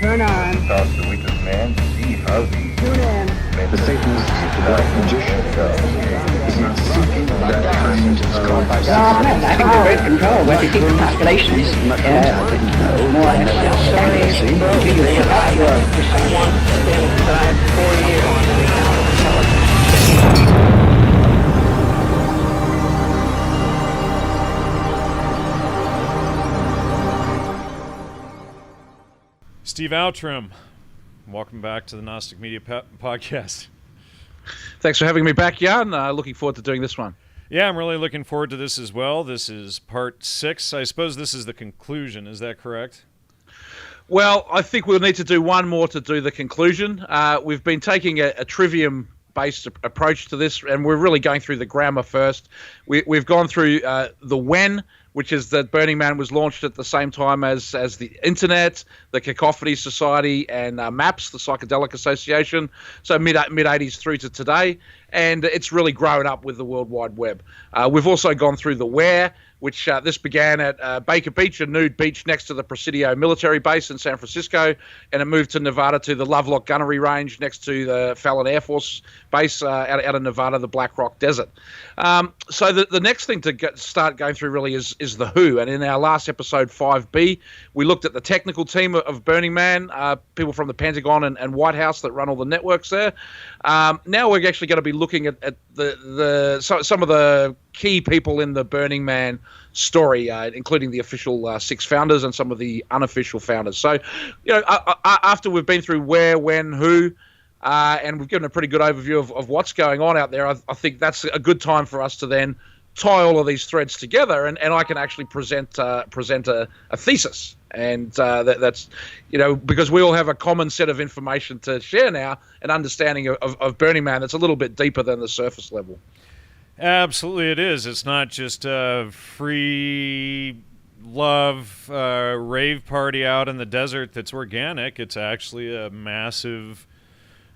Turn on. Toss the weakest man, see how he Tune in. The Satanist, the black magician, is not seeking that kind of... I think we're in control. If you keep the calculations, more or less. Steve Outtrim, welcome back to the Gnostic Media Podcast. Thanks for having me back, Jan. Looking forward to doing this one. Yeah, I'm really looking forward to this as well. This is part 6. I suppose this is the conclusion. Is that correct? Well, I think we'll need to do one more to do the conclusion. We've been taking a trivium-based approach to this, and we're really going through the grammar first. We've gone through the when, which is that Burning Man was launched at the same time as the Internet, the Cacophany Society, and MAPS, the Psychedelic Association, so mid-80s through to today, and it's really grown up with the World Wide Web. We've also gone through the where, which this began at Baker Beach, a nude beach next to the Presidio military base in San Francisco, and it moved to Nevada to the Lovelock Gunnery Range next to the Fallon Air Force Base out of Nevada, the Black Rock Desert. So the next thing to start going through really is the who, and in our last episode 5B, we looked at the technical team of Burning Man, people from the Pentagon and White House that run all the networks there. Now we're actually going to be looking at some of the key people in the Burning Man story, including the official 6 founders and some of the unofficial founders. So, after we've been through where, when, who, and we've given a pretty good overview of what's going on out there, I think that's a good time for us to then tie all of these threads together, and I can actually present a thesis. And that's, because we all have a common set of information to share now, an understanding of Burning Man that's a little bit deeper than the surface level. Absolutely it is. It's not just a free love rave party out in the desert that's organic. It's actually a massive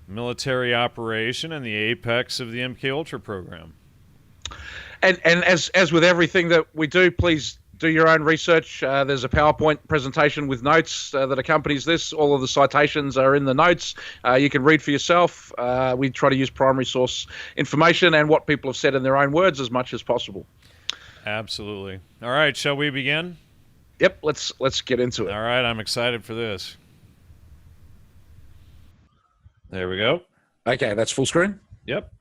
military operation and the apex of the MKUltra program. And as with everything that we do, please do your own research. There's a PowerPoint presentation with notes that accompanies this. All of the citations are in the notes. You can read for yourself. We try to use primary source information and what people have said in their own words as much as possible. Absolutely. All right, shall we begin? Yep, let's get into it. All right, I'm excited for this. There we go. Okay, that's full screen? Yep.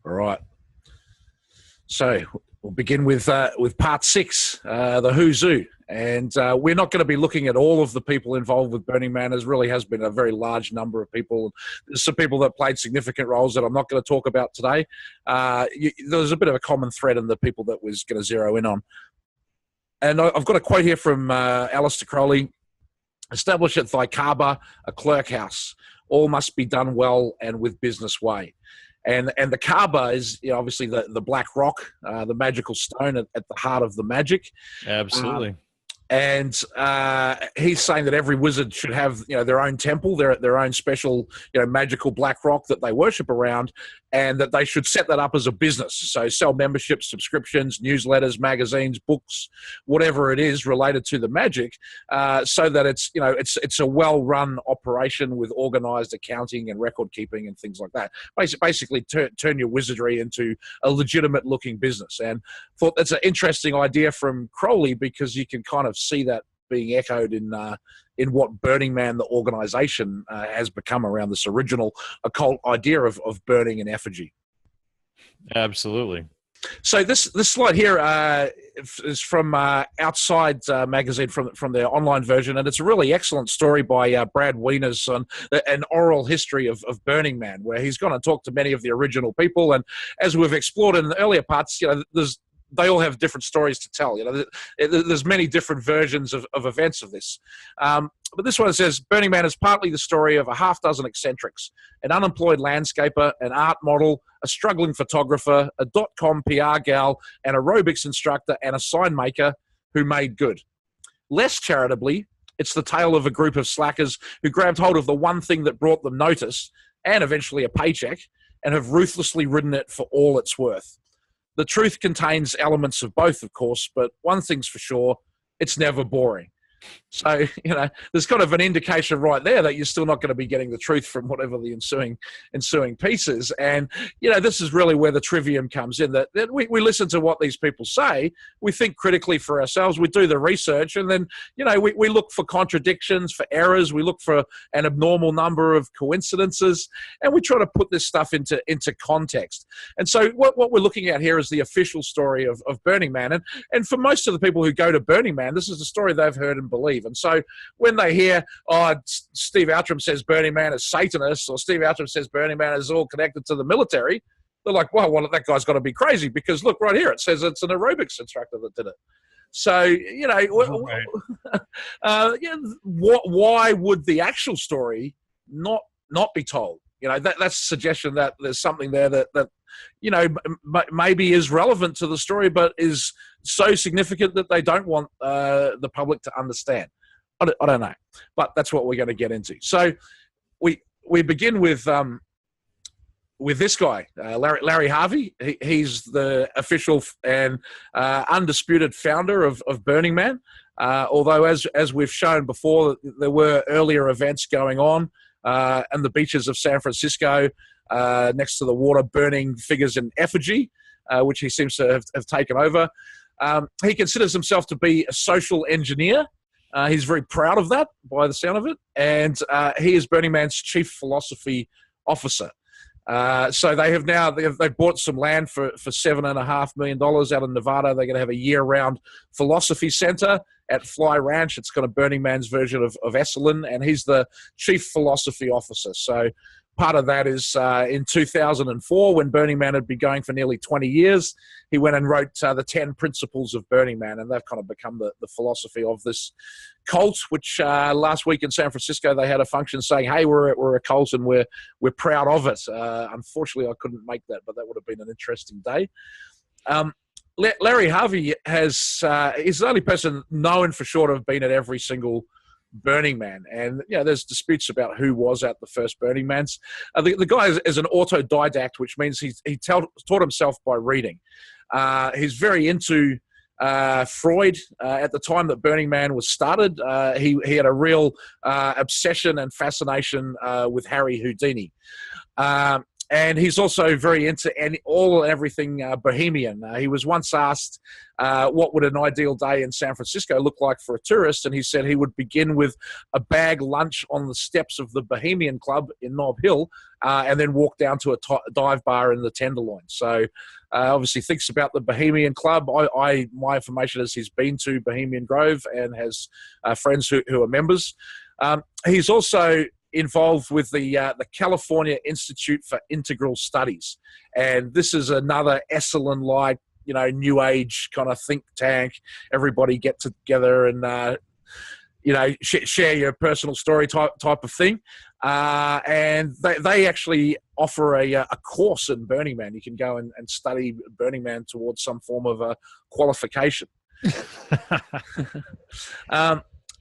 All right. So we'll begin with part 6, the who's who. And we're not going to be looking at all of the people involved with Burning Man. There really has been a very large number of people. There's some people that played significant roles that I'm not going to talk about today. There's a bit of a common thread in the people that was going to zero in on. And I've got a quote here from Aleister Crowley. Establish at thy Kaaba a clerk house. All must be done well and with business way. And the Kaaba is obviously the black rock, the magical stone at the heart of the magic. Absolutely. And he's saying that every wizard should have their own temple, their own special magical black rock that they worship around, and that they should set that up as a business. So sell memberships, subscriptions, newsletters, magazines, books, whatever it is related to the magic, so that it's a well-run operation with organized accounting and record keeping and things like that. Basically, turn your wizardry into a legitimate-looking business. And thought that's an interesting idea from Crowley, because you can kind of see that being echoed in what Burning Man, the organization, has become around this original occult idea of burning an effigy. Absolutely. So this slide here is from Outside magazine, from their online version, and it's a really excellent story by Brad Wieners on an oral history of Burning Man, where he's going to talk to many of the original people. And as we've explored in the earlier parts, they all have different stories to tell. There's many different versions of events of this. But this one says, Burning Man is partly the story of a half dozen eccentrics, an unemployed landscaper, an art model, a struggling photographer, a .com PR gal, an aerobics instructor, and a sign maker who made good. Less charitably, it's the tale of a group of slackers who grabbed hold of the one thing that brought them notice and eventually a paycheck, and have ruthlessly ridden it for all it's worth. The truth contains elements of both, of course, but one thing's for sure, it's never boring. So, there's kind of an indication right there that you're still not going to be getting the truth from whatever the ensuing pieces. And, this is really where the trivium comes in, that we listen to what these people say, we think critically for ourselves, we do the research, and then, we look for contradictions, for errors, we look for an abnormal number of coincidences, and we try to put this stuff into context. And so what we're looking at here is the official story of Burning Man. And for most of the people who go to Burning Man, this is the story they've heard and believe. And so when they hear, Steve Outtrim says Burning Man is Satanist, or Steve Outtrim says Burning Man is all connected to the military, they're like, well, that guy's got to be crazy, because look right here, it says it's an aerobics instructor that did it. So, why would the actual story not be told? That's a suggestion that there's something there that maybe is relevant to the story, but is so significant that they don't want the public to understand. I don't know, but that's what we're going to get into. So we begin with this guy, Larry Harvey. He's the official and undisputed founder of Burning Man. Although, as we've shown before, there were earlier events going on and the beaches of San Francisco, next to the water, burning figures in effigy, which he seems to have taken over. He considers himself to be a social engineer. He's very proud of that, by the sound of it, and he is Burning Man's chief philosophy officer. So they've bought some land for $7.5 million out in Nevada. They're going to have a year-round philosophy center at Fly Ranch. It's got a Burning Man's version of Esalen, and he's the chief philosophy officer. So part of that is in 2004, when Burning Man had been going for nearly 20 years, he went and wrote the 10 principles of Burning Man, and they've kind of become the philosophy of this cult, which last week in San Francisco, they had a function saying, hey, we're a cult and we're proud of it. Unfortunately, I couldn't make that, but that would have been an interesting day. Larry Harvey is the only person known for sure to have been at every single Burning Man, and there's disputes about who was at the first Burning Mans. The guy is an autodidact, which means he taught himself by reading. He's very into Freud. At the time that Burning Man was started, he had a real obsession and fascination with Harry Houdini. And he's also very into everything bohemian. He was once asked what would an ideal day in San Francisco look like for a tourist, and he said he would begin with a bag lunch on the steps of the Bohemian Club in Nob Hill, and then walk down to a dive bar in the Tenderloin. So obviously thinks about the Bohemian Club. My information is he's been to Bohemian Grove and has friends who are members. He's also involved with the California Institute for Integral Studies, and this is another Esalen-like, New Age kind of think tank. Everybody get together and share your personal story type of thing. And they actually offer a course in Burning Man. You can go and study Burning Man towards some form of a qualification.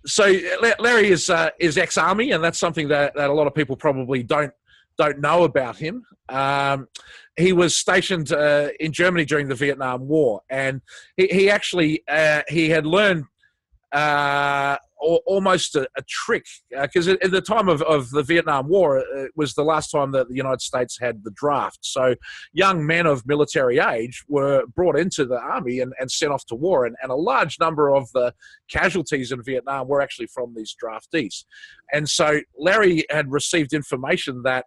So Larry is ex-army, and that's something that a lot of people probably don't know about him. He was stationed in Germany during the Vietnam War, and he actually he had learned almost a trick, because at the time of the Vietnam War, it was the last time that the United States had the draft. So young men of military age were brought into the army and sent off to war, and a large number of the casualties in Vietnam were actually from these draftees. And so Larry had received information that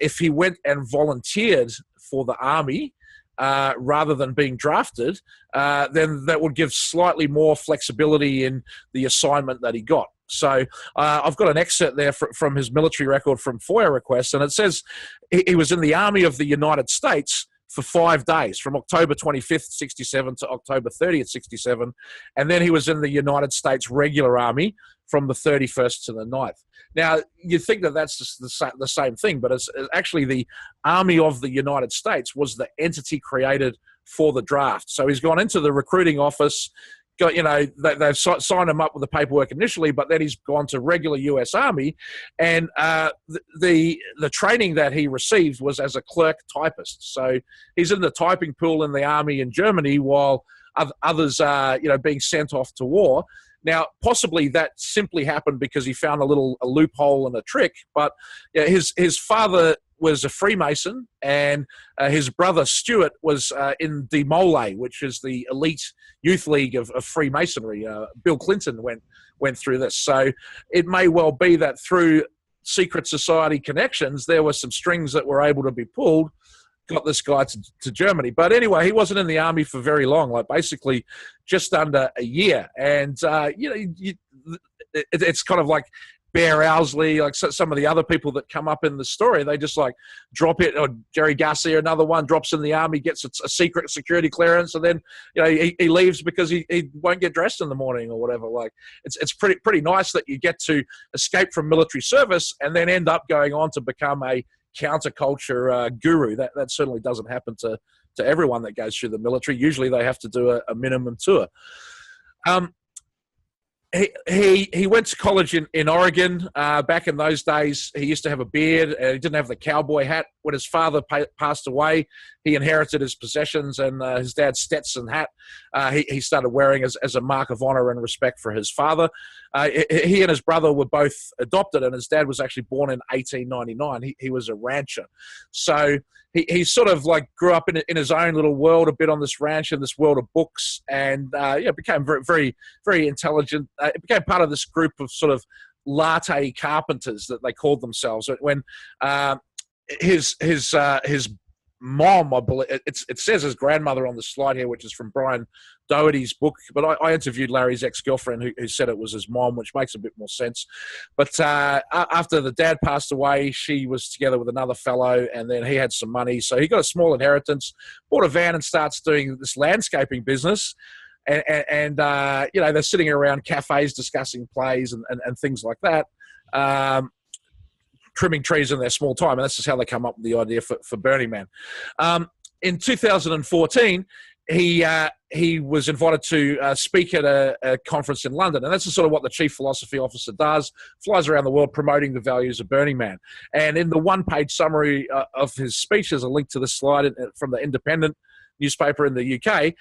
if he went and volunteered for the army, rather than being drafted, then that would give slightly more flexibility in the assignment that he got. So I've got an excerpt there from his military record from FOIA requests, and it says he was in the Army of the United States for 5 days, from October 25th, 67 to October 30th, 67. And then he was in the United States Regular Army from the 31st to the 9th. Now, you'd think that that's just the same thing, but it's actually the Army of the United States was the entity created for the draft. So he's gone into the recruiting office, they've signed him up with the paperwork initially, but then he's gone to regular U.S. Army, and the training that he received was as a clerk typist. So he's in the typing pool in the army in Germany while others are being sent off to war. Now, possibly that simply happened because he found a loophole and a trick, but his father was a Freemason, and his brother Stuart was in the Mole, which is the elite youth league of Freemasonry. Bill Clinton went through this. So it may well be that through secret society connections, there were some strings that were able to be pulled, got this guy to Germany. But anyway, he wasn't in the army for very long, like basically just under a year. And, it's kind of like Bear Owsley, like some of the other people that come up in the story, they just like drop it, or Jerry Garcia, another one, drops in the army, gets a secret security clearance, and then he leaves because he won't get dressed in the morning or whatever. Like it's pretty nice that you get to escape from military service and then end up going on to become a counterculture guru. That certainly doesn't happen to everyone that goes through the military. Usually they have to do a minimum tour. He went to college in Oregon. Back in those days, he used to have a beard. He didn't have the cowboy hat. When his father passed away, he inherited his possessions and his dad's Stetson hat. He started wearing as a mark of honor and respect for his father. He and his brother were both adopted, and his dad was actually born in 1899. He was a rancher. So he sort of like grew up in his own little world, a bit on this ranch, in this world of books, and became very, very, very intelligent. It became part of this group of sort of latte carpenters that they called themselves. When his mom, I believe it says his grandmother on the slide here, which is from Brian Doherty's book, but I interviewed Larry's ex-girlfriend who said it was his mom, which makes a bit more sense. But after the dad passed away, she was together with another fellow, and then he had some money, so he got a small inheritance, bought a van, and starts doing this landscaping business. And they're sitting around cafes discussing plays and things like that, trimming trees in their small time. And that's just how they come up with the idea for Burning Man. In 2014, he was invited to speak at a conference in London. And that's sort of what the chief philosophy officer does, flies around the world promoting the values of Burning Man. And in the one-page summary of his speech, there's a link to this slide from the Independent newspaper in the UK,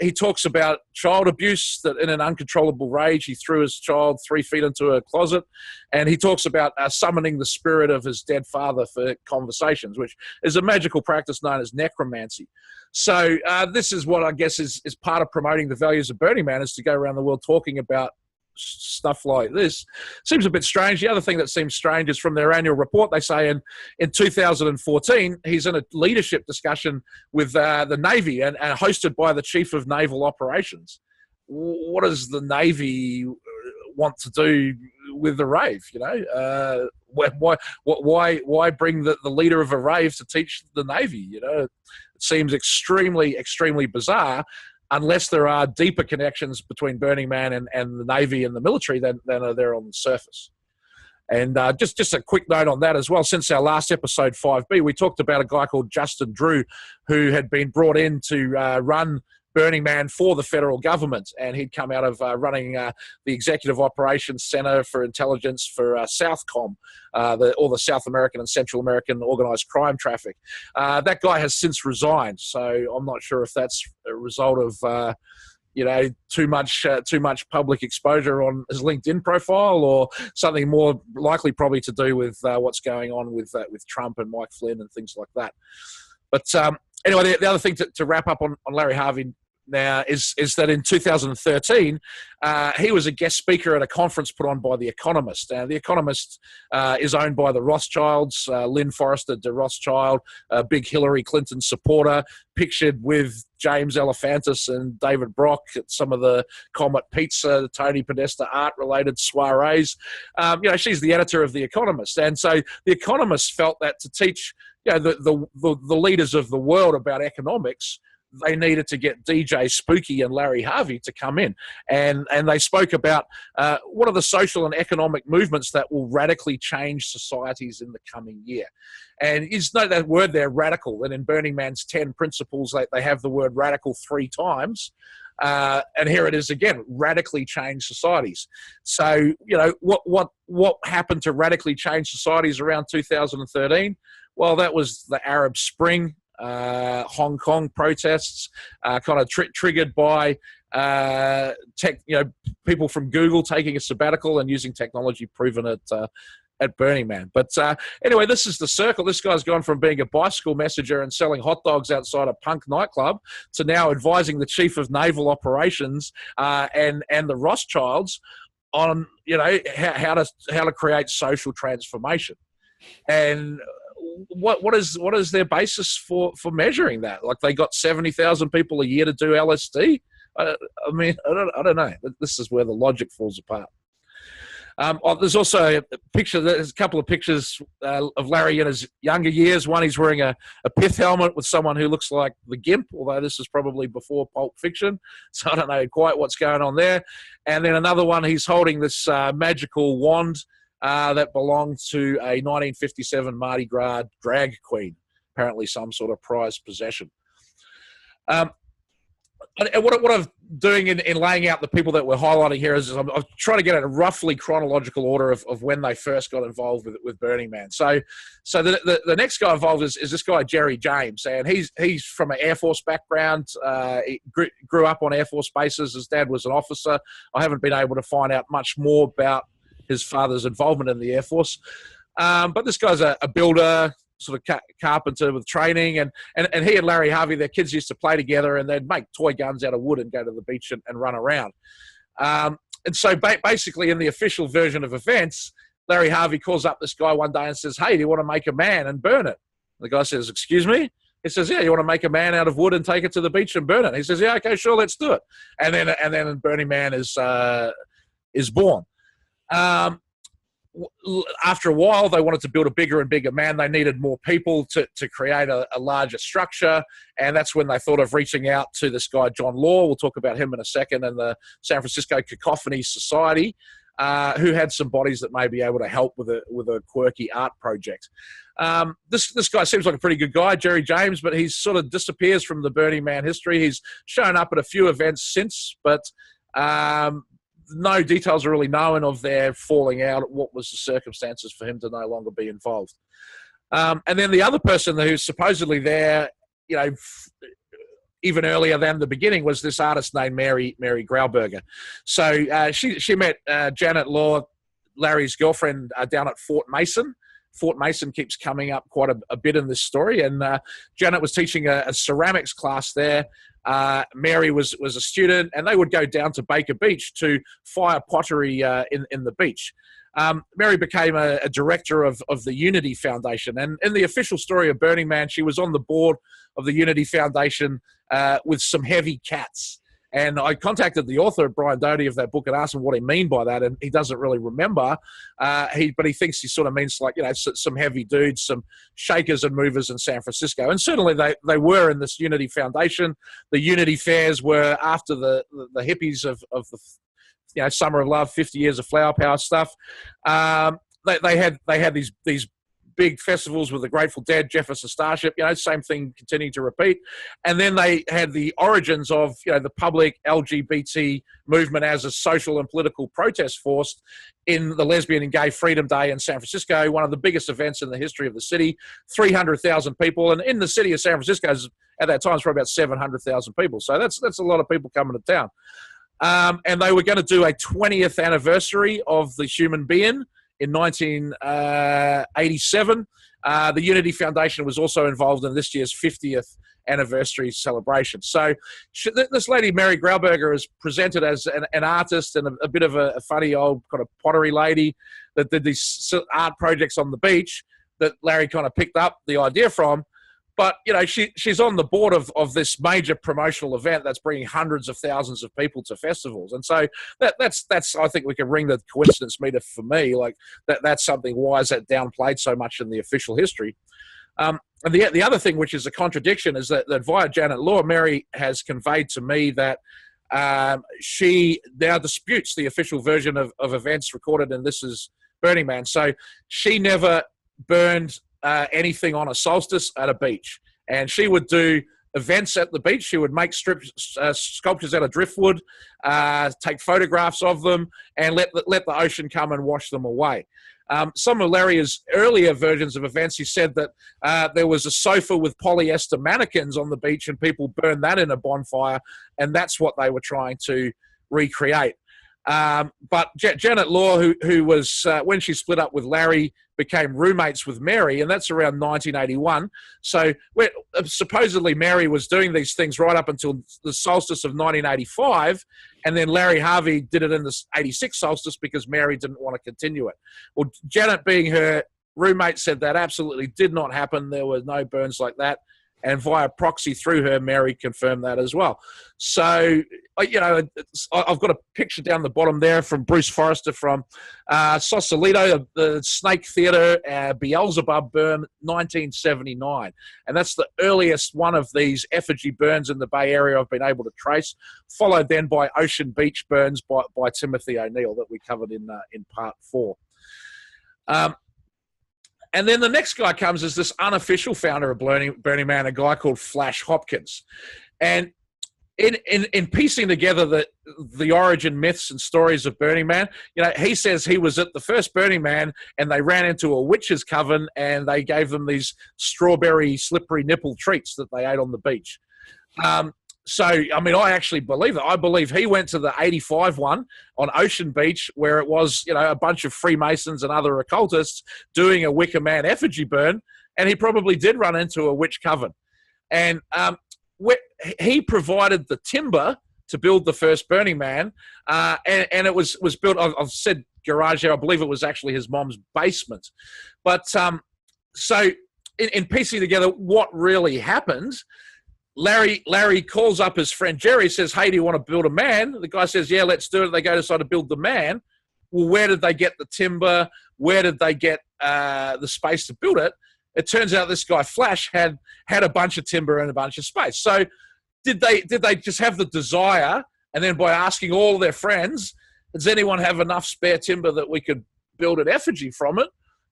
he talks about child abuse, that in an uncontrollable rage, he threw his child 3 feet into a closet. And he talks about summoning the spirit of his dead father for conversations, which is a magical practice known as necromancy. So this is what I guess is part of promoting the values of Burning Man, is to go around the world talking about stuff like this. Seems a bit strange. The other thing that seems strange is from their annual report, they say in 2014, he's in a leadership discussion with the Navy and hosted by the Chief of Naval Operations. What does the Navy want to do with the rave? Why bring the leader of a rave to teach the Navy? It seems extremely, extremely bizarre, unless there are deeper connections between Burning Man and the Navy and the military than are there on the surface. And just a quick note on that as well. Since our last episode 5B, we talked about a guy called Justin Drew, who had been brought in to run Burning Man for the federal government, and he'd come out of running the Executive Operations Center for Intelligence for Southcom, all the South American and Central American organized crime traffic. That guy has since resigned, so I'm not sure if that's a result of too much public exposure on his LinkedIn profile, or something more likely probably to do with what's going on with Trump and Mike Flynn and things like that. But anyway, the other thing to wrap up on Larry Harvey now is that in 2013, he was a guest speaker at a conference put on by The Economist. The Economist is owned by the Rothschilds, Lynn Forrester de Rothschild, a big Hillary Clinton supporter, pictured with James Alefantis and David Brock at some of the Comet Pizza, Tony Podesta art-related soirees. She's the editor of The Economist. And so The Economist felt that to teach the leaders of the world about economics, they needed to get DJ Spooky and Larry Harvey to come in. And they spoke about what are the social and economic movements that will radically change societies in the coming year. And you note that word there, radical, and in Burning Man's 10 principles, they have the word radical 3 times. And here it is again, radically change societies. So, what happened to radically change societies around 2013? Well, that was the Arab Spring, Hong Kong protests, kind of triggered by people from Google taking a sabbatical and using technology proven at Burning Man. But anyway, this is the circle. This guy's gone from being a bicycle messenger and selling hot dogs outside a punk nightclub to now advising the chief of naval operations and the Rothschilds on how to create social transformation. And what is their basis for measuring that? Like, they got 70,000 people a year to do LSD. I don't know. This is where the logic falls apart. There's also a picture. There's a couple of pictures of Larry in his younger years. One, he's wearing a pith helmet with someone who looks like the Gimp, although this is probably before Pulp Fiction, so I don't know quite what's going on there. And then another one, he's holding this magical wand that belonged to a 1957 Mardi Gras drag queen, apparently some sort of prized possession. And what I'm doing in laying out the people that we're highlighting here is I'm trying to get a roughly chronological order of when they first got involved with Burning Man. So the next guy involved is this guy, Jerry James, and he's from an Air Force background. He grew up on Air Force bases. His dad was an officer. I haven't been able to find out much more about his father's involvement in the Air Force. But this guy's a builder, sort of carpenter with training, and he and Larry Harvey, their kids used to play together, and they'd make toy guns out of wood and go to the beach and run around. And so basically in the official version of events, Larry Harvey calls up this guy one day and says, "Hey, do you want to make a man and burn it?" The guy says, "Excuse me?" He says, "Yeah, you want to make a man out of wood and take it to the beach and burn it?" He says, "Yeah, okay, sure, let's do it." And then Burning Man is born. After a while, they wanted to build a bigger and bigger man. They needed more people to create a larger structure. And that's when they thought of reaching out to this guy, John Law. We'll talk about him in a second, and the San Francisco Cacophany Society, who had some bodies that may be able to help with a quirky art project. This guy seems like a pretty good guy, Jerry James, but he sort of disappears from the Burning Man history. He's shown up at a few events since, but no details are really known of their falling out. What was the circumstances for him to no longer be involved? And then the other person who's supposedly there, even earlier than the beginning, was this artist named Mary Grauberger. So she met Janet Law, Larry's girlfriend, down at Fort Mason. Fort Mason keeps coming up quite a bit in this story, and Janet was teaching a ceramics class there. Mary was a student, and they would go down to Baker Beach to fire pottery in the beach. Mary became a director of the Unity Foundation, and in the official story of Burning Man, she was on the board of the Unity Foundation with some heavy cats. And I contacted the author, Brian Doty, of that book and asked him what he mean by that, and he doesn't really remember. But he thinks he sort of means like, some heavy dudes, some shakers and movers in San Francisco. And certainly they were in this Unity Foundation. The Unity Fairs were after the hippies of the Summer of Love, 50 Years of Flower Power stuff. They had these big festivals with the Grateful Dead, Jefferson Starship, same thing continuing to repeat. And then they had the origins of, the public LGBT movement as a social and political protest force in the Lesbian and Gay Freedom Day in San Francisco, one of the biggest events in the history of the city, 300,000 people. And in the city of San Francisco, at that time, it's probably about 700,000 people. So that's a lot of people coming to town. And they were going to do a 20th anniversary of the human being in 1987. The Unity Foundation was also involved in this year's 50th anniversary celebration. So this lady, Mary Grauberger, is presented as an artist and a bit of a funny old kind of pottery lady that did these art projects on the beach that Larry kind of picked up the idea from. But, she's on the board of this major promotional event that's bringing hundreds of thousands of people to festivals. And so that's I think we can ring the coincidence meter for me. Like, that's something, why is that downplayed so much in the official history? And the other thing, which is a contradiction, is that via Janet Law, Mary has conveyed to me that she now disputes the official version of events recorded in This Is Burning Man. So she never burned anything on a solstice at a beach, and she would do events at the beach. She would make sculptures out of driftwood, take photographs of them, and let the ocean come and wash them away. Some of Larry's earlier versions of events, he said that there was a sofa with polyester mannequins on the beach and people burned that in a bonfire, and that's what they were trying to recreate. But Janet Law, who was, when she split up with Larry, became roommates with Mary, and that's around 1981. So supposedly Mary was doing these things right up until the solstice of 1985, and then Larry Harvey did it in the 86 solstice because Mary didn't want to continue it. Well, Janet, being her roommate, said that absolutely did not happen. There were no burns like that. And via proxy through her, Mary confirmed that as well. So, you know, I've got a picture down the bottom there from Bruce Forrester from Sausalito, the Snake Theatre, Beelzebub burn, 1979. And that's the earliest one of these effigy burns in the Bay Area I've been able to trace, followed then by Ocean Beach burns by Timothy O'Neill that we covered in part 4. And then the next guy comes as this unofficial founder of Burning Man, a guy called Flash Hopkins. And in piecing together the origin myths and stories of Burning Man, you know, he says he was at the first Burning Man and they ran into a witch's coven and they gave them these strawberry slippery nipple treats that they ate on the beach. So, I mean, I actually believe it. I believe he went to the 85 one on Ocean Beach where it was, you know, a bunch of Freemasons and other occultists doing a Wicker Man effigy burn, and he probably did run into a witch coven. And he provided the timber to build the first Burning Man, and it was built, I've said garage here, I believe it was actually his mom's basement. But so in piecing together what really happened, Larry calls up his friend Jerry, says, hey, do you want to build a man? The guy says, yeah, let's do it. They go decide to build the man. Well, where did they get the timber? Where did they get the space to build it? It turns out this guy Flash had a bunch of timber and a bunch of space. So did they just have the desire, and then by asking all their friends, does anyone have enough spare timber that we could build an effigy from it?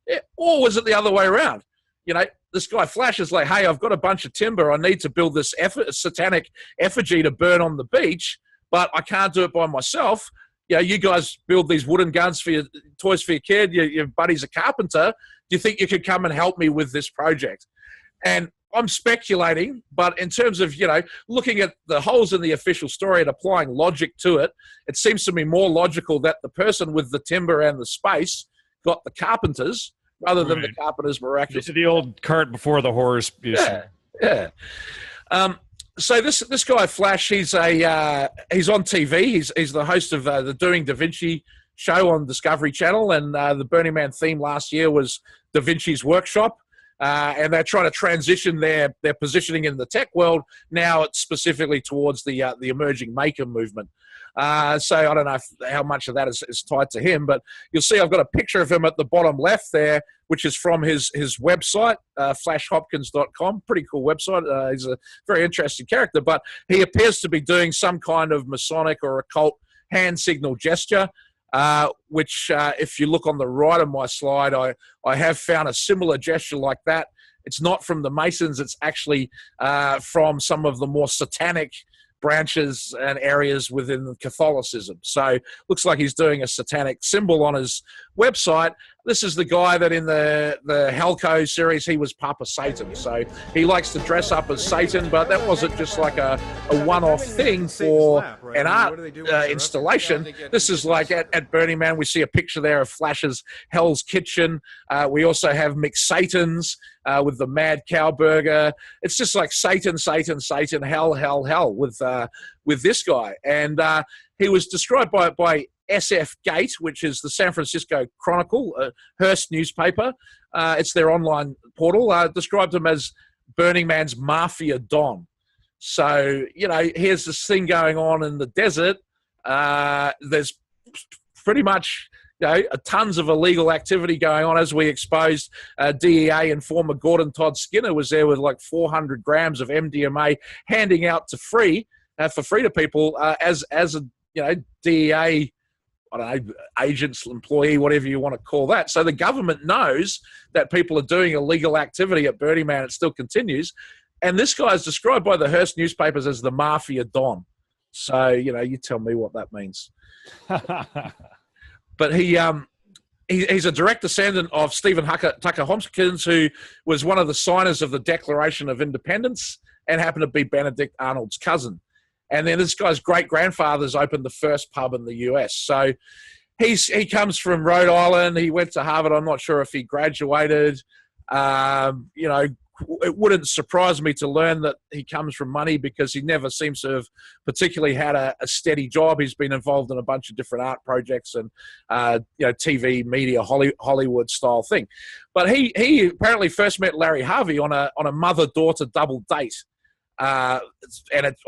Yeah. Or was it the other way around? You know, this guy Flash is like, hey, I've got a bunch of timber. I need to build this satanic effigy to burn on the beach, but I can't do it by myself. You know, you guys build these wooden guns for your toys for your kid. Your buddy's a carpenter. Do you think you could come and help me with this project? And I'm speculating, but in terms of, you know, looking at the holes in the official story and applying logic to it, it seems to me more logical that the person with the timber and the space got the carpenters rather than the carpenter's miraculous. The old cart before the horse. Yeah. So this guy Flash, he's on TV. He's the host of the Doing Da Vinci show on Discovery Channel, and the Burning Man theme last year was Da Vinci's workshop. And they're trying to transition their positioning in the tech world. Now it's specifically towards the emerging maker movement. So I don't know how much of that is tied to him, but you'll see I've got a picture of him at the bottom left there, which is from his website, flashhopkins.com. Pretty cool website. He's a very interesting character, but he appears to be doing some kind of Masonic or occult hand signal gesture, which if you look on the right of my slide, I have found a similar gesture like that. It's not from the Masons. It's actually from some of the more satanic branches and areas within Catholicism. So looks like he's doing a satanic symbol on his website. This is the guy that in the Helco series, he was Papa Satan. So he likes to dress up as Satan, but that wasn't just like a one-off thing for an art installation. This is like at Burning Man, we see a picture there of Flash's Hell's Kitchen. We also have McSatan's with the Mad Cow Burger. It's just like Satan, Satan, Satan, hell, hell, hell with this guy. And he was described by SF Gate, which is the San Francisco Chronicle, a Hearst newspaper. It's their online portal. Described him as Burning Man's Mafia Don. So, you know, here's this thing going on in the desert. There's pretty much, you know, tons of illegal activity going on. As we exposed, DEA informer Gordon Todd Skinner was there with like 400 grams of MDMA handing out for free to people as a, you know, DEA, I don't know, agents, employee, whatever you want to call that. So the government knows that people are doing illegal activity at Burning Man. It still continues. And this guy is described by the Hearst newspapers as the Mafia Don. So, you tell me what that means. But he's a direct descendant of Stephen Tucker Hopkins, who was one of the signers of the Declaration of Independence and happened to be Benedict Arnold's cousin. And then this guy's great-grandfather's opened the first pub in the US. So he comes from Rhode Island. He went to Harvard. I'm not sure if he graduated. It wouldn't surprise me to learn that he comes from money because he never seems to have particularly had a steady job. He's been involved in a bunch of different art projects and, TV, media, Hollywood style thing. But he apparently first met Larry Harvey on a mother-daughter double date. I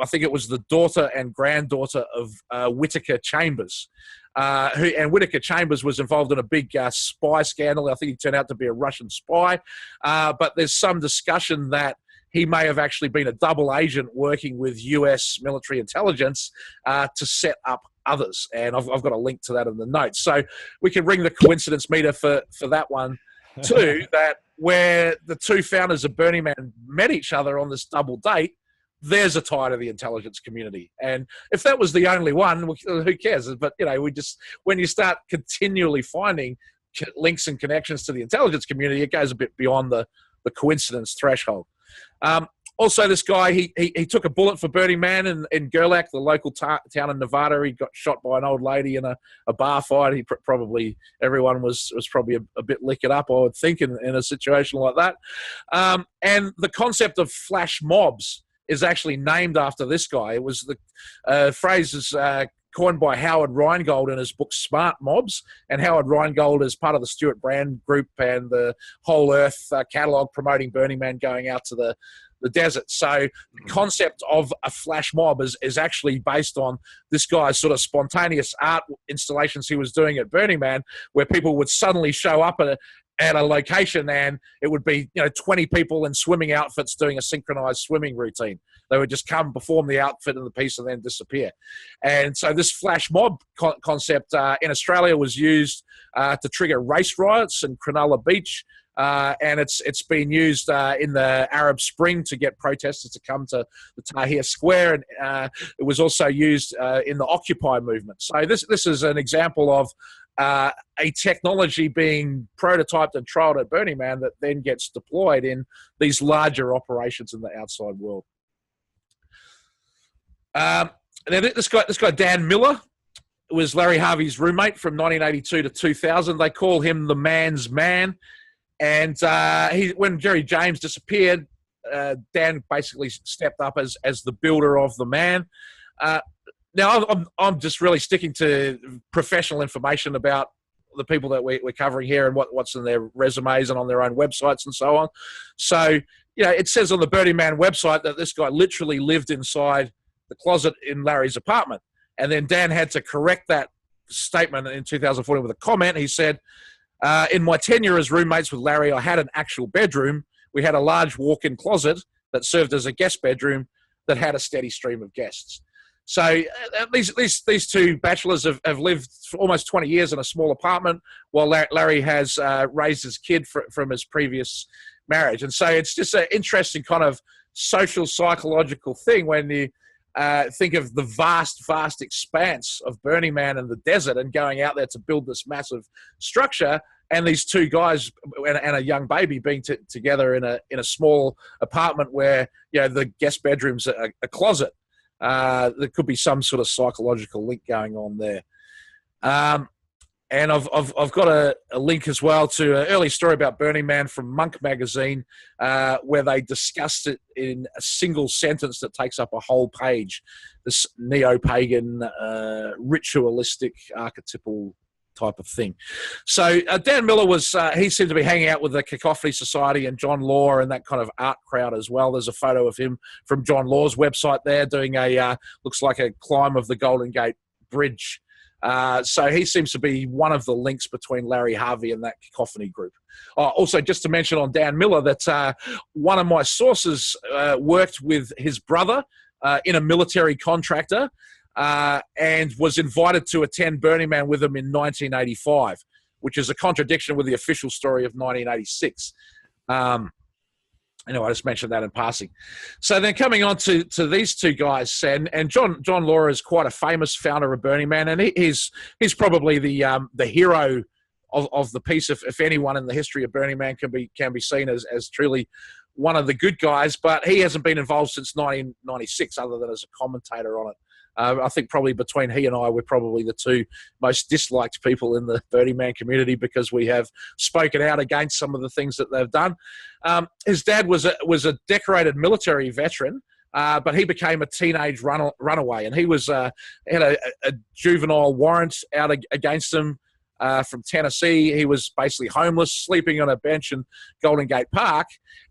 think it was the daughter and granddaughter of Whittaker Chambers. And Whittaker Chambers was involved in a big spy scandal. I think he turned out to be a Russian spy. But there's some discussion that he may have actually been a double agent working with US military intelligence to set up others. And I've got a link to that in the notes. So we can ring the coincidence meter for that one too, that where the two founders of Burning Man met each other on this double date, there's a tie to the intelligence community. And if that was the only one, who cares? But, when you start continually finding links and connections to the intelligence community, it goes a bit beyond the coincidence threshold. Also, this guy, he took a bullet for Burning Man in Gerlach, the local town in Nevada. He got shot by an old lady in a bar fight. Everyone was probably a bit liquored up, I would think, in a situation like that. And the concept of flash mobs is actually named after this guy. It was the phrase is coined by Howard Rheingold in his book Smart Mobs, and Howard Rheingold is part of the Stewart Brand Group and the Whole Earth catalog promoting Burning Man going out to the desert. So the concept of a flash mob is actually based on this guy's sort of spontaneous art installations he was doing at Burning Man, where people would suddenly show up at a location and it would be 20 people in swimming outfits doing a synchronized swimming routine. They would just come, perform the outfit and the piece, and then disappear. And so this flash mob concept in Australia was used to trigger race riots in Cronulla Beach. And it's been used in the Arab Spring to get protesters to come to the Tahrir Square, and it was also used in the Occupy movement. So this is an example of a technology being prototyped and trialed at Burning Man that then gets deployed in these larger operations in the outside world. And then this guy Dan Miller was Larry Harvey's roommate from 1982 to 2000. They call him the man's man. And when Jerry James disappeared, Dan basically stepped up as the builder of the man. Now, I'm just really sticking to professional information about the people that we're covering here and what's in their resumes and on their own websites and so on. So, it says on the Burning Man website that this guy literally lived inside the closet in Larry's apartment. And then Dan had to correct that statement in 2014 with a comment. He said, in my tenure as roommates with Larry, I had an actual bedroom. We had a large walk-in closet that served as a guest bedroom that had a steady stream of guests. So these two bachelors have lived for almost 20 years in a small apartment while Larry has raised his kid from his previous marriage. And so it's just an interesting kind of social psychological thing when you think of the vast expanse of Burning Man and the desert and going out there to build this massive structure, and these two guys and a young baby being together in a small apartment where the guest bedroom's a closet. There could be some sort of psychological link going on there. And I've got a link as well to an early story about Burning Man from Monk magazine, where they discussed it in a single sentence that takes up a whole page. This neo-pagan, ritualistic, archetypal type of thing. So Dan Miller he seemed to be hanging out with the Cacophany Society and John Law and that kind of art crowd as well. There's a photo of him from John Law's website there doing looks like a climb of the Golden Gate Bridge. So he seems to be one of the links between Larry Harvey and that Cacophany group. Also, just to mention on Dan Miller that one of my sources worked with his brother in a military contractor and was invited to attend Burning Man with him in 1985, which is a contradiction with the official story of 1986. Anyway, I just mentioned that in passing. So then coming on to these two guys, and John Laura is quite a famous founder of Burning Man, and he's probably the hero of the piece. If anyone in the history of Burning Man can be seen as truly one of the good guys, but he hasn't been involved since 1996, other than as a commentator on it. I think probably between he and I, we're probably the two most disliked people in the Burning Man community because we have spoken out against some of the things that they've done. His dad was a decorated military veteran, but he became a teenage runaway, and he was had a juvenile warrant out against him from Tennessee. He was basically homeless, sleeping on a bench in Golden Gate Park,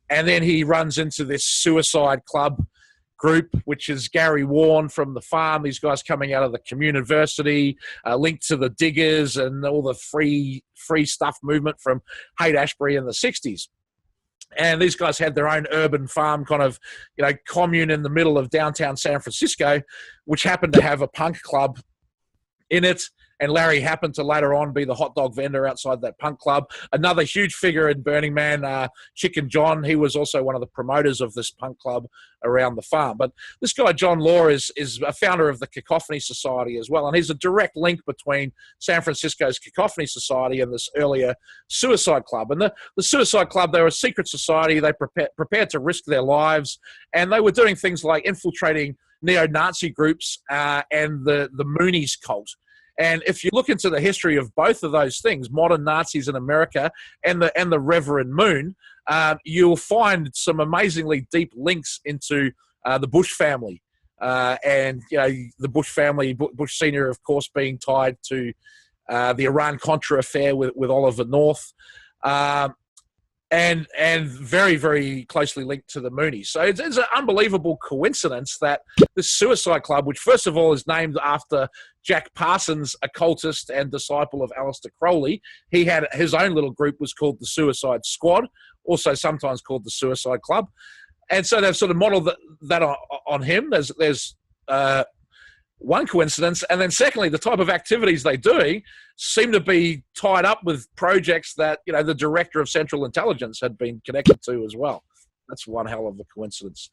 and then he runs into this suicide club group, which is Gary Warren from The Farm, these guys coming out of the Communiversity, linked to the Diggers and all the free stuff movement from Haight-Ashbury in the 60s. And these guys had their own urban farm kind of, commune in the middle of downtown San Francisco, which happened to have a punk club in it. And Larry happened to later on be the hot dog vendor outside that punk club. Another huge figure in Burning Man, Chicken John, he was also one of the promoters of this punk club around the farm. But this guy, John Law, is a founder of the Cacophany Society as well. And he's a direct link between San Francisco's Cacophany Society and this earlier suicide club. And the suicide club, they were a secret society. They prepared to risk their lives. And they were doing things like infiltrating neo-Nazi groups and the Moonies cult. And if you look into the history of both of those things, modern Nazis in America and the Reverend Moon, you'll find some amazingly deep links into the Bush family. And the Bush family, Bush Sr., of course, being tied to the Iran-Contra affair with Oliver North. And very, very closely linked to the Moonies. So it's an unbelievable coincidence that this suicide club, which first of all is named after Jack Parsons, occultist and disciple of Aleister Crowley, he had his own little group was called the Suicide Squad, also sometimes called the Suicide Club. And so they've sort of modeled that on him. There's one coincidence. And then secondly, the type of activities they're doing seem to be tied up with projects that, the director of Central Intelligence had been connected to as well. That's one hell of a coincidence.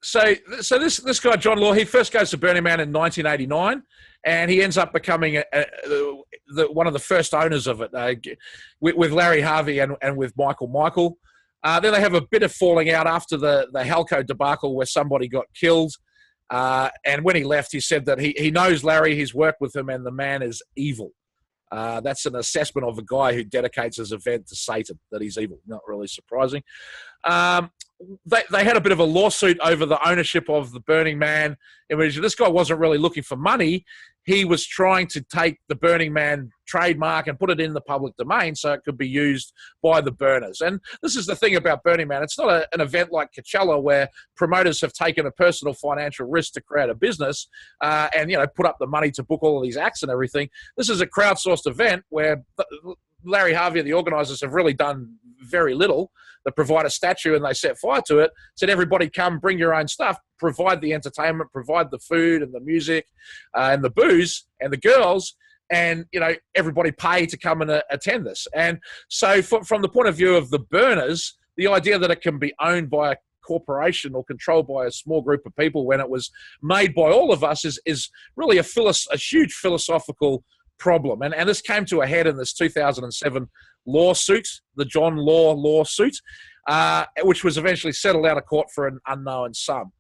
So this guy, John Law, he first goes to Burning Man in 1989, and he ends up becoming one of the first owners of it with Larry Harvey and with Mikel. Then they have a bit of falling out after the Halco debacle where somebody got killed. And when he left, he said that he knows Larry, he's worked with him, and the man is evil. That's an assessment of a guy who dedicates his event to Satan, that he's evil. Not really surprising. They had a bit of a lawsuit over the ownership of the Burning Man, in which this guy wasn't really looking for money. He was trying to take the Burning Man trademark and put it in the public domain so it could be used by the burners. And this is the thing about Burning Man. It's not an event like Coachella where promoters have taken a personal financial risk to create a business and put up the money to book all of these acts and everything. This is a crowdsourced event where Larry Harvey and the organisers have really done very little. They provide a statue and they set fire to it. Said, everybody come, bring your own stuff, provide the entertainment, provide the food and the music and the booze and the girls, and everybody pay to come and attend this. And so from the point of view of the burners, the idea that it can be owned by a corporation or controlled by a small group of people when it was made by all of us is really a huge philosophical problem. And this came to a head in this 2007 lawsuit, the John Law lawsuit, which was eventually settled out of court for an unknown sum.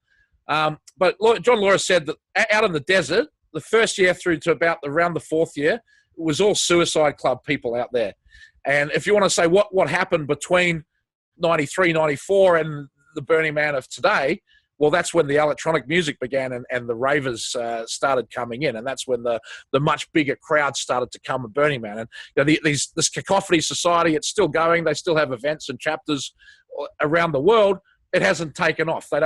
But John Law said that out in the desert, the first year through to about around the fourth year, it was all suicide club people out there. And if you want to say what happened between 93, 94 and the Burning Man of today, well, that's when the electronic music began and the ravers started coming in, and that's when the much bigger crowd started to come at Burning Man. And this Cacophany Society, it's still going. They still have events and chapters around the world. It hasn't taken off. They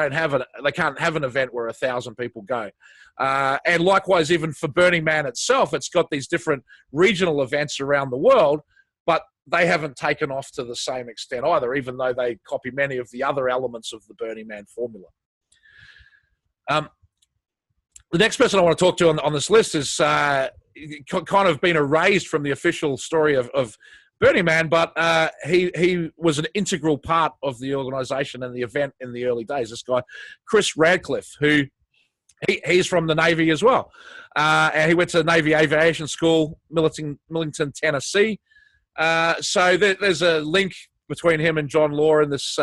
can't have an event where 1,000 people go. And likewise, even for Burning Man itself, it's got these different regional events around the world, but they haven't taken off to the same extent either, even though they copy many of the other elements of the Burning Man formula. The next person I want to talk to on this list is kind of been erased from the official story of Burning Man, but he was an integral part of the organisation and the event in the early days. This guy, Chris Radcliffe, who he's from the Navy as well. And he went to the Navy Aviation School, Millington, Tennessee. So there's a link between him and John Law in this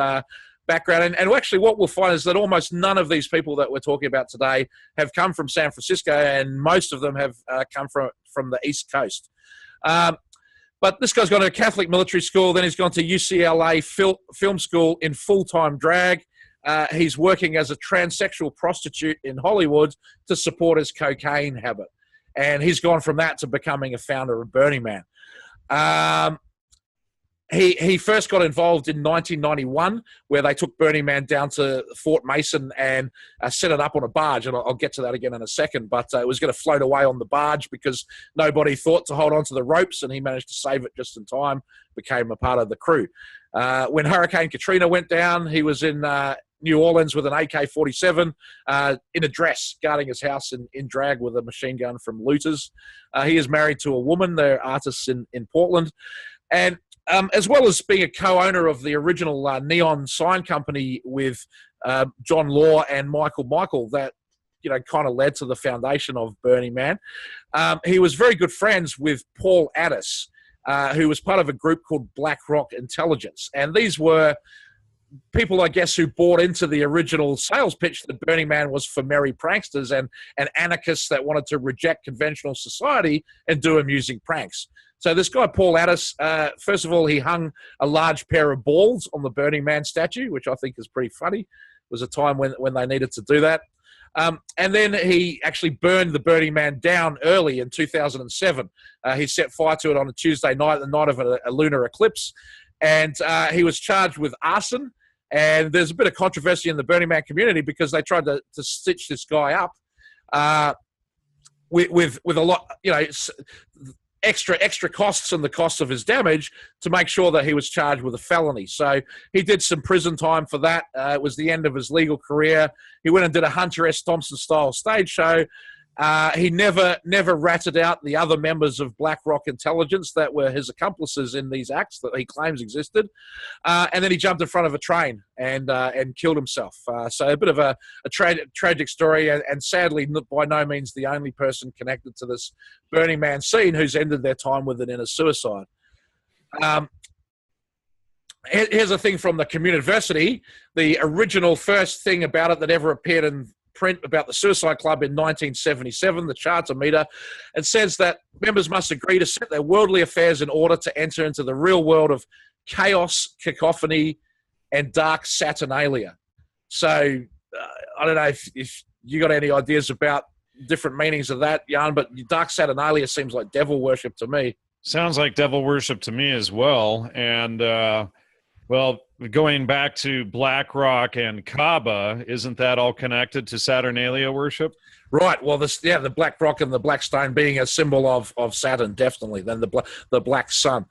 background. And actually what we'll find is that almost none of these people that we're talking about today have come from San Francisco, and most of them have come from the East Coast. But this guy's gone to a Catholic military school, then he's gone to UCLA film school in full-time drag. He's working as a transsexual prostitute in Hollywood to support his cocaine habit. And he's gone from that to becoming a founder of Burning Man. He first got involved in 1991, where they took Burning Man down to Fort Mason and set it up on a barge. And I'll get to that again in a second. But it was going to float away on the barge because nobody thought to hold on to the ropes, and he managed to save it just in time, became a part of the crew. When Hurricane Katrina went down, he was in New Orleans with an AK-47 in a dress, guarding his house in drag with a machine gun from looters. He is married to a woman. They're artists in Portland. And as well as being a co-owner of the original neon sign company with John Law and Mikel, that kind of led to the foundation of Burning Man. He was very good friends with Paul Addis, who was part of a group called Black Rock Intelligence. And these were people, I guess, who bought into the original sales pitch that Burning Man was for merry pranksters and anarchists that wanted to reject conventional society and do amusing pranks. So this guy, Paul Addis, first of all, he hung a large pair of balls on the Burning Man statue, which I think is pretty funny. It was a time when they needed to do that. And then he actually burned the Burning Man down early in 2007. He set fire to it on a Tuesday night, the night of a lunar eclipse. And he was charged with arson. And there's a bit of controversy in the Burning Man community because they tried to stitch this guy up with a lot, extra costs and the costs of his damage to make sure that he was charged with a felony. So he did some prison time for that. It was the end of his legal career. He went and did a Hunter S. Thompson style stage show. He never ratted out the other members of Black Rock Intelligence that were his accomplices in these acts that he claims existed. And then he jumped in front of a train and killed himself. So a bit of a tragic story, and sadly by no means the only person connected to this Burning Man scene who's ended their time with it in a suicide. Here's a thing from the Communiversity. The original first thing about it that ever appeared in print about the Suicide Club in 1977, the Charter Meter, it says that members must agree to set their worldly affairs in order to enter into the real world of chaos, cacophony, and dark saturnalia. So I don't know if you got any ideas about different meanings of that, Jan, but dark saturnalia seems like devil worship to me. Sounds like devil worship to me as well. And well, going back to Black Rock and Kaaba, isn't that all connected to Saturnalia worship? Right. Well, the Black Rock and the Black Stone being a symbol of Saturn, definitely. Then the Black Sun.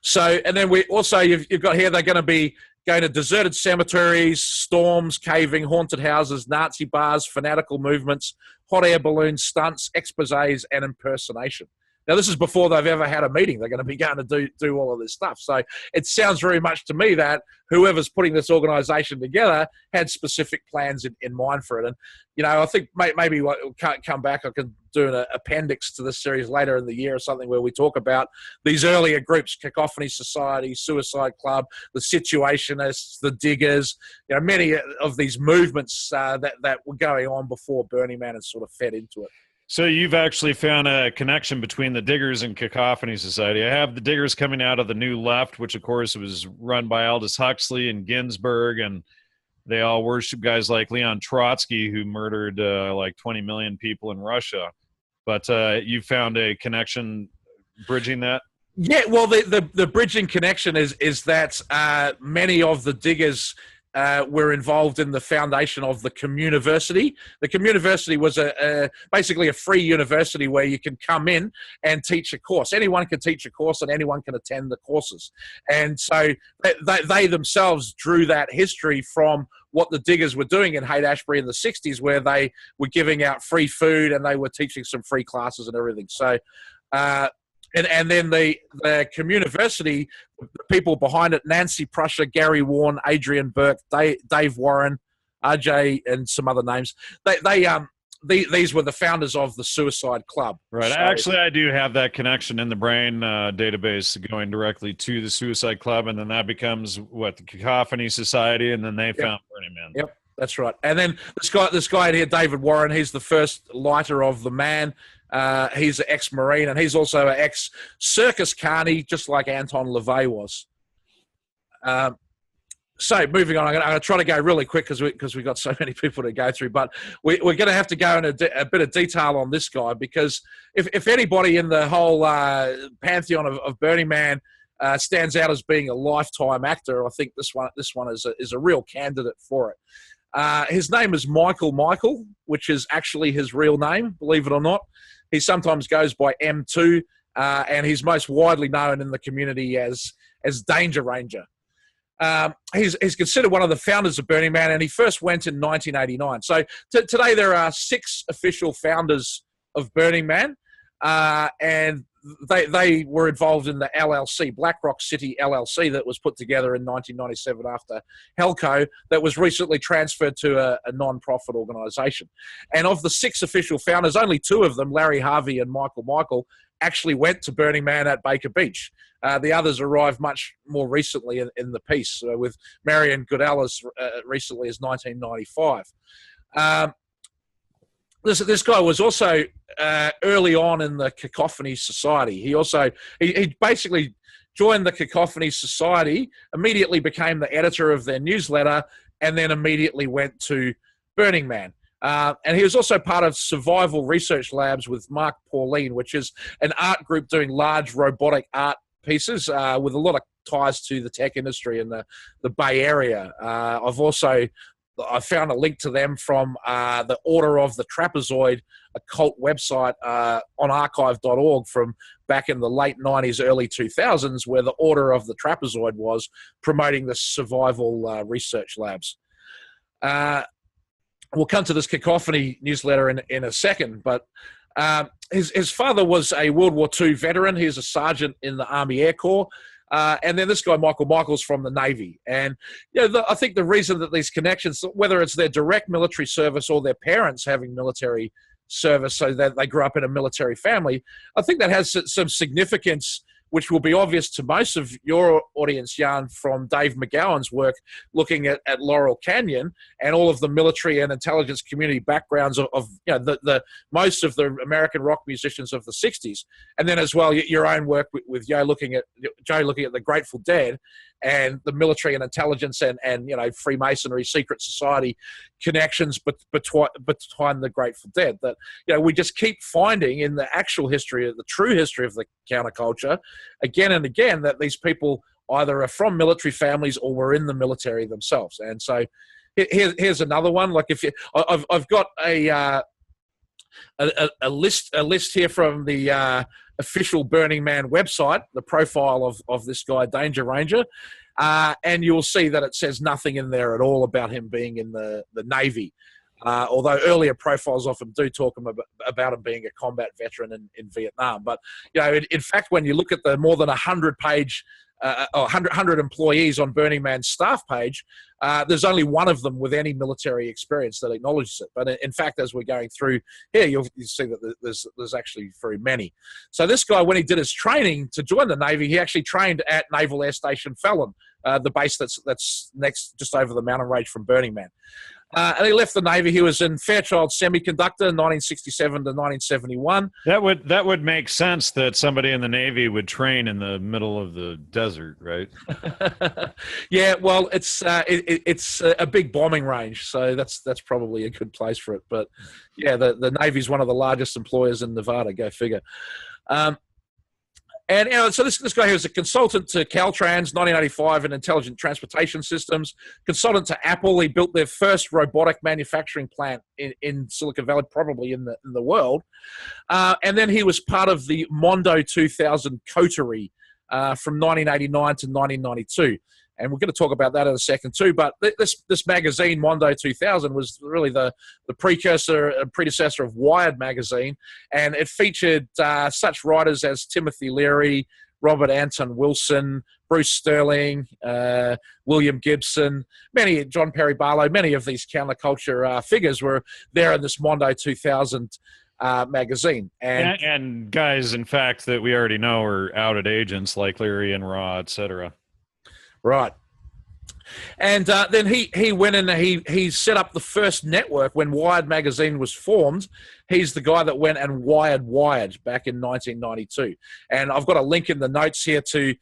So, and then we also you've got here they're going to be going to deserted cemeteries, storms, caving, haunted houses, Nazi bars, fanatical movements, hot air balloon stunts, exposés, and impersonation. Now, this is before they've ever had a meeting. They're going to be going to do all of this stuff. So it sounds very much to me that whoever's putting this organization together had specific plans in mind for it. And, I think maybe what can't come back. I can do an appendix to this series later in the year or something where we talk about these earlier groups, Cacophony Society, Suicide Club, the Situationists, the Diggers, many of these movements that were going on before Burning Man and sort of fed into it. So you've actually found a connection between the Diggers and Cacophony Society. I have the Diggers coming out of the New Left, which, of course, was run by Aldous Huxley and Ginsberg, and they all worship guys like Leon Trotsky, who murdered like 20 million people in Russia. But you found a connection bridging that? Yeah, well, the bridging connection is that many of the Diggers were involved in the foundation of the Communiversity. The Communiversity was basically a free university where you can come in and teach a course. Anyone can teach a course and anyone can attend the courses. And so they themselves drew that history from what the Diggers were doing in Haight-Ashbury in the 60s, where they were giving out free food and they were teaching some free classes and everything. So And then the communiversity, the people behind it, Nancy Prussia, Gary Warren, Adrian Burke, Dave Warren, RJ, and some other names. These were the founders of the Suicide Club. Right. So, Actually, I do have that connection in the brain database going directly to the Suicide Club, and then that becomes the Cacophany Society, and then they found Burning Man. Yep, that's right. And then this guy here, David Warren, he's the first lighter of the Man. He's an ex-Marine, and he's also an ex-circus carny, just like Anton LaVey was. So moving on, I'm going to try to go really quick because we've got so many people to go through. But we're going to have to go in a bit of detail on this guy, because if anybody in the whole pantheon of Burning Man stands out as being a lifetime actor, I think this one is a real candidate for it. His name is Mikel, which is actually his real name, believe it or not. He sometimes goes by M2, and he's most widely known in the community as Danger Ranger. He's considered one of the founders of Burning Man, and he first went in 1989. So today there are 6 official founders of Burning Man, and they were involved in the LLC, Black Rock City LLC, that was put together in 1997 after Helco, that was recently transferred to a non-profit organisation. And of the 6 official founders, only 2 of them, Larry Harvey and Mikel, actually went to Burning Man at Baker Beach. The others arrived much more recently in the piece, with Marion Goodell as recently as 1995. This guy was also early on in the Cacophany Society. He basically joined the Cacophany Society, immediately became the editor of their newsletter, and then immediately went to Burning Man. And he was also part of Survival Research Labs with Mark Pauline, which is an art group doing large robotic art pieces with a lot of ties to the tech industry in the Bay Area. I found a link to them from the Order of the Trapezoid, a cult website on archive.org from back in the late 90s, early 2000s, where the Order of the Trapezoid was promoting the Survival Research Labs. We'll come to this Cacophany newsletter in a second, but his father was a World War II veteran. He was a sergeant in the Army Air Corps. And then this guy, Mikel's from the Navy. And I think the reason that these connections, whether it's their direct military service or their parents having military service so that they grew up in a military family, I think that has some significance, which will be obvious to most of your audience, Jan, from Dave McGowan's work looking at Laurel Canyon and all of the military and intelligence community backgrounds of the most of the American rock musicians of the 60s. And then as well, your own work with Joe looking at the Grateful Dead and the military and intelligence and Freemasonry, secret society connections between the Grateful Dead that we just keep finding in the actual history, the true history of the counterculture, again and again, that these people either are from military families or were in the military themselves. And so here's another one. Like I've got a list here from the official Burning Man website, the profile of this guy, Danger Ranger, and you'll see that it says nothing in there at all about him being in the Navy. Although earlier profiles often do talk about him being a combat veteran in Vietnam. But, in fact, when you look at the more than 100-page, 100 employees on Burning Man's staff page, there's only one of them with any military experience that acknowledges it. But in fact, as we're going through here, you'll see that there's actually very many. So this guy, when he did his training to join the Navy, he actually trained at Naval Air Station Fallon, the base that's next, just over the mountain range from Burning Man. And he left the Navy. He was in Fairchild Semiconductor, 1967 to 1971. That would make sense that somebody in the Navy would train in the middle of the desert, right? Yeah, well, it's a big bombing range, so that's probably a good place for it. But yeah, the Navy's one of the largest employers in Nevada. Go figure. And so this guy here is a consultant to Caltrans, 1985, in intelligent transportation systems. Consultant to Apple, he built their first robotic manufacturing plant in Silicon Valley, probably in the world. And then he was part of the Mondo 2000 coterie from 1989 to 1992. And we're going to talk about that in a second too. But this magazine, Mondo 2000, was really the predecessor of Wired magazine, and it featured such writers as Timothy Leary, Robert Anton Wilson, Bruce Sterling, William Gibson, John Perry Barlow, many of these counterculture figures were there in this Mondo 2000 magazine. And guys, in fact, that we already know are outed agents like Leary and Raw, etc. Right. And then he went in and he set up the first network when Wired magazine was formed. He's the guy that went and Wired back in 1992. And I've got a link in the notes here to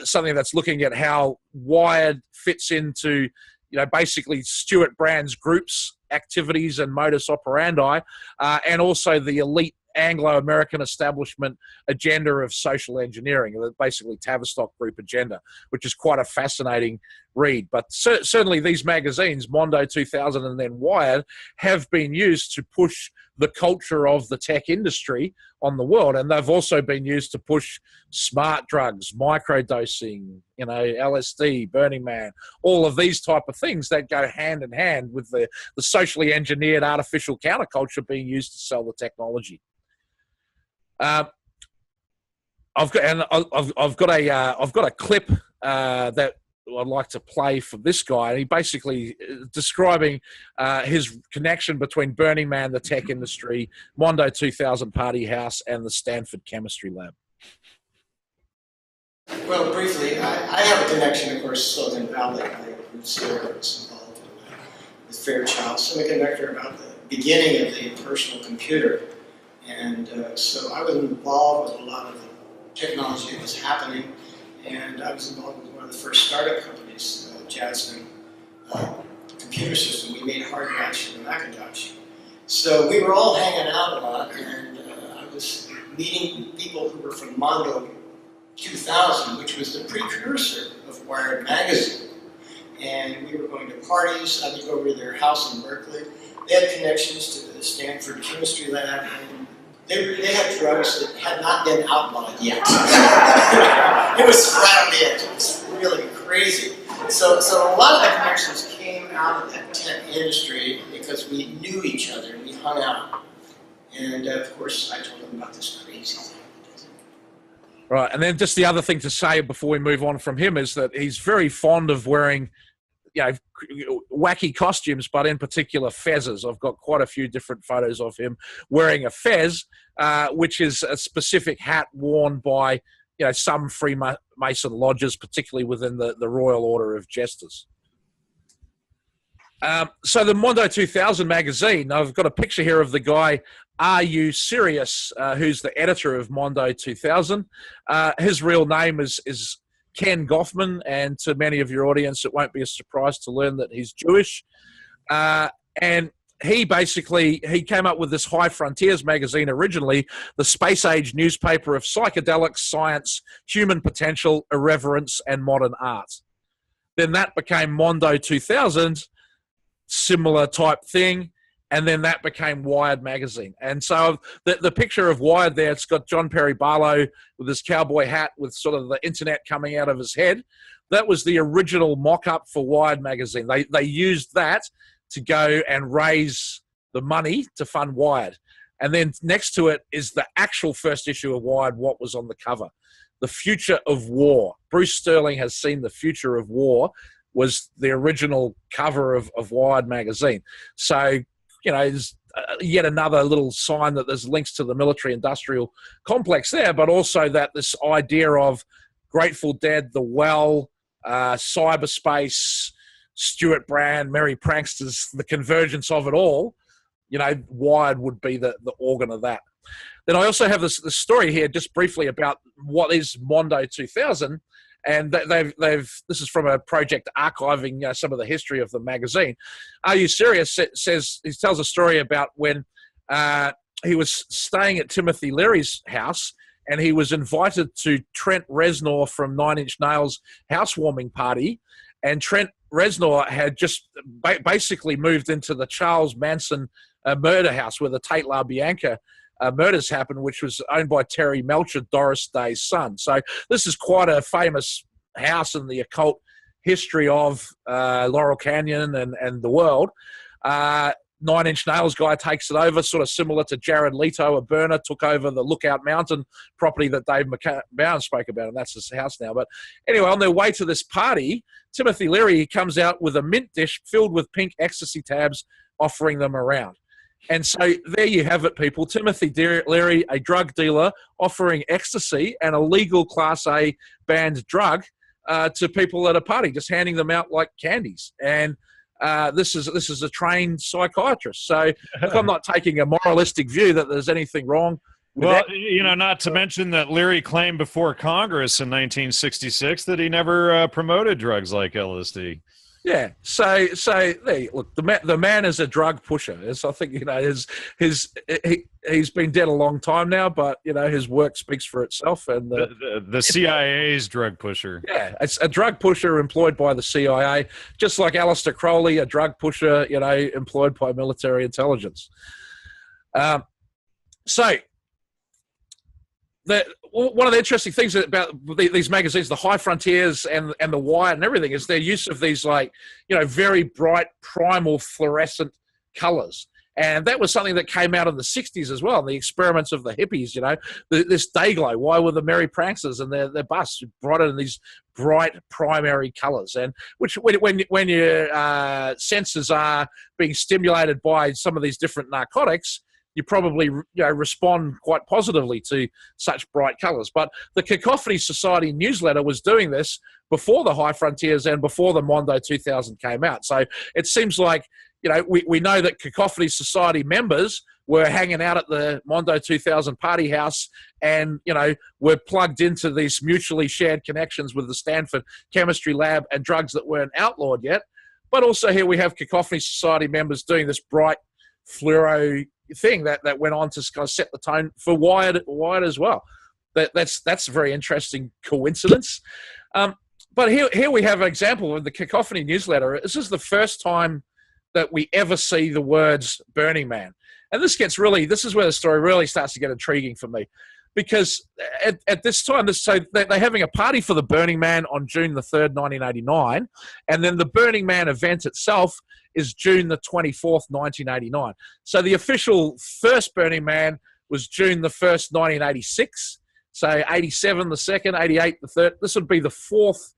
something that's looking at how Wired fits into, basically Stuart Brand's group's activities and modus operandi, and also the elite Anglo-American establishment agenda of social engineering, basically Tavistock Group agenda, which is quite a fascinating read. But certainly these magazines, Mondo 2000 and then Wired, have been used to push the culture of the tech industry on the world, and they've also been used to push smart drugs, microdosing, LSD, Burning Man, all of these type of things that go hand in hand with the socially engineered artificial counterculture being used to sell the technology. I've got a clip that I'd like to play for this guy. And he basically describing his connection between Burning Man, the tech industry, Mondo 2000 Party House, and the Stanford Chemistry Lab. Well, briefly, I have a connection, of course, Silicon Valley. My roots there. I was involved with Fairchild Semiconductor about the beginning of the personal computer. And so I was involved with a lot of the technology that was happening, and I was involved with one of the first startup companies, Jasmine Computer System. We made hard drives for the Macintosh. So we were all hanging out a lot, and I was meeting people who were from Mondo 2000, which was the precursor of Wired magazine. And we were going to parties. I would go over to their house in Berkeley. They had connections to the Stanford Chemistry Lab, and they had drugs that had not been outlawed yet. It was right on the edge. It was really crazy. So a lot of the connections came out of that tech industry because we knew each other and we hung out. And of course, I told them about this crazy thing. Right, and then just the other thing to say before we move on from him is that he's very fond of wearing, wacky costumes, but in particular fezzes. I've got quite a few different photos of him wearing a fez, which is a specific hat worn by, some Freemason lodges, particularly within the Royal Order of Jesters. So the Mondo 2000 magazine, I've got a picture here of the guy, Are You Serious, who's the editor of Mondo 2000. His real name is Ken Goffman, and to many of your audience, it won't be a surprise to learn that he's Jewish. And he came up with this High Frontiers magazine originally, the space age newspaper of psychedelics, science, human potential, irreverence, and modern art. Then that became Mondo 2000, similar type thing. And then that became Wired magazine. And so the picture of Wired there, it's got John Perry Barlow with his cowboy hat with sort of the internet coming out of his head. That was the original mock-up for Wired magazine. They used that to go and raise the money to fund Wired. And then next to it is the actual first issue of Wired, what was on the cover. The Future of War. Bruce Sterling Has Seen the Future of War was the original cover of Wired magazine. So, there's yet another little sign that there's links to the military-industrial complex there, but also that this idea of Grateful Dead, The Well, cyberspace, Stuart Brand, Merry Pranksters, the convergence of it all, Wired would be the organ of that. Then I also have this story here just briefly about what is Mondo 2000. And this is from a project archiving some of the history of the magazine. Are You Serious? He tells a story about when he was staying at Timothy Leary's house, and he was invited to Trent Reznor from Nine Inch Nails' housewarming party. And Trent Reznor had just basically moved into the Charles Manson murder house where the Tate LaBianca murders happened, which was owned by Terry Melcher, Doris Day's son. So this is quite a famous house in the occult history of Laurel Canyon and the world. 9 Inch Nails guy takes it over, sort of similar to Jared Leto, a burner, took over the Lookout Mountain property that Dave McBowen spoke about, and that's his house now. But anyway, on their way to this party, Timothy Leary comes out with a mint dish filled with pink ecstasy tabs, offering them around. And so there you have it, people. Timothy Leary, a drug dealer, offering ecstasy, and a legal Class A banned drug to people at a party, just handing them out like candies. And this is a trained psychiatrist. So look, I'm not taking a moralistic view that there's anything wrong with Well, that. you know, not to mention that Leary claimed before Congress in 1966 that he never promoted drugs like LSD. Yeah. So there, look, the man is a drug pusher. As I think, you know, he's been dead a long time now, but you know, his work speaks for itself. And The CIA's drug pusher. yeah, it's a drug pusher employed by the CIA, just like Aleister Crowley, a drug pusher, you know, employed by military intelligence. So one of the interesting things about these magazines, the High Frontiers and the Wire and everything, is their use of these, like, you know, very bright primal fluorescent colors. And that was something that came out in the 60s as well, the experiments of the hippies, you know, this day glow. Why were the merry pranksters and their busts brought in these bright primary colors? And which, when your senses are being stimulated by some of these different narcotics, you probably, you know, respond quite positively to such bright colors. But the Cacophany Society newsletter was doing this before the High Frontiers and before the Mondo 2000 came out. So it seems like, you know, we know that Cacophany Society members were hanging out at the Mondo 2000 party house and, you know, were plugged into these mutually shared connections with the Stanford Chemistry Lab and drugs that weren't outlawed yet. But also here we have Cacophony Society members doing this bright fluoro thing that went on to kind of set the tone for Wired as well. That's a very interesting coincidence. But here we have an example of the Cacophony newsletter. This is the first time that we ever see the words Burning Man. And this is where the story really starts to get intriguing for me. Because at this time, so they're having a party for the Burning Man on June the 3rd, 1989. And then the Burning Man event itself is June the 24th, 1989. So the official first Burning Man was June the 1st, 1986. So 87 the second, 88 the third. This would be the fourth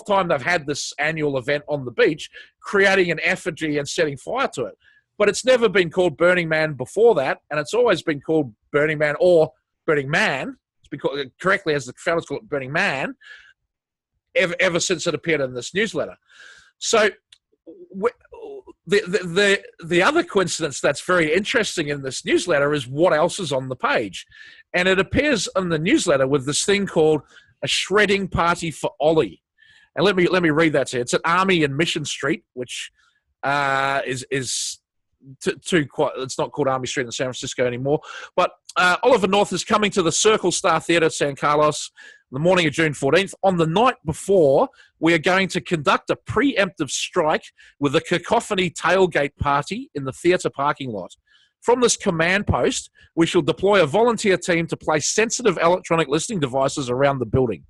time they've had this annual event on the beach, creating an effigy and setting fire to it. But it's never been called Burning Man before that, and it's always been called Burning Man or Burning Man. It's been called, correctly, as the founders call it, Burning Man, ever since it appeared in this newsletter. So the other coincidence that's very interesting in this newsletter is what else is on the page. And it appears in the newsletter with this thing called a shredding party for Ollie. And let me read that to you. It's at Army and Mission Street, which is it's not called Army Street in San Francisco anymore. But Oliver North is coming to the Circle Star Theatre, San Carlos, the morning of June 14th. On the night before, we are going to conduct a preemptive strike with a Cacophony tailgate party in the theatre parking lot. From this command post, we shall deploy a volunteer team to place sensitive electronic listening devices around the building.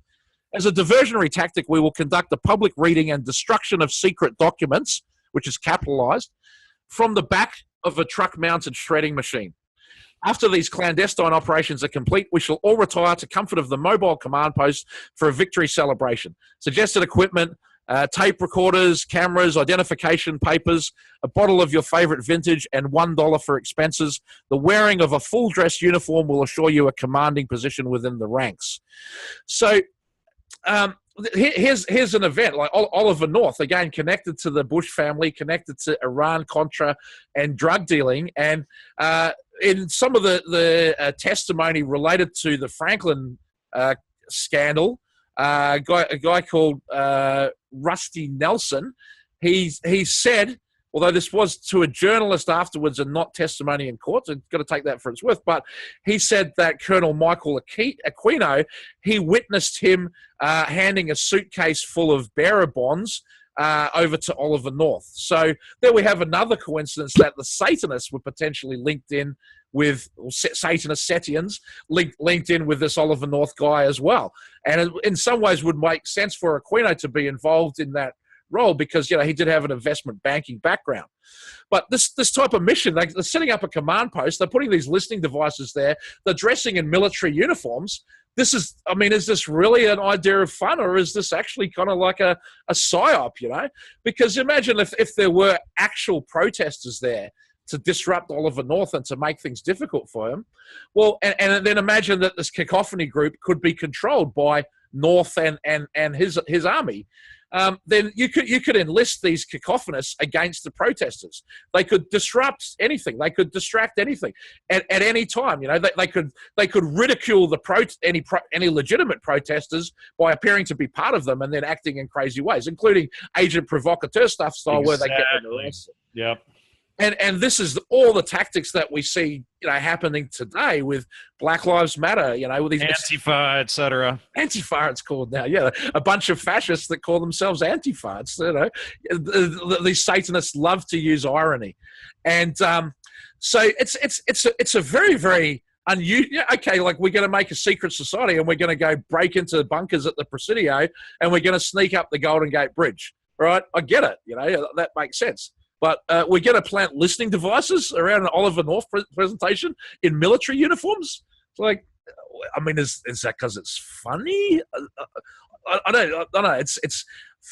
As a diversionary tactic, we will conduct a public reading and destruction of secret documents, which is capitalized, from the back of a truck-mounted shredding machine. After these clandestine operations are complete, we shall all retire to comfort of the mobile command post for a victory celebration. Suggested equipment, tape recorders, cameras, identification papers, a bottle of your favorite vintage, and $1 for expenses. The wearing of a full-dress uniform will assure you a commanding position within the ranks. So here's an event like Oliver North, again, connected to the Bush family, connected to Iran, Contra, and drug dealing. And in some of the testimony related to the Franklin scandal, a guy called Rusty Nelson, he said, although this was to a journalist afterwards and not testimony in court, so you've got to take that for its worth, but he said that Colonel Michael Aquino, he witnessed him handing a suitcase full of bearer bonds over to Oliver North. So there we have another coincidence that the Satanists were potentially linked in with Satanist Setians linked in with this Oliver North guy as well. And it, in some ways would make sense for Aquino to be involved in that role because, you know, he did have an investment banking background. But this type of mission, they're setting up a command post, they're putting these listening devices there, they're dressing in military uniforms. This is, I mean, is this really an idea of fun, or is this actually kind of like a psyop, you know? Because imagine if there were actual protesters there to disrupt Oliver North and to make things difficult for him. Well, and then imagine that this Cacophany group could be controlled by North and his army. Then you could enlist these cacophonists against the protesters. They could disrupt anything. They could distract anything at any time. You know, they could ridicule any legitimate protesters by appearing to be part of them and then acting in crazy ways, including agent provocateur stuff style where they get them arrested. Yep. And this is all the tactics that we see, you know, happening today with Black Lives Matter, you know, with these Antifa, etc. Antifa, it's called now. Yeah, a bunch of fascists that call themselves Antifa. It's, you know, these Satanists love to use irony, and so it's a very, very unusual. Okay, like we're going to make a secret society and we're going to go break into bunkers at the Presidio and we're going to sneak up the Golden Gate Bridge. Right? I get it. You know, that makes sense. But we're going to plant listening devices around an Oliver North presentation in military uniforms. It's like, I mean, is that because it's funny? I don't know. It's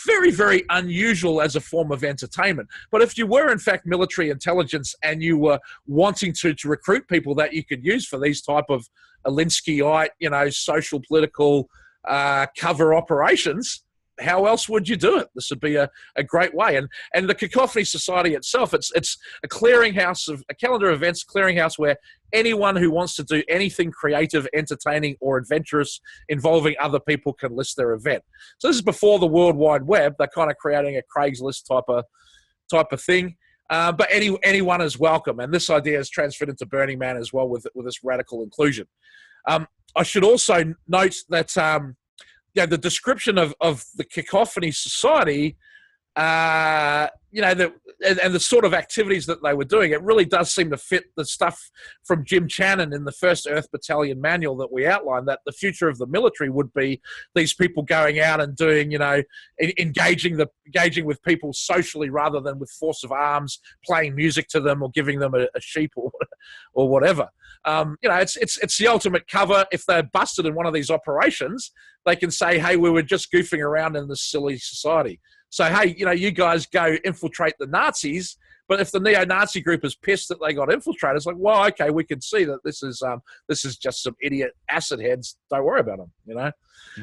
very, very unusual as a form of entertainment. But if you were, in fact, military intelligence and you were wanting to recruit people that you could use for these type of Alinskyite, you know, social, political cover operations, how else would you do it? This would be a great way. And the Cacophany Society itself, it's a clearinghouse, of a calendar of events clearinghouse where anyone who wants to do anything creative, entertaining, or adventurous involving other people can list their event. So this is before the World Wide Web. They're kind of creating a Craigslist type of thing. But anyone is welcome. And this idea is transferred into Burning Man as well with this radical inclusion. I should also note that yeah, the description of the Cacophany Society, you know, and the sort of activities that they were doing, it really does seem to fit the stuff from Jim Channon in the 1st Earth Battalion manual that we outlined, that the future of the military would be these people going out and doing, you know, engaging with people socially rather than with force of arms, playing music to them or giving them a sheep or whatever. You know, it's the ultimate cover. If they're busted in one of these operations, they can say, hey, we were just goofing around in this silly society. So, hey, you know, you guys go infiltrate the Nazis, but if the neo-Nazi group is pissed that they got infiltrated, it's like, well, okay, we can see that this is just some idiot acid heads. Don't worry about them, you know.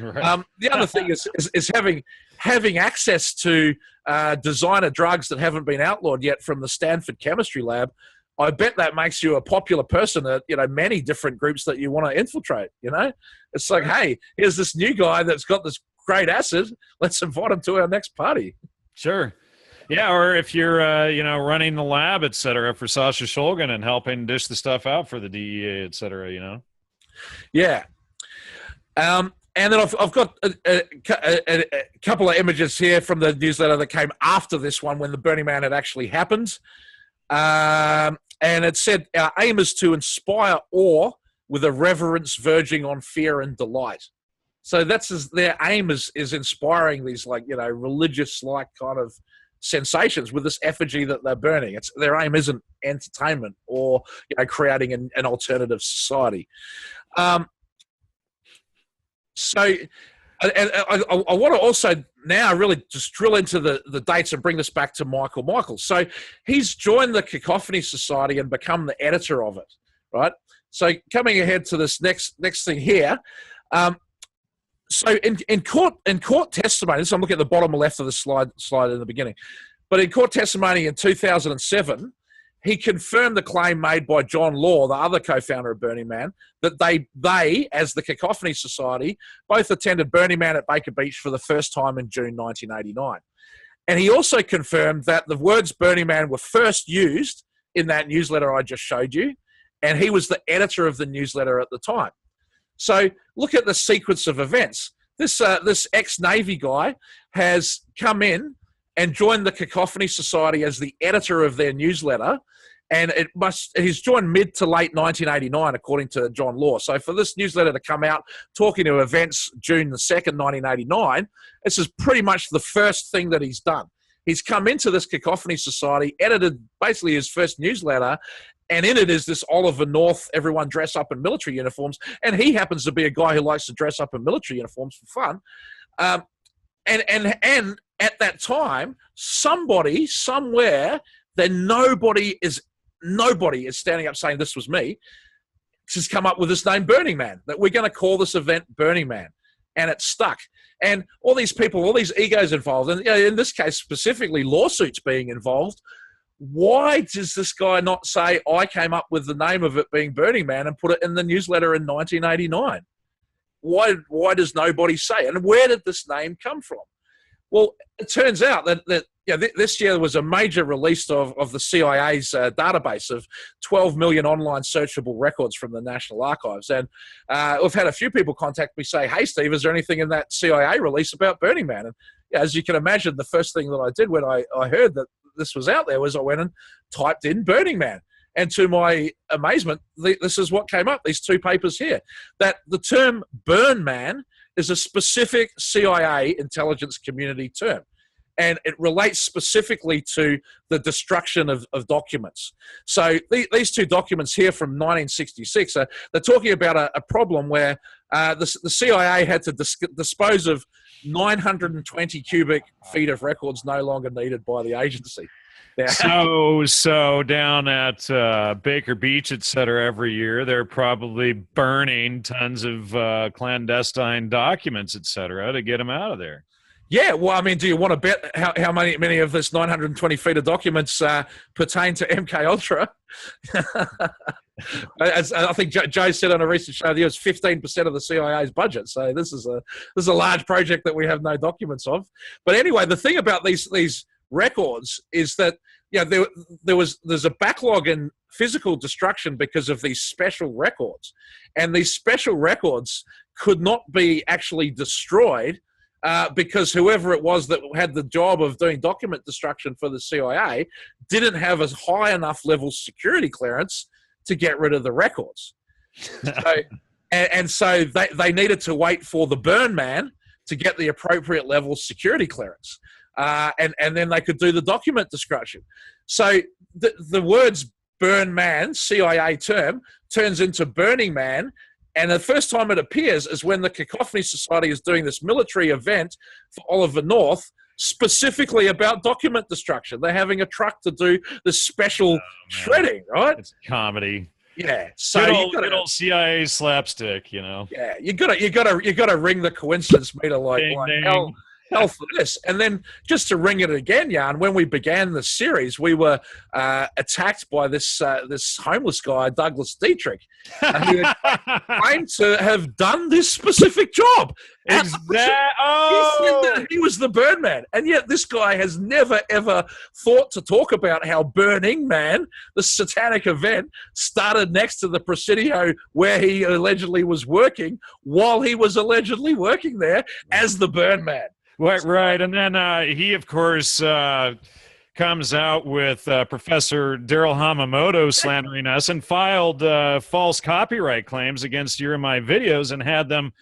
Right. The other thing is having access to designer drugs that haven't been outlawed yet from the Stanford chemistry lab. I bet that makes you a popular person at, you know, many different groups that you want to infiltrate, you know. It's like, hey, here's this new guy that's got this great acid. Let's invite him to our next party. Sure. Yeah, or if you're, you know, running the lab, et cetera, for Sasha Shulgin and helping dish the stuff out for the DEA, et cetera, you know. Yeah. And then I've got a couple of images here from the newsletter that came after this one when the Burning Man had actually happened. And it said, our aim is to inspire awe with a reverence verging on fear and delight. So their aim is inspiring these, like, you know, religious-like kind of sensations with this effigy that they're burning. Their aim isn't entertainment or, you know, creating an alternative society. So I want to also now really just drill into the dates and bring this back to Mikel. So he's joined the Cacophany Society and become the editor of it, right? So coming ahead to this next thing here. So in court testimony, so I'm looking at the bottom left of the slide in the beginning, but in court testimony in 2007, he confirmed the claim made by John Law, the other co-founder of Burning Man, that they, as the Cacophany Society, both attended Burning Man at Baker Beach for the first time in June 1989. And he also confirmed that the words Burning Man were first used in that newsletter I just showed you, and he was the editor of the newsletter at the time. So look at the sequence of events. This ex-Navy guy has come in and joined the Cacophany Society as the editor of their newsletter, And he's joined mid to late 1989, according to John Law. So for this newsletter to come out talking to events June the 2nd, 1989, this is pretty much the first thing that he's done. He's come into this Cacophany Society, edited basically his first newsletter, and in it is this Oliver North, everyone dress up in military uniforms, and he happens to be a guy who likes to dress up in military uniforms for fun. And at that time, somebody, somewhere, then nobody is standing up saying this was me, has come up with this name Burning Man, that we're going to call this event Burning Man. And it stuck. And all these people, all these egos involved, and in this case specifically lawsuits being involved, why does this guy not say, I came up with the name of it being Burning Man and put it in the newsletter in 1989? Why does nobody say? And where did this name come from? Well, it turns out that this year there was a major release of the CIA's database of 12 million online searchable records from the National Archives. And we've had a few people contact me say, hey, Steve, is there anything in that CIA release about Burning Man? And as you can imagine, the first thing that I did when I heard that this was out there was I went and typed in Burning Man. And to my amazement, this is what came up, these two papers here, that the term Burn Man is a specific CIA intelligence community term. And it relates specifically to the destruction of documents. So these two documents here from 1966, they're talking about a problem where the CIA had to dispose of 920 cubic feet of records no longer needed by the agency. So down at Baker Beach, et cetera, every year, they're probably burning tons of clandestine documents, et cetera, to get them out of there. Yeah, well, I mean, do you want to bet how many of this 920 feet of documents pertain to MK Ultra? As I think Joe said on a recent show, it was 15% of the CIA's budget. So this is a large project that we have no documents of. But anyway, the thing about these records is that there's a backlog in physical destruction because of these special records, and these special records could not be actually destroyed. Because whoever it was that had the job of doing document destruction for the CIA didn't have a high enough level security clearance to get rid of the records. So they needed to wait for the Burn Man to get the appropriate level security clearance. And then they could do the document destruction. So the words Burn Man, CIA term, turns into Burning Man. And the first time it appears is when the Cacophony Society is doing this military event for Oliver North, specifically about document destruction. They're having a truck to do this special shredding, right? It's comedy. Yeah. So good old CIA slapstick, you know. Yeah, you gotta ring the coincidence meter like hell for this. And then just to ring it again, Jan, when we began the series, we were attacked by this homeless guy, Douglas Dietrich, who claimed to have done this specific job. Exactly. He said that he was the Burn Man. And yet this guy has never, ever thought to talk about how Burning Man, the satanic event, started next to the Presidio where he allegedly was working while he was allegedly working there as the Burn Man. Right. And then he, of course, comes out with Professor Daryl Hamamoto slandering us and filed false copyright claims against your and my videos and had them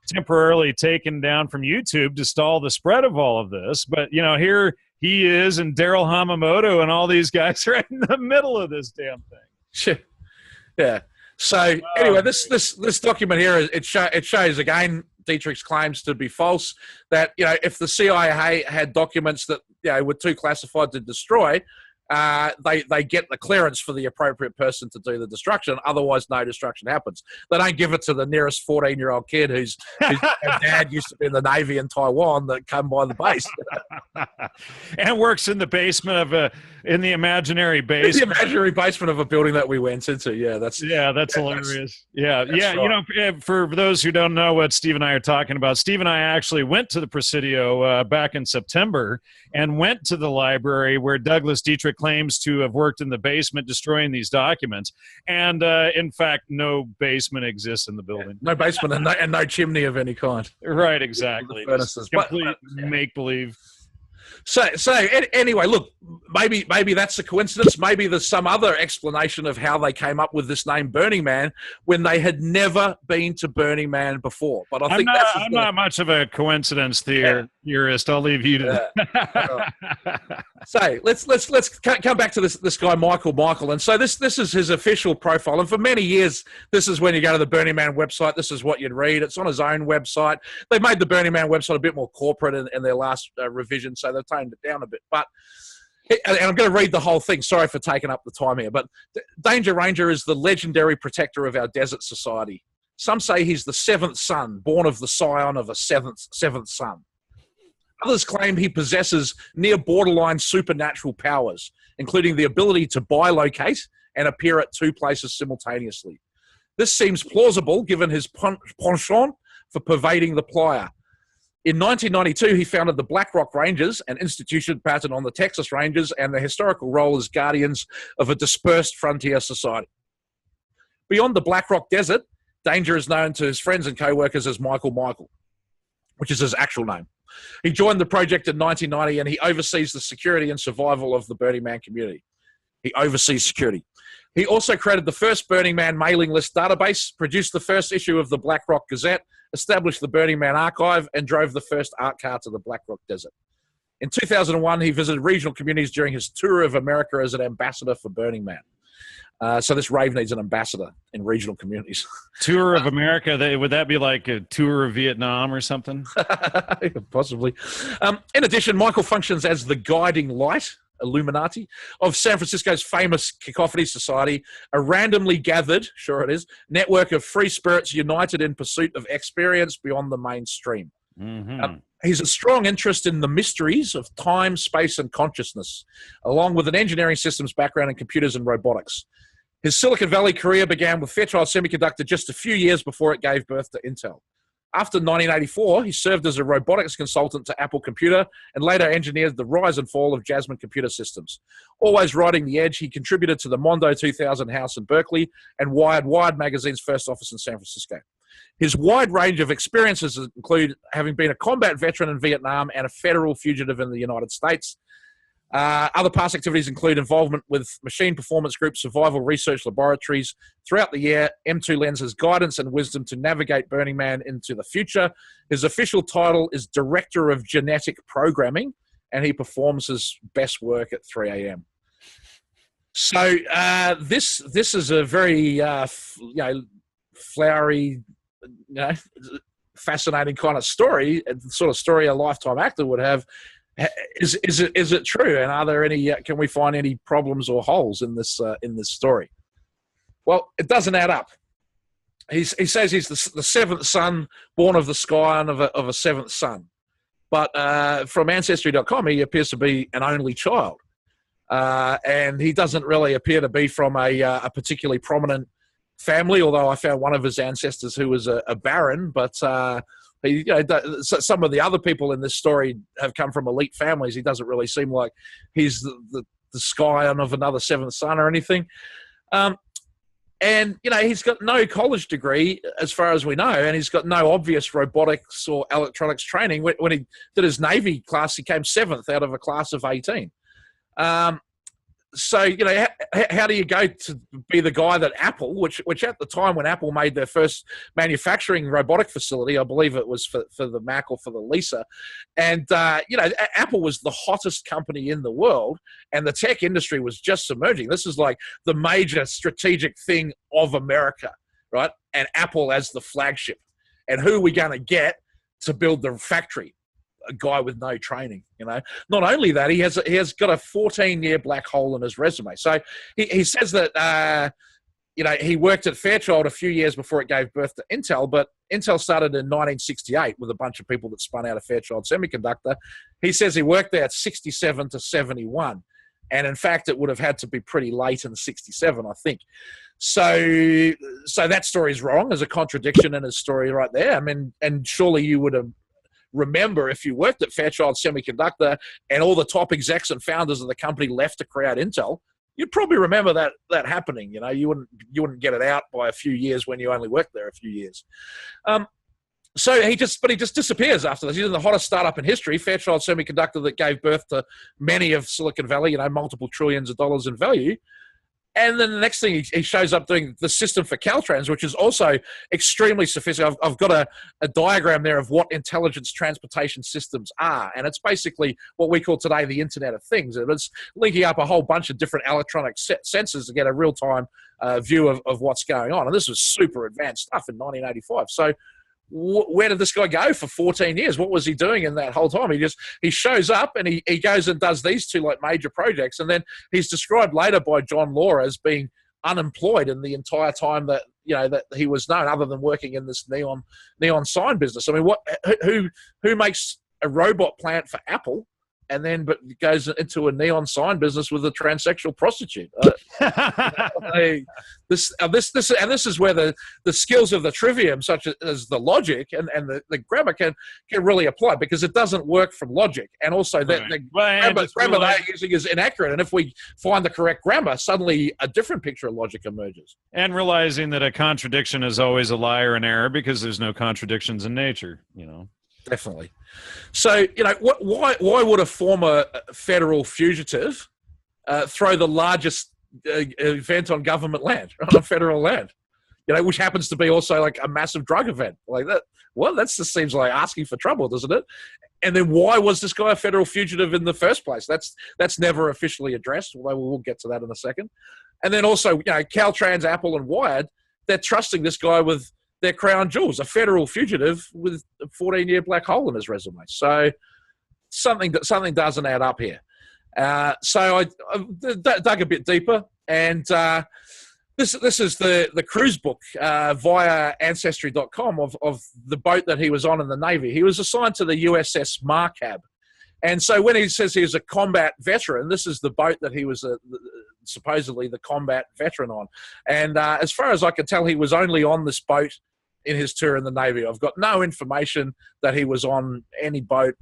temporarily taken down from YouTube to stall the spread of all of this. But, here he is and Daryl Hamamoto and all these guys right in the middle of this damn thing. Yeah. So anyway, this document here, it shows again Dietrich's claims to be false, that if the CIA had documents that were too classified to destroy, they get the clearance for the appropriate person to do the destruction. Otherwise, no destruction happens. They don't give it to the nearest 14-year-old kid whose dad used to be in the Navy in Taiwan that come by the base. And works in the basement of in the imaginary basement. The imaginary basement of a building that we went into. Yeah, that's hilarious. Yeah. Right. For those who don't know what Steve and I are talking about, Steve and I actually went to the Presidio back in September and went to the library where Douglas Dietrich claims to have worked in the basement destroying these documents. And in fact, no basement exists in the building. No basement and no chimney of any kind. Right, exactly. Furnaces. Complete make-believe. Anyway, look, maybe that's a coincidence. Maybe there's some other explanation of how they came up with this name Burning Man when they had never been to Burning Man before. But I'm not much of a coincidence theorist. I'll leave you to that. So let's come back to this guy Mikel. And so this is his official profile. And for many years, this is when you go to the Burning Man website. This is what you'd read. It's on his own website. They made the Burning Man website a bit more corporate in their last revision, so they've toned it down a bit. But and I'm going to read the whole thing. Sorry for taking up the time here. But Danger Ranger is the legendary protector of our desert society. Some say he's the seventh son, born of the scion of a seventh son. Others claim he possesses near borderline supernatural powers, including the ability to bilocate and appear at two places simultaneously. This seems plausible given his penchant for pervading the playa. In 1992, he founded the Black Rock Rangers, an institution patterned on the Texas Rangers and their historical role as guardians of a dispersed frontier society. Beyond the Black Rock Desert, Danger is known to his friends and co-workers as Mikel, which is his actual name. He joined the project in 1990 and he oversees the security and survival of the Burning Man community. He oversees security. He also created the first Burning Man mailing list database, produced the first issue of the Black Rock Gazette, established the Burning Man archive, and drove the first art car to the Black Rock Desert. In 2001, he visited regional communities during his tour of America as an ambassador for Burning Man. So this rave needs an ambassador in regional communities. Tour of America, would that be like a tour of Vietnam or something? Possibly. In addition, Mikel functions as the guiding light, Illuminati, of San Francisco's famous Cacophany Society, a randomly gathered, sure it is, network of free spirits united in pursuit of experience beyond the mainstream. Mm-hmm. He's a strong interest in the mysteries of time, space, and consciousness, along with an engineering systems background in computers and robotics. His Silicon Valley career began with Fairchild Semiconductor just a few years before it gave birth to Intel. After 1984, he served as a robotics consultant to Apple Computer and later engineered the rise and fall of Jasmine Computer Systems. Always riding the edge, he contributed to the Mondo 2000 house in Berkeley and Wired magazine's first office in San Francisco. His wide range of experiences include having been a combat veteran in Vietnam and a federal fugitive in the United States. Other past activities include involvement with Machine Performance Group survival research laboratories. Throughout the year, M2 lends his guidance and wisdom to navigate Burning Man into the future. His official title is Director of Genetic Programming, and he performs his best work at 3 a.m. So this is a very flowery, fascinating kind of story, the sort of story a lifetime actor would have. Is it true? And are there any? Can we find any problems or holes in this story? Well, it doesn't add up. He says he's the seventh son, born of the scion of a seventh son, but from Ancestry.com, he appears to be an only child, and he doesn't really appear to be from a particularly prominent family. Although I found one of his ancestors who was a baron, but. Some of the other people in this story have come from elite families. He doesn't really seem like he's the scion of another seventh son or anything. And, he's got no college degree as far as we know, and he's got no obvious robotics or electronics training. When he did his Navy class, he came seventh out of a class of 18. So, how do you go to be the guy that Apple, which at the time when Apple made their first manufacturing robotic facility, I believe it was for the Mac or for the Lisa, and, Apple was the hottest company in the world, and the tech industry was just emerging. This is like the major strategic thing of America, right? And Apple as the flagship. And who are we going to get to build the factory? A guy with no training, Not only that, he has got a 14-year black hole in his resume. So he says that he worked at Fairchild a few years before it gave birth to Intel, but Intel started in 1968 with a bunch of people that spun out of Fairchild Semiconductor. He says he worked there at 67 to 71, and in fact, it would have had to be pretty late in 67, I think. So that story is wrong. There's a contradiction in his story right there. I mean, and surely you would have. Remember, if you worked at Fairchild Semiconductor and all the top execs and founders of the company left to create Intel, you'd probably remember that happening. You wouldn't get it out by a few years when you only worked there a few years. So he just disappears after this. He's in the hottest startup in history, Fairchild Semiconductor, that gave birth to many of Silicon Valley, multiple trillions of dollars in value. And then the next thing, he shows up doing the system for Caltrans, which is also extremely sophisticated. I've got a diagram there of what intelligence transportation systems are. And it's basically what we call today the Internet of Things. And it's linking up a whole bunch of different electronic sensors to get a real-time view of what's going on. And this was super advanced stuff in 1985. So where did this guy go for 14 years? What was he doing in that whole time? He shows up and he goes and does these two major projects, and then he's described later by John Law as being unemployed in the entire time that that he was known, other than working in this neon sign business. I mean, who makes a robot plant for Apple and then goes into a neon sign business with a transsexual prostitute? This is where the skills of the trivium, such as the logic and the grammar, can really apply, because it doesn't work from logic, and also the grammar they're using is inaccurate. And if we find the correct grammar, suddenly a different picture of logic emerges. And realizing that a contradiction is always a lie or an error, because there's no contradictions in nature. Definitely. So, why would a former federal fugitive throw the largest event on government land, on federal land, which happens to be also a massive drug event like that? Well, that just seems like asking for trouble, doesn't it? And then why was this guy a federal fugitive in the first place? That's never officially addressed, although we'll get to that in a second. And then also, Caltrans, Apple, and Wired, they're trusting this guy with their crown jewels, a federal fugitive with a 14-year black hole in his resume. So something doesn't add up here. So I dug a bit deeper, and this is the cruise book via Ancestry.com of the boat that he was on in the Navy. He was assigned to the USS Marcab. And so when he says he was a combat veteran, this is the boat that he was supposedly the combat veteran on. And as far as I can tell, he was only on this boat in his tour in the Navy. I've got no information that he was on any boat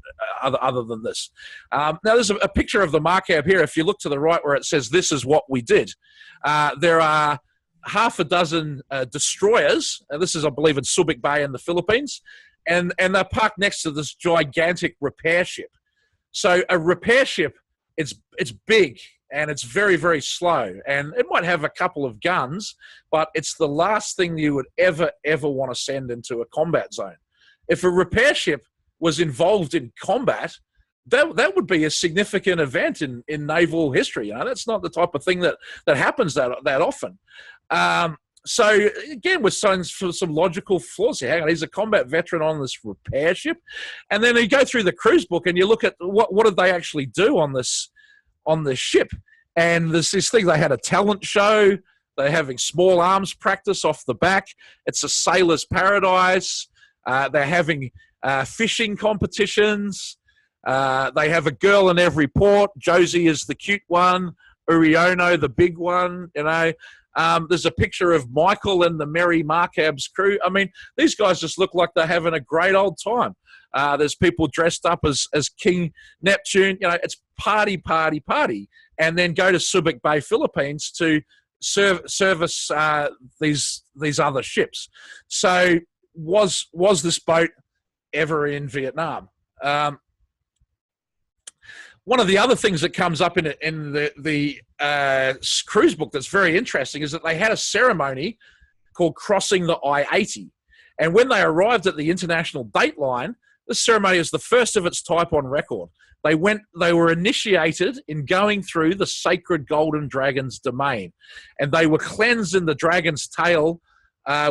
other than this. Now, there's a picture of the Marcab here. If you look to the right where it says, "This is what we did," there are half a dozen destroyers. This is, I believe, in Subic Bay in the Philippines. And they're parked next to this gigantic repair ship. So a repair ship, it's big, and it's very, very slow. And it might have a couple of guns, but it's the last thing you would ever want to send into a combat zone. If a repair ship was involved in combat, that would be a significant event in naval history. That's not the type of thing that happens that often. So, again, we're showing some logical flaws here. Hang on, he's a combat veteran on this repair ship. And then you go through the cruise book and you look at what did they actually do on this ship. And there's this thing, they had a talent show. They're having small arms practice off the back. It's a sailor's paradise. They're having fishing competitions. They have a girl in every port. Josie is the cute one. Uriono, the big one, There's a picture of Mikel and the Merry Marcab's crew. I mean, these guys just look like they're having a great old time. There's people dressed up as King Neptune. It's party. And then go to Subic Bay, Philippines to service these other ships. So was this boat ever in Vietnam? One of the other things that comes up in the cruise book that's very interesting is that they had a ceremony called Crossing the I-80. And when they arrived at the international date line, this ceremony is the first of its type on record. They were initiated in going through the sacred golden dragon's domain. And they were cleansed in the dragon's tail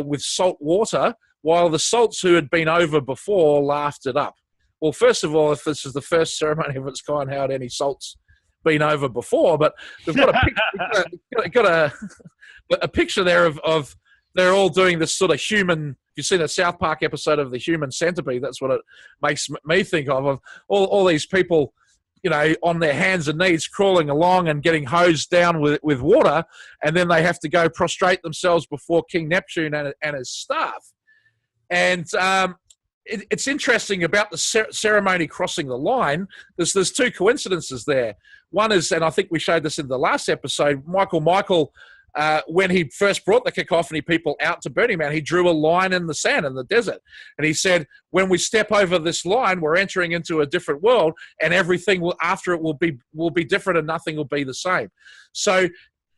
with salt water, while the salts who had been over before laughed it up. Well, first of all, if this is the first ceremony of its kind, how had any salts been over before? But we've got a picture there of they're all doing this sort of human. If you've seen the South Park episode of the Human Centipede, that's what it makes me think of all these people, on their hands and knees crawling along and getting hosed down with water, and then they have to go prostrate themselves before King Neptune and his staff. And it's interesting about the ceremony crossing the line. There's two coincidences there. One is, and I think we showed this in the last episode, Michael when he first brought the Cacophany people out to Burning Man, he drew a line in the sand in the desert. And he said, when we step over this line, we're entering into a different world, and everything will, after it will be different, and nothing will be the same. So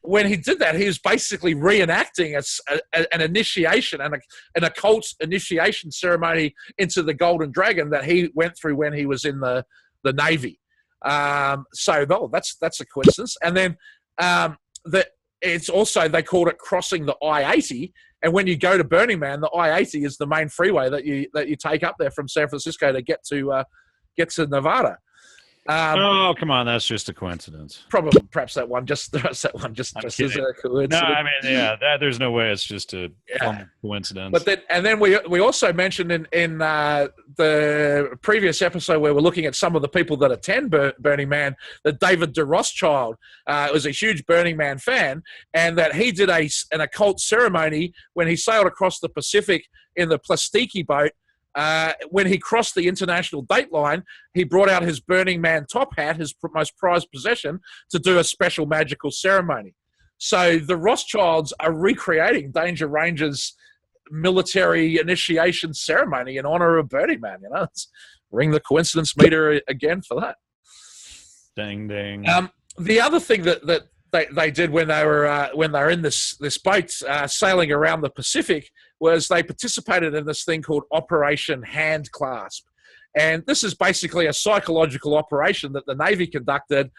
when he did that, he was basically reenacting an initiation and an occult initiation ceremony into the Golden Dragon that he went through when he was in the Navy. So that's a coincidence. And then it's also, they called it crossing the I-80. And when you go to Burning Man, the I-80 is the main freeway that you take up there from San Francisco to get to Nevada. Oh, come on, that's just a coincidence. Probably, perhaps that one just as a coincidence. No, I mean, yeah, there's no way it's just a coincidence. But then we also mentioned in the previous episode where we're looking at some of the people that attend Burning Man, that David de Rothschild was a huge Burning Man fan, and that he did an occult ceremony when he sailed across the Pacific in the Plastiki boat. When he crossed the international date line, he brought out his Burning Man top hat, his most prized possession, to do a special magical ceremony. So the Rothschilds are recreating Danger Ranger's military initiation ceremony in honor of Burning Man. Let's ring the coincidence meter again for that. Ding, ding. The other thing that they did when they were in this boat sailing around the Pacific was they participated in this thing called Operation Hand Clasp. And this is basically a psychological operation that the Navy conducted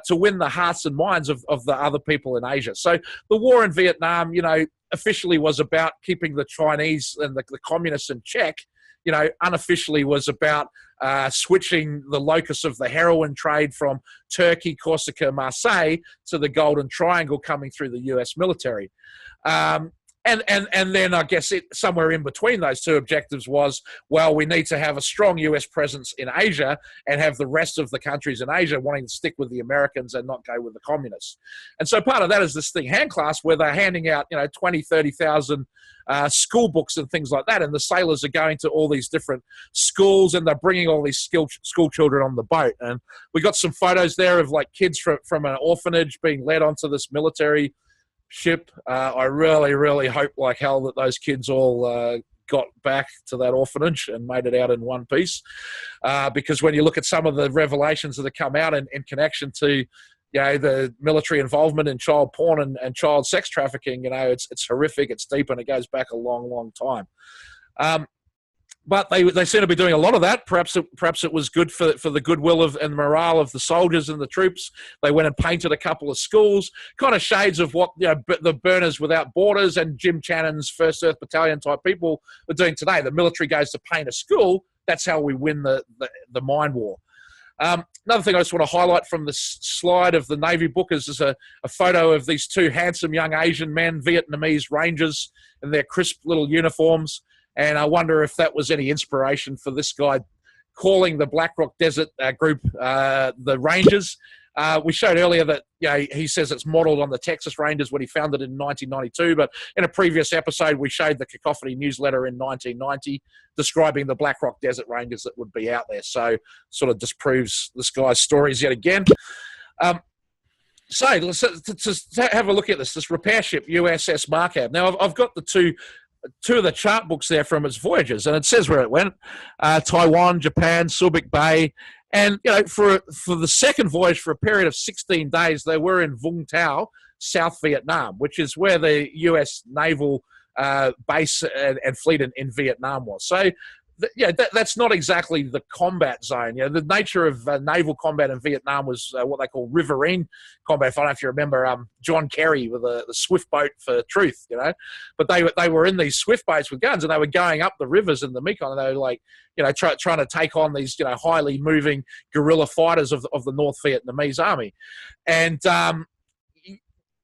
to win the hearts and minds of the other people in Asia. So the war in Vietnam, officially was about keeping the Chinese and the communists in check. Unofficially was about switching the locus of the heroin trade from Turkey, Corsica, Marseille to the Golden Triangle coming through the US military. And then I guess somewhere in between those two objectives was, well, we need to have a strong US presence in Asia and have the rest of the countries in Asia wanting to stick with the Americans and not go with the communists. And so part of that is this thing, Hand Clasp, where they're handing out, 20, 30,000 school books and things like that. And the sailors are going to all these different schools and they're bringing all these school children on the boat. And we got some photos there of like kids from an orphanage being led onto this military ship. I really, really hope like hell that those kids all got back to that orphanage and made it out in one piece. Because when you look at some of the revelations that have come out in connection to the military involvement in child porn and child sex trafficking, it's horrific, it's deep, and it goes back a long, long time. But they seem to be doing a lot of that. Perhaps it was good for the goodwill and morale of the soldiers and the troops. They went and painted a couple of schools, kind of shades of what the Burners Without Borders and Jim Channon's First Earth Battalion type people are doing today. The military goes to paint a school. That's how we win the mind war. Another thing I just want to highlight from this slide of the Navy book is a photo of these two handsome young Asian men, Vietnamese Rangers, in their crisp little uniforms. And I wonder if that was any inspiration for this guy calling the Black Rock Desert group the Rangers. We showed earlier that he says it's modeled on the Texas Rangers when he founded it in 1992. But in a previous episode, we showed the Cacophany newsletter in 1990 describing the Black Rock Desert Rangers that would be out there. So sort of disproves this guy's stories yet again. So let's to have a look at this repair ship, USS Markham. Now, I've got the two of the chart books there from its voyages, and it says where it went: Taiwan, Japan, Subic Bay. And for the second voyage, for a period of 16 days, they were in Vung Tau, South Vietnam, which is where the U.S. naval base and fleet in Vietnam was. So that's not exactly the combat zone. The nature of naval combat in Vietnam was what they call riverine combat. I don't know if you remember John Kerry with the swift boat for truth, But they were in these swift boats with guns, and they were going up the rivers in the Mekong, and they were like, trying to take on these, highly moving guerrilla fighters of the North Vietnamese army. And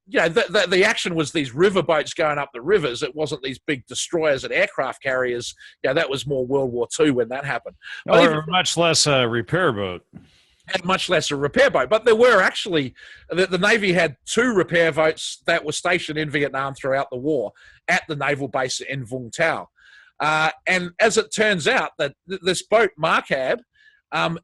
the action was these river boats going up the rivers. It wasn't these big destroyers and aircraft carriers. That was more World War II when that happened. Or much less a repair boat. And much less a repair boat. But there were actually, the Navy had two repair boats that were stationed in Vietnam throughout the war at the naval base in Vung Tau. And as it turns out, that this boat, Markham,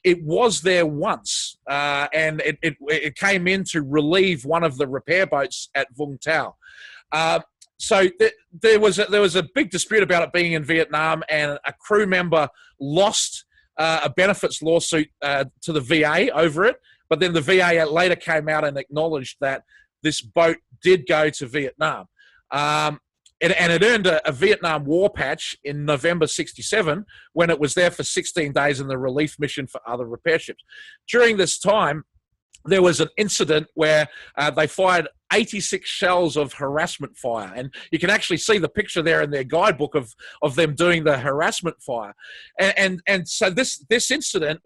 it was there once, and it came in to relieve one of the repair boats at Vung Tau. So there was a big dispute about it being in Vietnam, and a crew member lost a benefits lawsuit to the VA over it. But then the VA later came out and acknowledged that this boat did go to Vietnam. And it earned a Vietnam War patch in November 1967 when it was there for 16 days in the relief mission for other repair ships. During this time, there was an incident where they fired 86 shells of harassment fire. And you can actually see the picture there in their guidebook of them doing the harassment fire. And so this incident,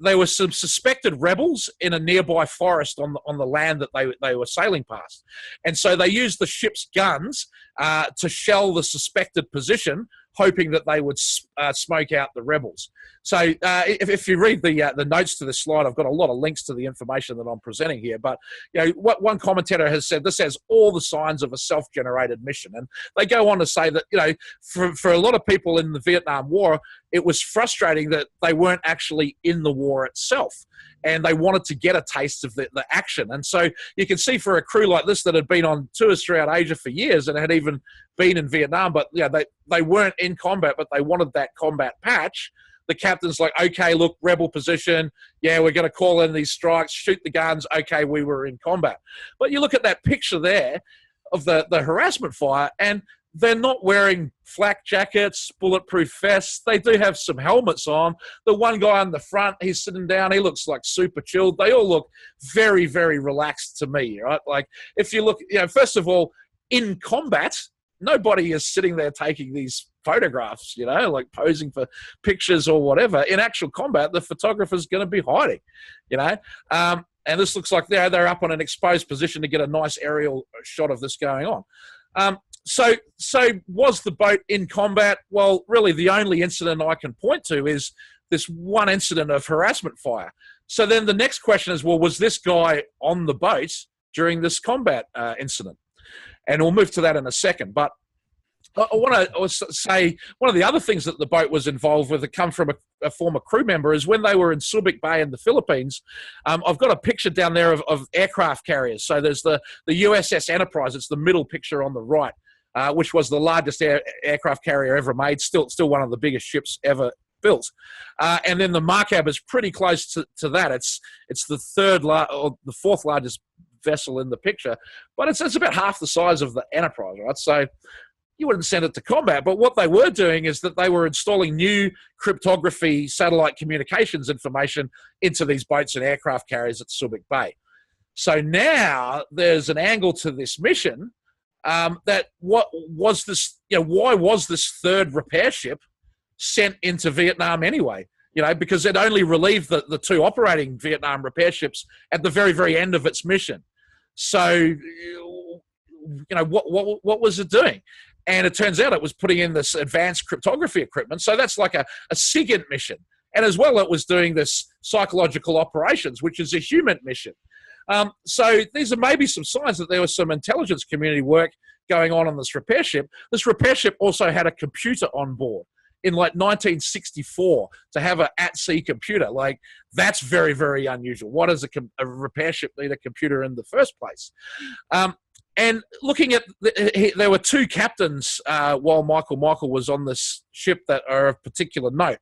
there were some suspected rebels in a nearby forest on the land that they were sailing past. And so they used the ship's guns to shell the suspected position, hoping that they would smoke out the rebels. So if you read the notes to this slide, I've got a lot of links to the information that I'm presenting here. But what one commentator has said, this has all the signs of a self-generated mission. And they go on to say that for a lot of people in the Vietnam War, it was frustrating that they weren't actually in the war itself, and they wanted to get a taste of the action. And so you can see for a crew like this that had been on tours throughout Asia for years and had even been in Vietnam, but they weren't in combat, but they wanted that combat patch. The captain's like, okay, look, rebel position. Yeah, we're going to call in these strikes, shoot the guns. Okay, we were in combat. But you look at that picture there of the harassment fire, and they're not wearing flak jackets, bulletproof vests. They do have some helmets on. The one guy on the front, he's sitting down. He looks like super chilled. They all look very, very relaxed to me, right? Like if you look, first of all, in combat, nobody is sitting there taking these photographs, like posing for pictures or whatever. In actual combat, the photographer's going to be hiding, and this looks like they're up on an exposed position to get a nice aerial shot of this going on. So was the boat in combat? Well, really the only incident I can point to is this one incident of harassment fire. So then the next question is, well, was this guy on the boat during this combat incident? And we'll move to that in a second. But I want to say one of the other things that the boat was involved with that come from a former crew member is when they were in Subic Bay in the Philippines. I've got a picture down there of aircraft carriers. So there's the USS Enterprise. It's the middle picture on the right, which was the largest aircraft carrier ever made, still one of the biggest ships ever built. And then the Marcab is pretty close to that. It's the fourth largest vessel in the picture, but it's about half the size of the Enterprise, right? So you wouldn't send it to combat, but what they were doing is that they were installing new cryptography satellite communications information into these boats and aircraft carriers at Subic Bay. So now there's an angle to this mission that why was this third repair ship sent into Vietnam anyway? Because it only relieved the two operating Vietnam repair ships at the very, very end of its mission. So, what was it doing? And it turns out it was putting in this advanced cryptography equipment. So that's like a SIGINT mission. And as well, it was doing this psychological operations, which is a human mission. So these are maybe some signs that there was some intelligence community work going on this repair ship. This repair ship also had a computer on board in like 1964 to have an at-sea computer. Like, that's very, very unusual. Why does a repair ship need a computer in the first place? And looking at, there were two captains while Michael was on this ship that are of particular note.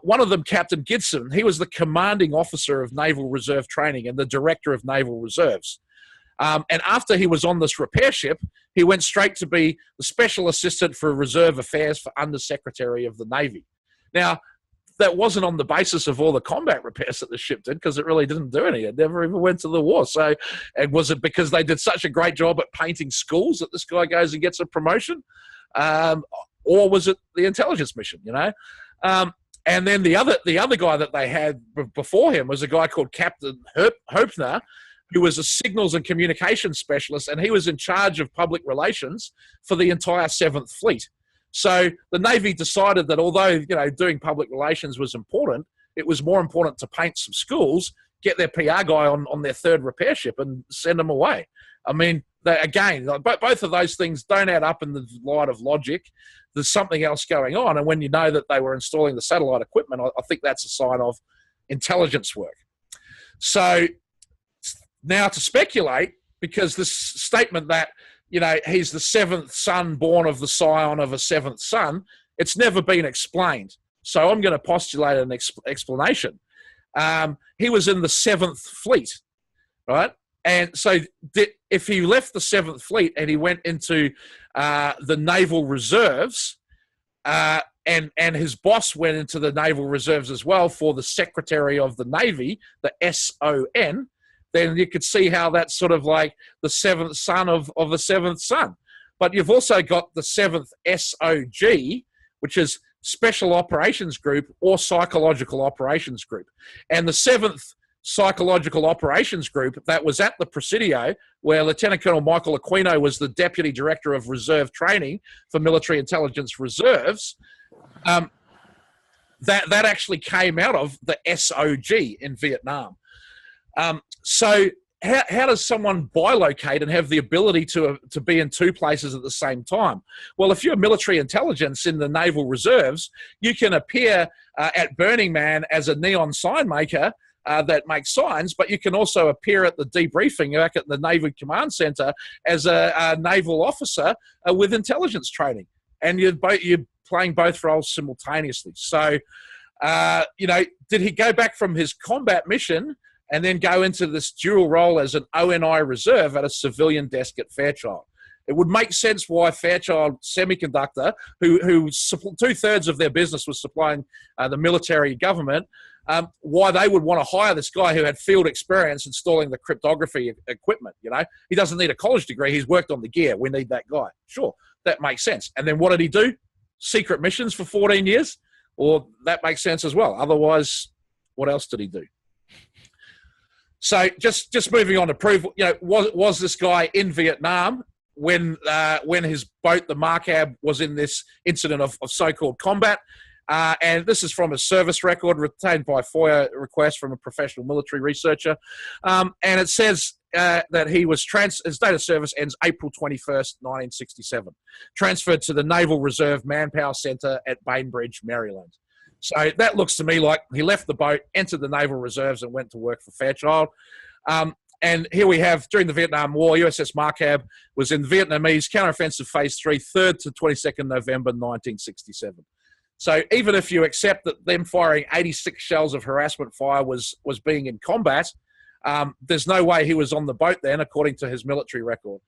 One of them, Captain Gibson, he was the commanding officer of Naval Reserve Training and the director of Naval Reserves. And after he was on this repair ship, he went straight to be the special assistant for reserve affairs for Undersecretary of the Navy. Now, that wasn't on the basis of all the combat repairs that the ship did, because it really didn't do any. It never even went to the war. So, and was it because they did such a great job at painting schools that this guy goes and gets a promotion? Or was it the intelligence mission, And then the other guy that they had before him was a guy called Captain Hopner, who was a signals and communications specialist, and he was in charge of public relations for the entire 7th Fleet. So the Navy decided that although, doing public relations was important, it was more important to paint some schools, get their PR guy on their third repair ship and send them away. I mean, again, both of those things don't add up in the light of logic. There's something else going on. And when you know that they were installing the satellite equipment, I think that's a sign of intelligence work. So now to speculate, because this statement that, he's the seventh son born of the scion of a seventh son, it's never been explained. So I'm going to postulate an explanation. He was in the 7th Fleet, right? And so if he left the 7th Fleet and he went into the Naval Reserves, and his boss went into the Naval Reserves as well for the Secretary of the Navy, the SON, then you could see how that's sort of like the 7th son of the 7th son. But you've also got the 7th SOG, which is Special Operations Group or Psychological Operations Group. And the 7th Psychological Operations Group that was at the Presidio, where Lieutenant Colonel Michael Aquino was the Deputy Director of Reserve Training for Military Intelligence Reserves, that actually came out of the SOG in Vietnam. So how does someone bilocate and have the ability to be in two places at the same time? Well, if you're military intelligence in the Naval Reserves, you can appear at Burning Man as a neon sign maker that makes signs, but you can also appear at the debriefing back at the Naval Command Center as a naval officer with intelligence training. And you're playing both roles simultaneously. So, did he go back from his combat mission and then go into this dual role as an ONI reserve at a civilian desk at Fairchild? It would make sense why Fairchild Semiconductor, who 2/3 of their business was supplying the military government, why they would want to hire this guy who had field experience installing the cryptography equipment. He doesn't need a college degree. He's worked on the gear. We need that guy. Sure, that makes sense. And then what did he do? Secret missions for 14 years? Or that makes sense as well. Otherwise, what else did he do? So just moving on to prove, was this guy in Vietnam when his boat, the Markhab, was in this incident of so-called combat? And this is from a service record retained by FOIA request from a professional military researcher. And it says that he was his date of service ends April 21st, 1967. Transferred to the Naval Reserve Manpower Center at Bainbridge, Maryland. So that looks to me like he left the boat, entered the Naval Reserves, and went to work for Fairchild. And here we have, during the Vietnam War, USS Markhab was in Vietnamese Counteroffensive Phase 3, 3rd to 22nd November 1967. So even if you accept that them firing 86 shells of harassment fire was being in combat, there's no way he was on the boat then, according to his military record.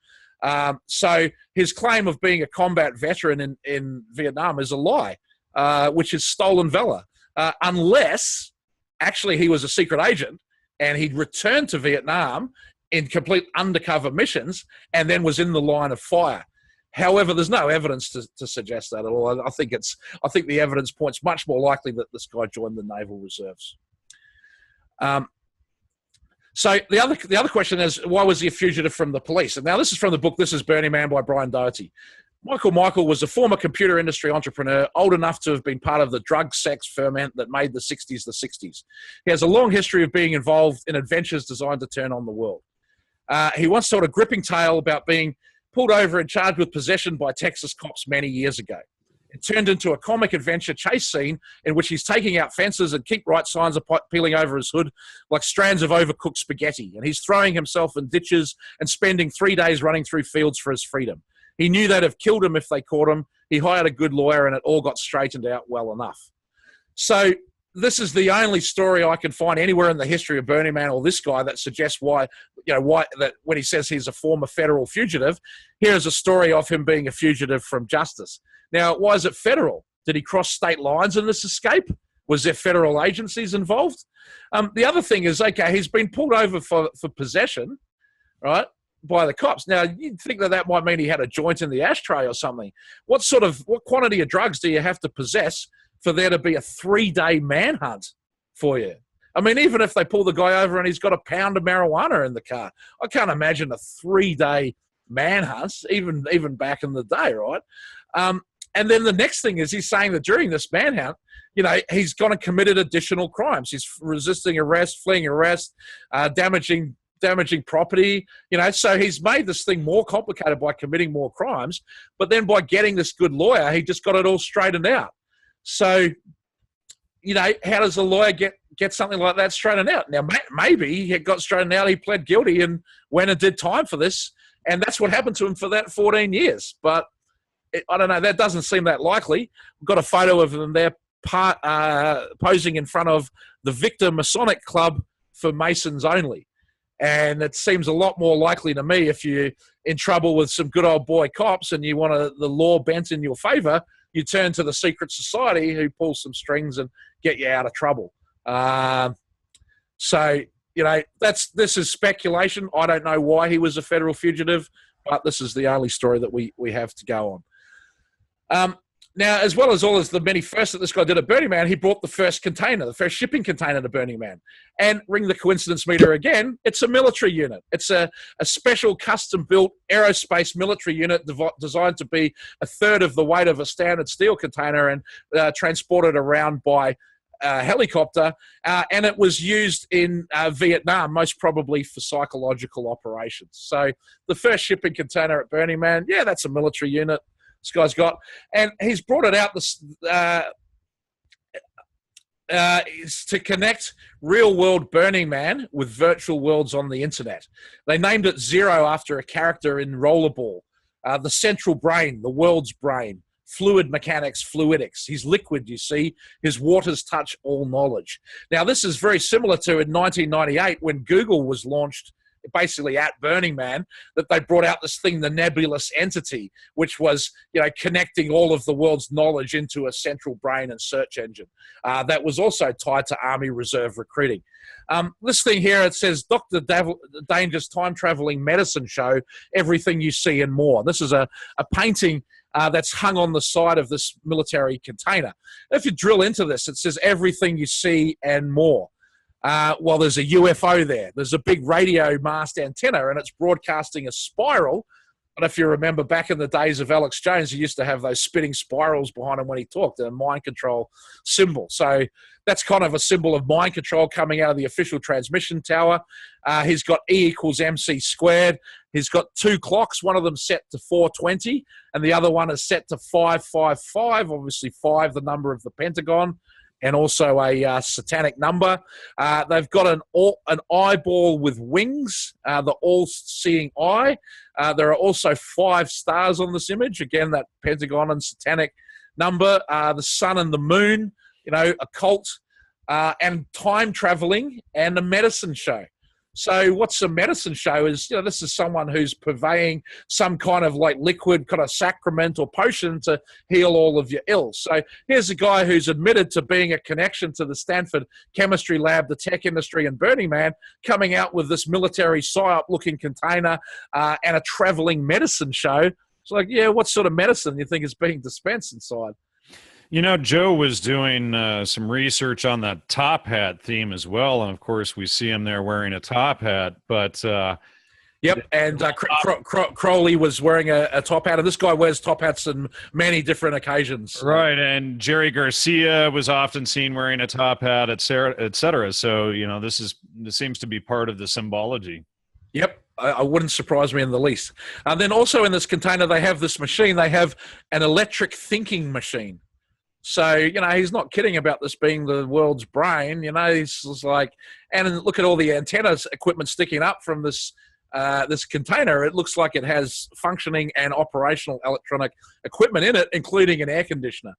So his claim of being a combat veteran in Vietnam is a lie, which is stolen valor, unless actually he was a secret agent and he'd returned to Vietnam in complete undercover missions and then was in the line of fire. However, there's no evidence to suggest that at all. I think the evidence points much more likely that this guy joined the Naval Reserves. So the other question is, why was he a fugitive from the police? And now this is from the book This is Burning Man by Brian Doherty. Michael was a former computer industry entrepreneur, old enough to have been part of the drug sex ferment that made the 60s the 60s. He has a long history of being involved in adventures designed to turn on the world. He once told a gripping tale about being pulled over and charged with possession by Texas cops many years ago. It turned into a comic adventure chase scene in which he's taking out fences and keep right signs are peeling over his hood like strands of overcooked spaghetti. And he's throwing himself in ditches and spending 3 days running through fields for his freedom. He knew they'd have killed him if they caught him. He hired a good lawyer and it all got straightened out well enough. So this is the only story I can find anywhere in the history of Burning Man or this guy that suggests why that when he says he's a former federal fugitive, here's a story of him being a fugitive from justice. Now, why is it federal? Did he cross state lines in this escape? Was there federal agencies involved? The other thing is, okay, he's been pulled over for possession, right, by the cops. Now, you'd think that might mean he had a joint in the ashtray or something. What quantity of drugs do you have to possess for there to be a 3-day manhunt for you? I mean, even if they pull the guy over and he's got a pound of marijuana in the car, I can't imagine a 3-day manhunt, even back in the day, right? And then the next thing is he's saying that during this manhunt, he's gone and committed additional crimes. He's resisting arrest, fleeing arrest, damaging damaging property, so he's made this thing more complicated by committing more crimes, but then by getting this good lawyer, he just got it all straightened out. So, how does a lawyer get something like that straightened out? Now, maybe he got straightened out, he pled guilty and went and did time for this, and that's what happened to him for that 14 years. But I don't know, that doesn't seem that likely. We've got a photo of them there posing in front of the Victor Masonic Club for Masons only. And it seems a lot more likely to me if you're in trouble with some good old boy cops and you want the law bent in your favor, you turn to the secret society who pulls some strings and get you out of trouble. So, this is speculation. I don't know why he was a federal fugitive, but this is the only story that we have to go on. Now, as well as all of the many firsts that this guy did at Burning Man, he brought the first shipping container to Burning Man. And ring the coincidence meter again, it's a military unit. It's a special custom-built aerospace military unit designed to be a third of the weight of a standard steel container and transported around by helicopter. And it was used in Vietnam, most probably for psychological operations. So the first shipping container at Burning Man, yeah, that's a military unit. This guy's got, and he's brought it out is to connect real-world Burning Man with virtual worlds on the internet. They named it Zero after a character in Rollerball. The central brain, the world's brain, fluid mechanics, fluidics. He's liquid, you see. His waters touch all knowledge. Now, this is very similar to in 1998 when Google was launched basically at Burning Man, that they brought out this thing, the nebulous entity, which was, connecting all of the world's knowledge into a central brain and search engine. That was also tied to Army Reserve recruiting. This thing here, it says, Dr. Danger's time-traveling medicine show, everything you see and more. This is a painting that's hung on the side of this military container. If you drill into this, it says everything you see and more. Well, there's a UFO there. There's a big radio mast antenna, and it's broadcasting a spiral. And if you remember back in the days of Alex Jones, he used to have those spinning spirals behind him when he talked, a mind control symbol. So that's kind of a symbol of mind control coming out of the official transmission tower. He's got E = MC squared. He's got two clocks, one of them set to 4:20, and the other one is set to 555, obviously 5, the number of the Pentagon, and also a satanic number. They've got an eyeball with wings, the all-seeing eye. There are also 5 stars on this image. Again, that Pentagon and satanic number. The sun and the moon, occult, and time traveling, and a medicine show. So what's a medicine show is, this is someone who's purveying some kind of like liquid kind of sacrament or potion to heal all of your ills. So here's a guy who's admitted to being a connection to the Stanford chemistry lab, the tech industry, and Burning Man, coming out with this military psyop looking container and a traveling medicine show. It's like, yeah, what sort of medicine do you think is being dispensed inside? Joe was doing some research on that top hat theme as well, and of course we see him there wearing a top hat. But yep, and Crowley was wearing a top hat, and this guy wears top hats on many different occasions. Right, and Jerry Garcia was often seen wearing a top hat, et cetera. So this seems to be part of the symbology. Yep. I wouldn't surprise me in the least. And then also in this container, they have this machine. They have an electric thinking machine. So, he's not kidding about this being the world's brain. He's just like, and look at all the antennas equipment sticking up from this container. It looks like it has functioning and operational electronic equipment in it, including an air conditioner.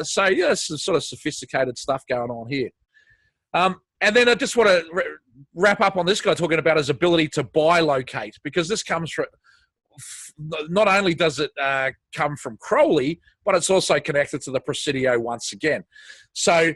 So, yeah, there's some sort of sophisticated stuff going on here. And then I just want to wrap up on this guy talking about his ability to bilocate, because this comes from, not only does it come from Crowley, but it's also connected to the Presidio once again. So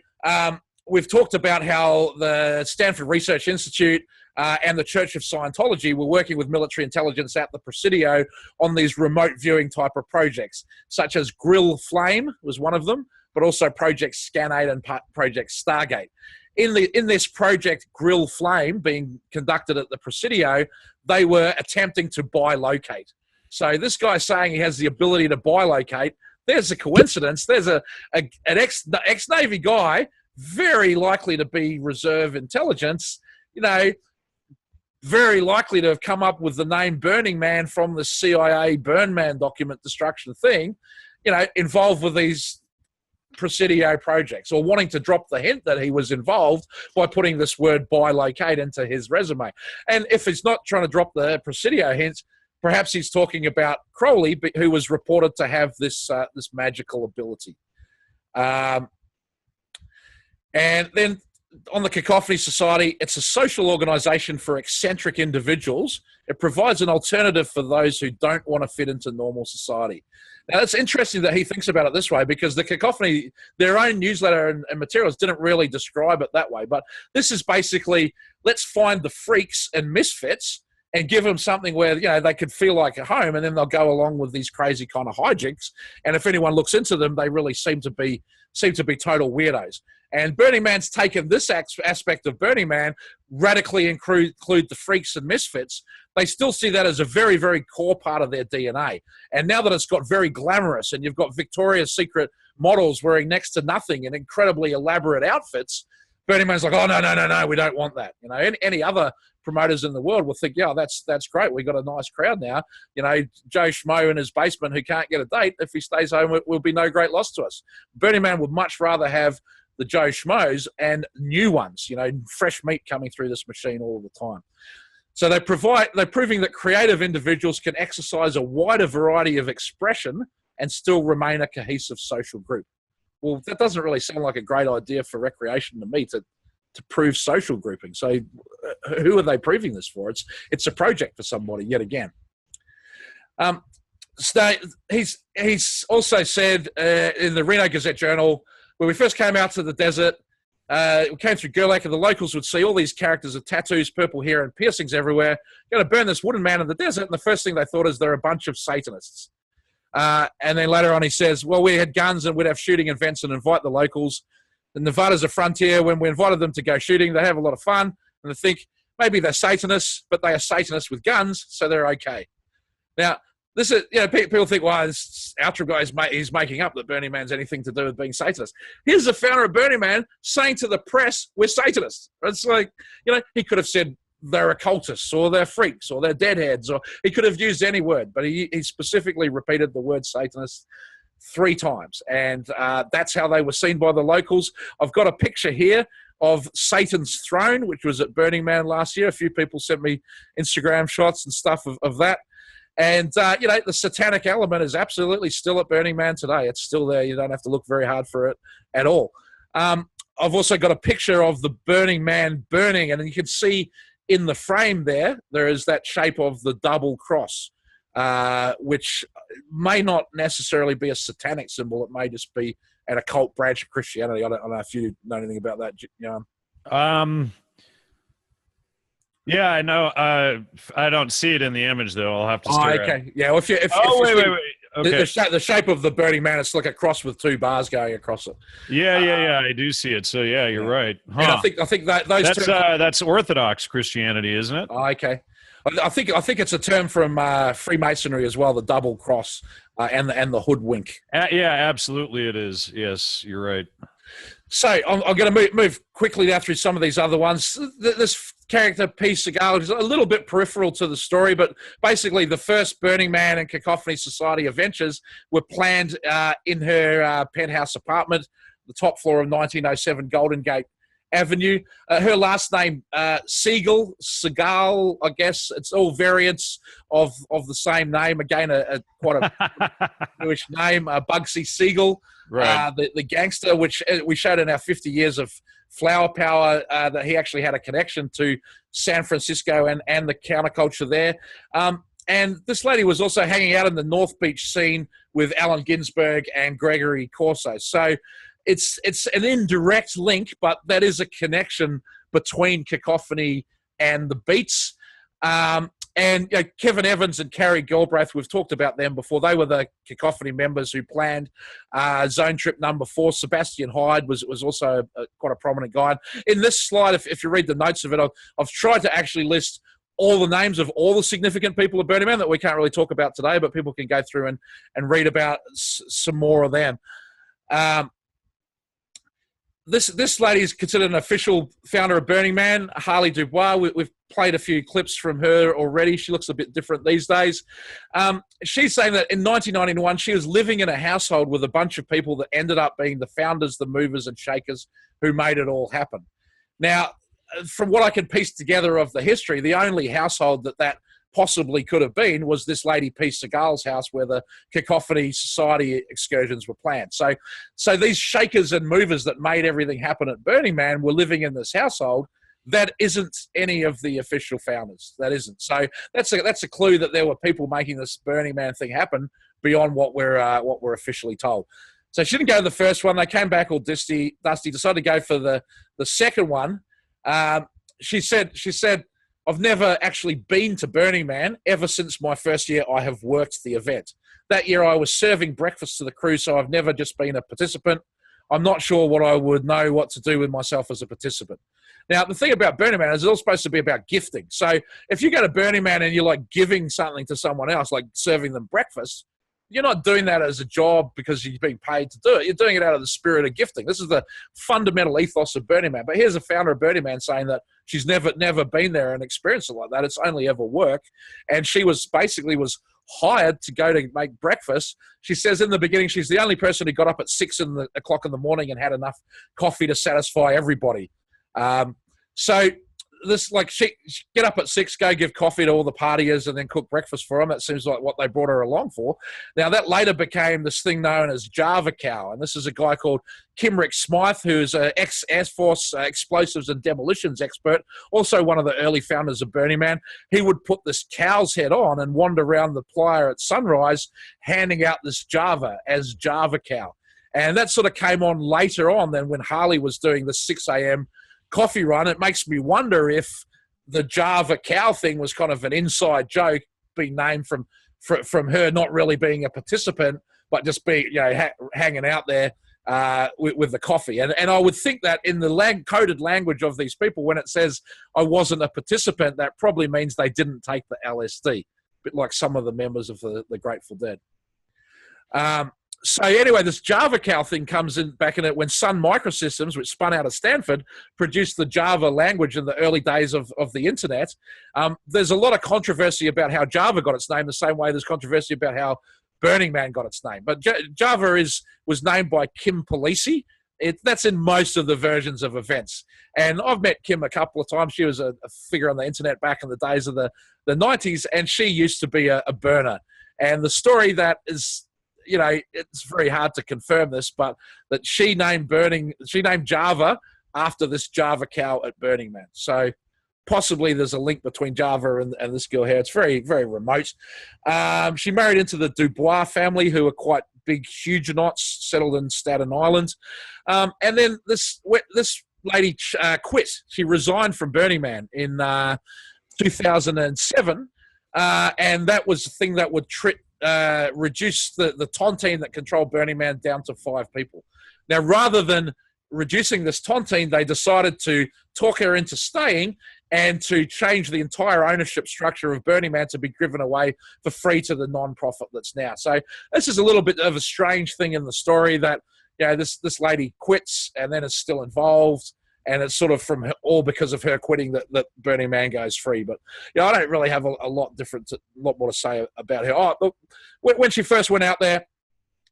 we've talked about how the Stanford Research Institute and the Church of Scientology were working with military intelligence at the Presidio on these remote viewing type of projects, such as Grill Flame was one of them, but also Project Scan8 and Project Stargate. In this project, Grill Flame, being conducted at the Presidio, they were attempting to bilocate. So this guy's saying he has the ability to bilocate. There's a coincidence. There's an ex-Navy guy, very likely to be reserve intelligence, very likely to have come up with the name Burning Man from the CIA Burn Man document destruction thing, involved with these Presidio projects, or wanting to drop the hint that he was involved by putting this word bilocate into his resume. And if he's not trying to drop the Presidio hint, perhaps he's talking about Crowley, who was reported to have this magical ability. And then on the Cacophony Society, it's a social organization for eccentric individuals. It provides an alternative for those who don't want to fit into normal society. Now, it's interesting that he thinks about it this way, because the Cacophony, their own newsletter and materials didn't really describe it that way. But this is basically, let's find the freaks and misfits and give them something where, they could feel like at home, and then they'll go along with these crazy kind of hijinks. And if anyone looks into them, they really seem to be total weirdos. And Burning Man's taken this aspect of Burning Man, radically include the freaks and misfits. They still see that as a very, very core part of their DNA. And now that it's got very glamorous, and you've got Victoria's Secret models wearing next to nothing and incredibly elaborate outfits, Burning Man's like, oh, no, we don't want that. Any other promoters in the world will think, yeah, that's great. We've got a nice crowd now. Joe Schmo in his basement who can't get a date, if he stays home, it will be no great loss to us. Burning Man would much rather have the Joe Schmoes and new ones, fresh meat coming through this machine all the time. So they're proving that creative individuals can exercise a wider variety of expression and still remain a cohesive social group. Well, that doesn't really sound like a great idea for recreation to me, to prove social grouping. So who are they proving this for? It's a project for somebody yet again. So he's also said in the Reno Gazette Journal, when we first came out to the desert, we came through Gerlach, and the locals would see all these characters with tattoos, purple hair, and piercings everywhere. Going to burn this wooden man in the desert, and the first thing they thought is they're a bunch of Satanists. And then later on he says, well, we had guns and we'd have shooting events and invite the locals. And Nevada's a frontier. When we invited them to go shooting, they have a lot of fun, and they think maybe they're Satanists, but they are Satanists with guns, so they're okay. Now, this is, people think, well, this Outtrim guy, he's making up that Burning Man's anything to do with being Satanist. Here's the founder of Burning Man saying to the press, we're Satanists. It's like, he could have said they're occultists, or they're freaks, or they're deadheads, or he could have used any word, but he specifically repeated the word Satanist 3 times. And that's how they were seen by the locals. I've got a picture here of Satan's Throne, which was at Burning Man last year. A few people sent me Instagram shots and stuff of that. And, the satanic element is absolutely still at Burning Man today. It's still there. You don't have to look very hard for it at all. I've also got a picture of the Burning Man burning, and you can see in the frame there is that shape of the double cross, which may not necessarily be a satanic symbol. It may just be an occult branch of Christianity. I don't know if you know anything about that, Jan. Yeah, I know. I don't see it in the image, though. I'll have to stare at it. Yeah, well, wait. Okay. The shape of the Burning Man, it's like a cross with 2 bars going across it. Yeah. I do see it. So yeah, you're right. Huh. And I think that that's Orthodox Christianity, isn't it? Oh, okay. I think it's a term from Freemasonry as well, the double cross and the hoodwink. Yeah, absolutely it is. Yes, you're right. So I'm going to move quickly now through some of these other ones. This character, P. Segal, is a little bit peripheral to the story, but basically the first Burning Man and Cacophony Society adventures were planned in her penthouse apartment, the top floor of 1907 Golden Gate Avenue. Her last name, Segal, I guess. It's all variants of the same name. Again, quite a Jewish name, Bugsy Siegel. Right. The gangster, which we showed in our 50 years of Flower Power, that he actually had a connection to San Francisco and the counterculture there. And this lady was also hanging out in the North Beach scene with Allen Ginsberg and Gregory Corso. So it's an indirect link, but that is a connection between Cacophony and the Beats. And Kevin Evans and Carrie Galbraith, we've talked about them before. They were the Cacophony members who planned Zone Trip number 4. Sebastian Hyde was also quite a prominent guy. In this slide, if you read the notes of it, I've tried to actually list all the names of all the significant people of Burning Man that we can't really talk about today, but people can go through and read about some more of them. this lady is considered an official founder of Burning Man, Harley Dubois. We've played a few clips from her already. She looks a bit different these days. She's saying that in 1991, she was living in a household with a bunch of people that ended up being the founders, the movers and shakers who made it all happen. Now, from what I can piece together of the history, the only household that possibly could have been was this lady P. Segal's house where the Cacophany Society excursions were planned. So these shakers and movers that made everything happen at Burning Man were living in this household. That isn't any of the official founders. That isn't. So that's a clue that there were people making this Burning Man thing happen beyond what we're officially told. So she didn't go to the first one. They came back all dusty, decided to go for the second one. She said, I've never actually been to Burning Man. Ever since my first year, I have worked the event. That year, I was serving breakfast to the crew, so I've never just been a participant. I'm not sure what I would know what to do with myself as a participant. Now, the thing about Burning Man is it's all supposed to be about gifting. So if you go to Burning Man and you're like giving something to someone else, like serving them breakfast, you're not doing that as a job because you're being paid to do it. You're doing it out of the spirit of gifting. This is the fundamental ethos of Burning Man. But here's a founder of Burning Man saying that she's never been there and experienced it like that. It's only ever work. And she was hired to go to make breakfast. She says in the beginning she's the only person who got up at 6 o'clock in the morning and had enough coffee to satisfy everybody. So this, like, she get up at 6, go give coffee to all the partiers and then cook breakfast for them. That seems like what they brought her along for. Now, that later became this thing known as Java Cow. And this is a guy called Kimrick Smythe, who's an ex-Air Force explosives and demolitions expert, also one of the early founders of Burning Man. He would put this cow's head on and wander around the playa at sunrise, handing out this Java as Java Cow. And that sort of came on later on than when Harley was doing the 6 a.m. coffee run. It makes me wonder if the Java Cow thing was kind of an inside joke being named from her not really being a participant, but just being, hanging out there with the coffee. And I would think that in the coded language of these people, when it says I wasn't a participant, that probably means they didn't take the LSD, a bit like some of the members of the Grateful Dead. So anyway, this Java Cow thing comes in back in it when Sun Microsystems, which spun out of Stanford, produced the Java language in the early days of the internet. There's a lot of controversy about how Java got its name, the same way there's controversy about how Burning Man got its name. But Java was named by Kim Polisi. That's in most of the versions of events. And I've met Kim a couple of times. She was a figure on the internet back in the days of the 90s, and she used to be a burner. And the story that is, it's very hard to confirm this, but that she named Java after this Java Cow at Burning Man. So possibly there's a link between Java and this girl here. It's very, very remote. She married into the Dubois family, who are quite big Huguenots, settled in Staten Island. And then this lady quit. She resigned from Burning Man in 2007. And that was the thing that would reduce the tontine that controlled Burning Man down to 5 people. Now, rather than reducing this tontine, they decided to talk her into staying and to change the entire ownership structure of Burning Man to be given away for free to the non-profit that's now. So this is a little bit of a strange thing in the story that, this lady quits and then is still involved. And it's sort of all because of her quitting that Burning Man goes free. But I don't really have a lot more to say about her. Oh, look, when she first went out there,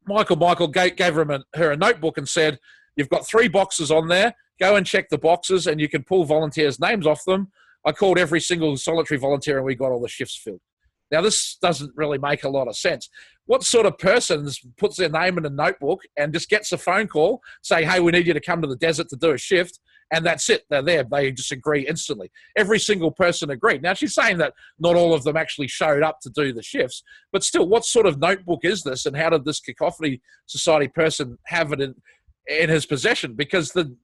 Michael gave her a notebook and said, "You've got 3 boxes on there. Go and check the boxes, and you can pull volunteers' names off them." I called every single solitary volunteer, and we got all the shifts filled. Now, this doesn't really make a lot of sense. What sort of person puts their name in a notebook and just gets a phone call saying, "Hey, we need you to come to the desert to do a shift," and that's it. They're there. They just agree instantly. Every single person agreed. Now, she's saying that not all of them actually showed up to do the shifts, but still, what sort of notebook is this, and how did this Cacophany Society person have it in his possession? Because the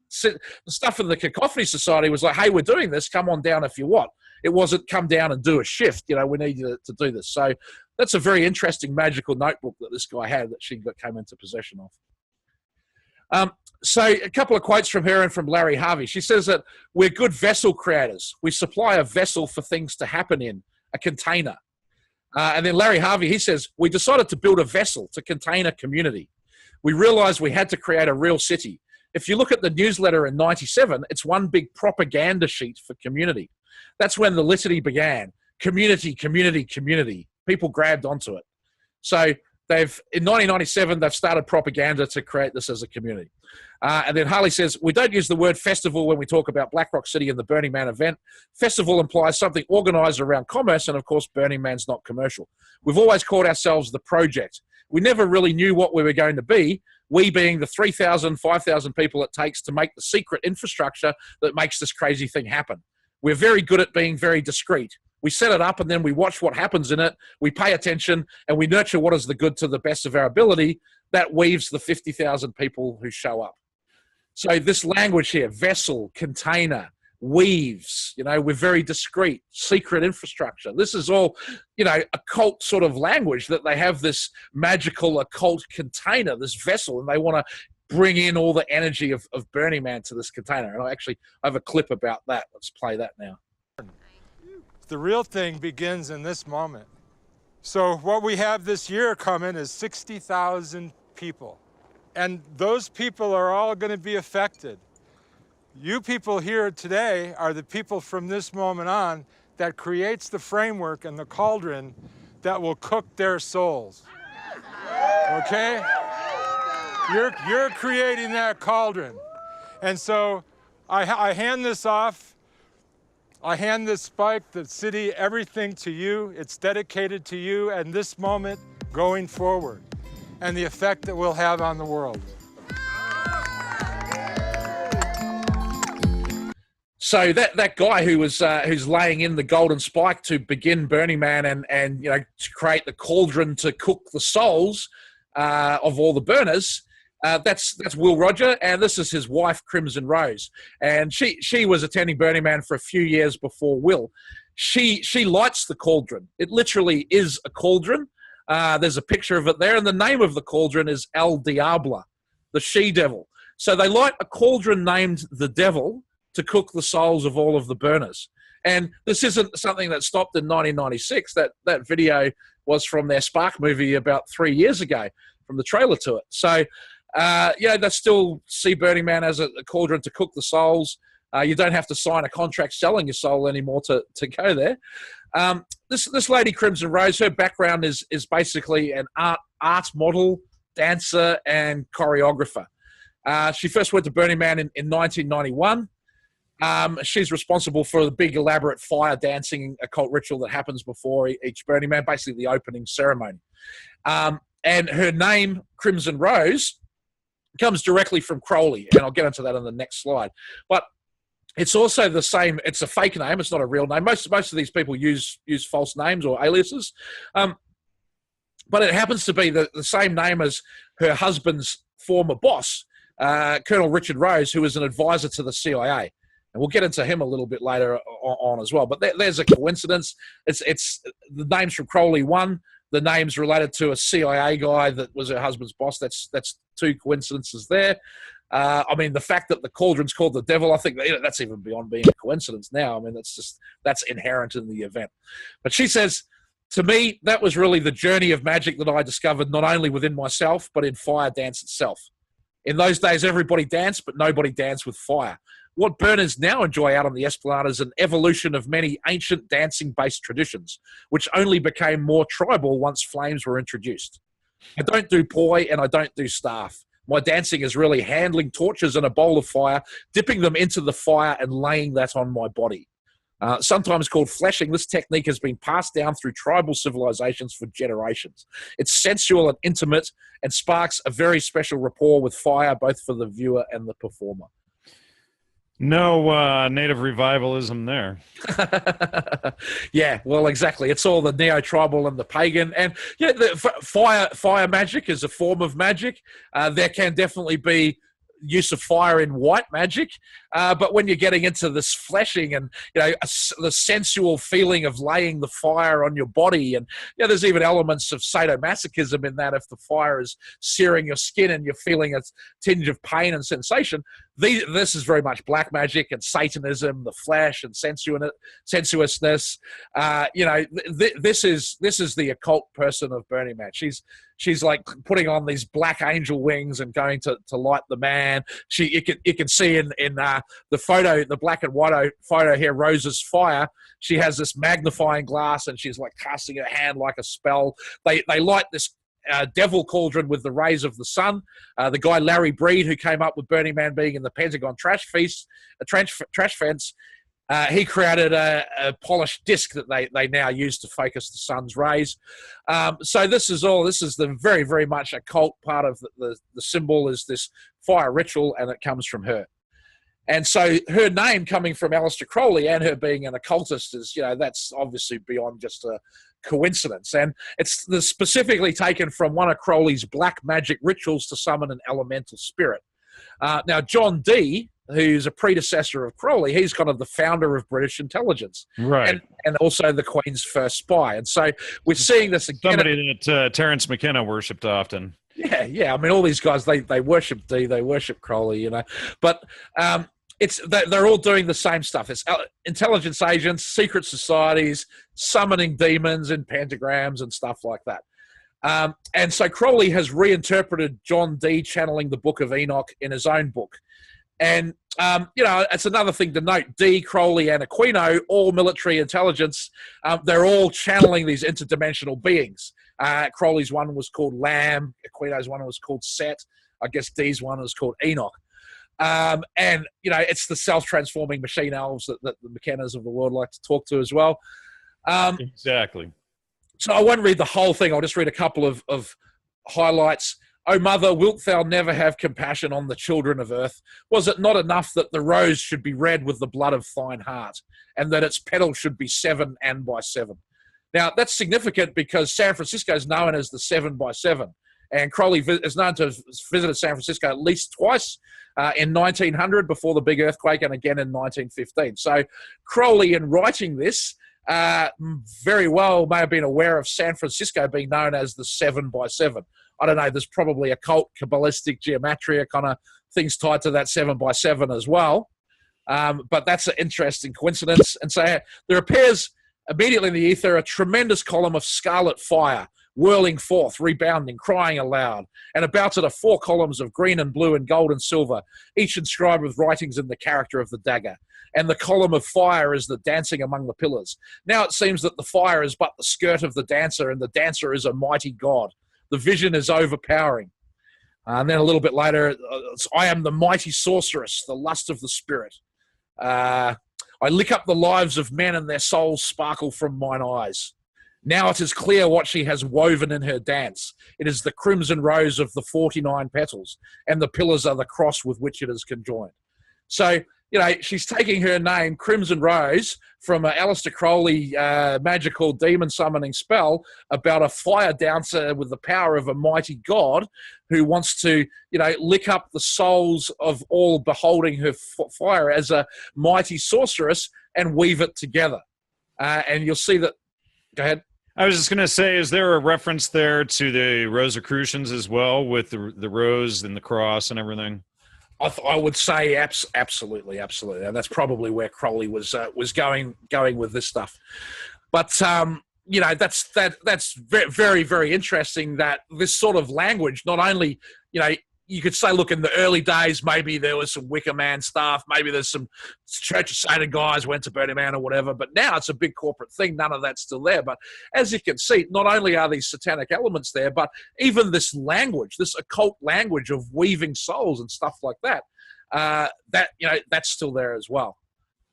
stuff in the Cacophany Society was like, "Hey, we're doing this. Come on down if you want." It wasn't come down and do a shift. We need you to do this. So that's a very interesting magical notebook that this guy had that she came into possession of. So a couple of quotes from her and from Larry Harvey. She says that we're good vessel creators. We supply a vessel for things to happen in, a container. And then Larry Harvey, he says, we decided to build a vessel to contain a community. We realized we had to create a real city. if you look at the newsletter in 97, it's one big propaganda sheet for community. That's when the litany began. Community, community, community. People grabbed onto it. So in 1997, they've started propaganda to create this as a community. And then Harley says, we don't use the word festival when we talk about Black Rock City and the Burning Man event. Festival implies something organized around commerce, and of course, Burning Man's not commercial. We've always called ourselves the project. We never really knew what we were going to be, we being the 3,000, 5,000 people it takes to make the secret infrastructure that makes this crazy thing happen. We're very good at being very discreet. We set it up and then we watch what happens in it. We pay attention and we nurture what is the good to the best of our ability. That weaves the 50,000 people who show up. So this language here, vessel, container, weaves, we're very discreet, secret infrastructure. This is all, occult sort of language that they have this magical occult container, this vessel, and they want to bring in all the energy of Burning Man to this container. And I have a clip about that. Let's play that now. The real thing begins in this moment. So what we have this year coming is 60,000 people. And those people are all going to be affected. You people here today are the people from this moment on that creates the framework and the cauldron that will cook their souls. Okay? You're creating that cauldron. And so I hand this off. I hand this spike, the city, everything to you. It's dedicated to you and this moment going forward and the effect that we'll have on the world. So that guy who's laying in the golden spike to begin Burning Man and to create the cauldron to cook the souls of all the burners, that's Will Roger, and this is his wife Crimson Rose, and she was attending Burning Man for a few years before Will. She lights the cauldron. It literally is a cauldron. There's a picture of it there, and the name of the cauldron is El Diablo, the she-devil. So they light a cauldron named the Devil to cook the souls of all of the burners. And this isn't something that stopped in 1996. That video was from their Spark movie about 3 years ago, from the trailer to it. So, they still see Burning Man as a cauldron to cook the souls. You don't have to sign a contract selling your soul anymore to go there. This lady, Crimson Rose, her background is basically an art model, dancer, and choreographer. She first went to Burning Man in 1991. She's responsible for the big elaborate fire dancing occult ritual that happens before each Burning Man, basically the opening ceremony. And her name, Crimson Rose, comes directly from Crowley, and I'll get into that on the next slide. But it's also the same. It's a fake name. It's not a real name. Most of these people use false names or aliases. But it happens to be the same name as her husband's former boss, Colonel Richard Rose, who was an advisor to the CIA. And we'll get into him a little bit later on as well. But there's a coincidence. It's the name's from Crowley 1. The name's related to a CIA guy that was her husband's boss. That's two coincidences there. The fact that the cauldron's called the Devil, I think that's even beyond being a coincidence now. That's inherent in the event. But she says, to me, that was really the journey of magic that I discovered, not only within myself, but in fire dance itself. In those days, everybody danced, but nobody danced with fire. What burners now enjoy out on the Esplanade is an evolution of many ancient dancing-based traditions, which only became more tribal once flames were introduced. I don't do poi and I don't do staff. My dancing is really handling torches in a bowl of fire, dipping them into the fire and laying that on my body. Sometimes called fleshing, this technique has been passed down through tribal civilizations for generations. It's sensual and intimate and sparks a very special rapport with fire, both for the viewer and the performer. No native revivalism there. Yeah, well, exactly. It's all the neo-tribal and the pagan. And fire magic is a form of magic. There can definitely be use of fire in white magic, but when you're getting into this fleshing and the sensual feeling of laying the fire on your body, and there's even elements of sadomasochism in that. If the fire is searing your skin and you're feeling a tinge of pain and sensation, This is very much black magic and Satanism, the flesh and sensuousness. This is the occult person of Burning Man. She's like putting on these black angel wings and going to light the man. You can see in the photo, the black and white photo here, Rose's fire. She has this magnifying glass and she's like casting her hand like a spell. They light this devil cauldron with the rays of the sun. The guy Larry Breed, who came up with Burning Man being in the Pentagon trash fence, he created a polished disc that they now use to focus the sun's rays. So this is the very, very much occult part of the symbol is this fire ritual, and it comes from her. And so her name coming from Aleister Crowley and her being an occultist is, that's obviously beyond just a coincidence. And it's specifically taken from one of Crowley's black magic rituals to summon an elemental spirit. Now, John Dee, who's a predecessor of Crowley, he's kind of the founder of British intelligence. Right. And also the Queen's first spy. And so we're seeing this again. Somebody that Terence McKenna worshipped often. Yeah. I mean, all these guys, they worship Dee, they worship Crowley, But they're all doing the same stuff. It's intelligence agents, secret societies, summoning demons and pentagrams and stuff like that. And so Crowley has reinterpreted John Dee channeling the Book of Enoch in his own book. And, it's another thing to note. Dee, Crowley, and Aquino, all military intelligence, they're all channeling these interdimensional beings. Crowley's one was called Lamb. Aquino's one was called Set. I guess Dee's one was called Enoch. And, it's the self-transforming machine elves that the McKennas of the world like to talk to as well. Exactly. So I won't read the whole thing. I'll just read a couple of highlights. "O mother, wilt thou never have compassion on the children of earth? Was it not enough that the rose should be red with the blood of thine heart, and that its petals should be 7 and by 7? Now, that's significant because San Francisco is known as the 7 by 7. And Crowley is known to have visited San Francisco at least twice in 1900 before the big earthquake and again in 1915. So Crowley, in writing this, very well may have been aware of San Francisco being known as the 7 by 7. I don't know, there's probably occult, Kabbalistic, geometria kind of things tied to that 7 by 7 as well. But that's an interesting coincidence. And so there appears immediately in the ether a tremendous column of scarlet fire, whirling forth, rebounding, crying aloud, and about it are 4 columns of green and blue and gold and silver, each inscribed with writings in the character of the dagger. And the column of fire is the dancing among the pillars. Now it seems that the fire is but the skirt of the dancer, and the dancer is a mighty god. The vision is overpowering." And then a little bit later, "I am the mighty sorceress, the lust of the spirit. I lick up the lives of men, and their souls sparkle from mine eyes. Now it is clear what she has woven in her dance. It is the crimson rose of the 49 petals, and the pillars are the cross with which it is conjoined." So, she's taking her name, Crimson Rose, from an Aleister Crowley magical demon summoning spell about a fire dancer with the power of a mighty god who wants to, lick up the souls of all beholding her fire as a mighty sorceress and weave it together. And you'll see that. Go ahead. I was just going to say, is there a reference there to the Rosicrucians as well, with the rose and the cross and everything? I would say absolutely, and that's probably where Crowley was going with this stuff. But that's very, very interesting that this sort of language, not only you could say, look, in the early days, maybe there was some Wicker Man stuff, maybe there's some Church of Satan guys went to Burning Man or whatever, but now it's a big corporate thing. None of that's still there. But as you can see, not only are these satanic elements there, but even this language, this occult language of weaving souls and stuff like that, that's still there as well.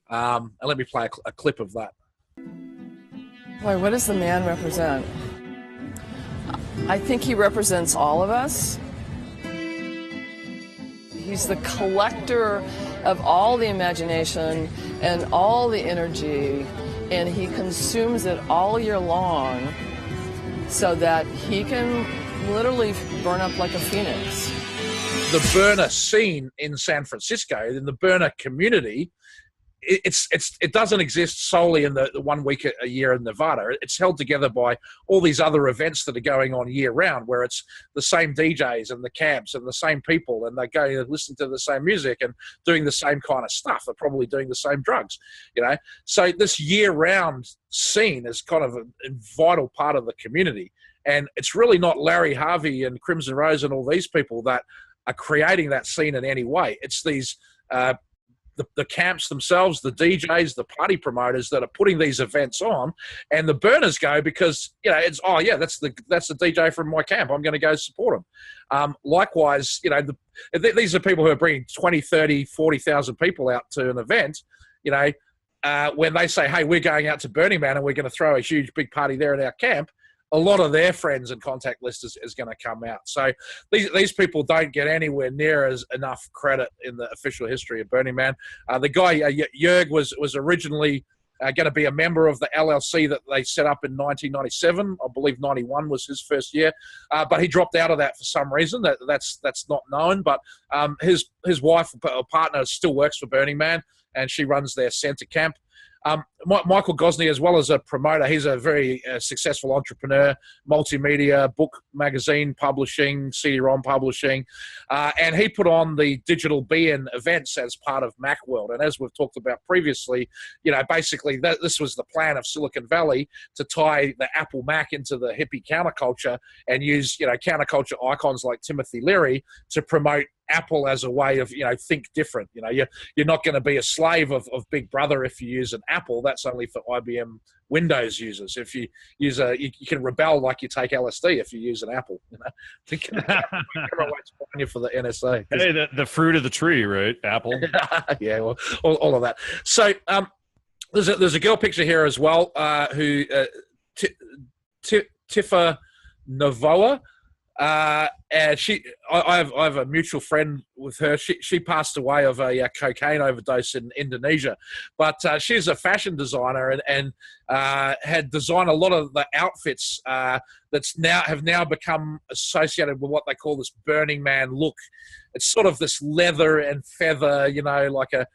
And let me play a clip of that. Boy, what does the man represent? I think he represents all of us. He's the collector of all the imagination and all the energy, and he consumes it all year long so that he can literally burn up like a phoenix. The burner scene in San Francisco, in the burner community, it doesn't exist solely in the 1 week a year in Nevada. It's held together by all these other events that are going on year round, where it's the same DJs and the camps and the same people, and they go and listen to the same music and doing the same kind of stuff. They're probably doing the same drugs, you know. So this year round scene is kind of a vital part of the community. And it's really not Larry Harvey and Crimson Rose and all these people that are creating that scene in any way. It's these the camps themselves, the DJs, the party promoters that are putting these events on, and the burners go because, you know, it's, oh yeah, that's the DJ from my camp, I'm going to go support him. Likewise, you know, these are people who are bringing 20, 30, 40,000 people out to an event, you know, when they say, hey, we're going out to Burning Man and we're going to throw a huge big party there at our camp, a lot of their friends and contact list is going to come out. So these people don't get anywhere near as enough credit in the official history of Burning Man. The guy, Jörg, was originally going to be a member of the LLC that they set up in 1997. I believe 91 was his first year, but he dropped out of that for some reason. That's not known, but his wife or partner still works for Burning Man, and she runs their center camp. Michael Gosney, as well as a promoter, he's a very successful entrepreneur, multimedia, book, magazine publishing, CD-ROM publishing, and he put on the Digital Be-In events as part of Macworld. And as we've talked about previously, you know, basically this was the plan of Silicon Valley to tie the Apple Mac into the hippie counterculture and use, you know, counterculture icons like Timothy Leary to promote Apple as a way of, you know, think different. You know, you're not going to be a slave of Big Brother if you use an Apple. That's only for IBM Windows users. If you use you can rebel like you take LSD if you use an Apple. You know, you for the NSA. Hey, the fruit of the tree, right? Apple. Yeah, well, all of that. So there's a girl picture here as well who Tifa Novoa. And I have a mutual friend with her. She passed away of a cocaine overdose in Indonesia, but she's a fashion designer and had designed a lot of the outfits have now become associated with what they call this Burning Man look. It's sort of this leather and feather, you know, like a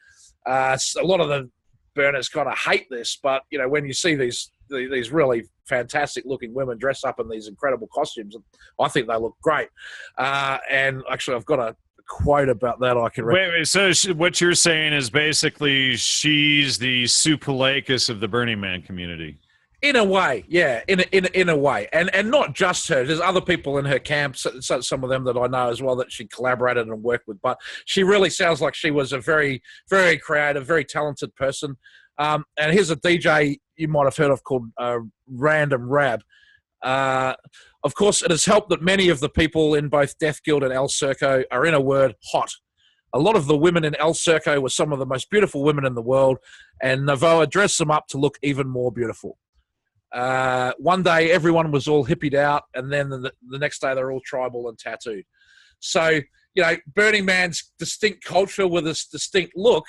lot of the burners kind of hate this, but you know, when you see these really fantastic looking women dressed up in these incredible costumes, I think they look great. And actually, I've got a quote about that I can read. Wait. So what you're saying is basically she's the Sue Palakis of the Burning Man community. In a way, yeah, in a way, and not just her. There's other people in her camp, some of them that I know as well that she collaborated and worked with. But she really sounds like she was a very, very creative, very talented person. And here's a DJ you might have heard of called Random Rab. Of course, it has helped that many of the people in both Death Guild and El Circo are, in a word, hot. A lot of the women in El Circo were some of the most beautiful women in the world, and Novoa dressed them up to look even more beautiful. One day, everyone was all hippied out, and then the next day, they're all tribal and tattooed. So, you know, Burning Man's distinct culture with this distinct look,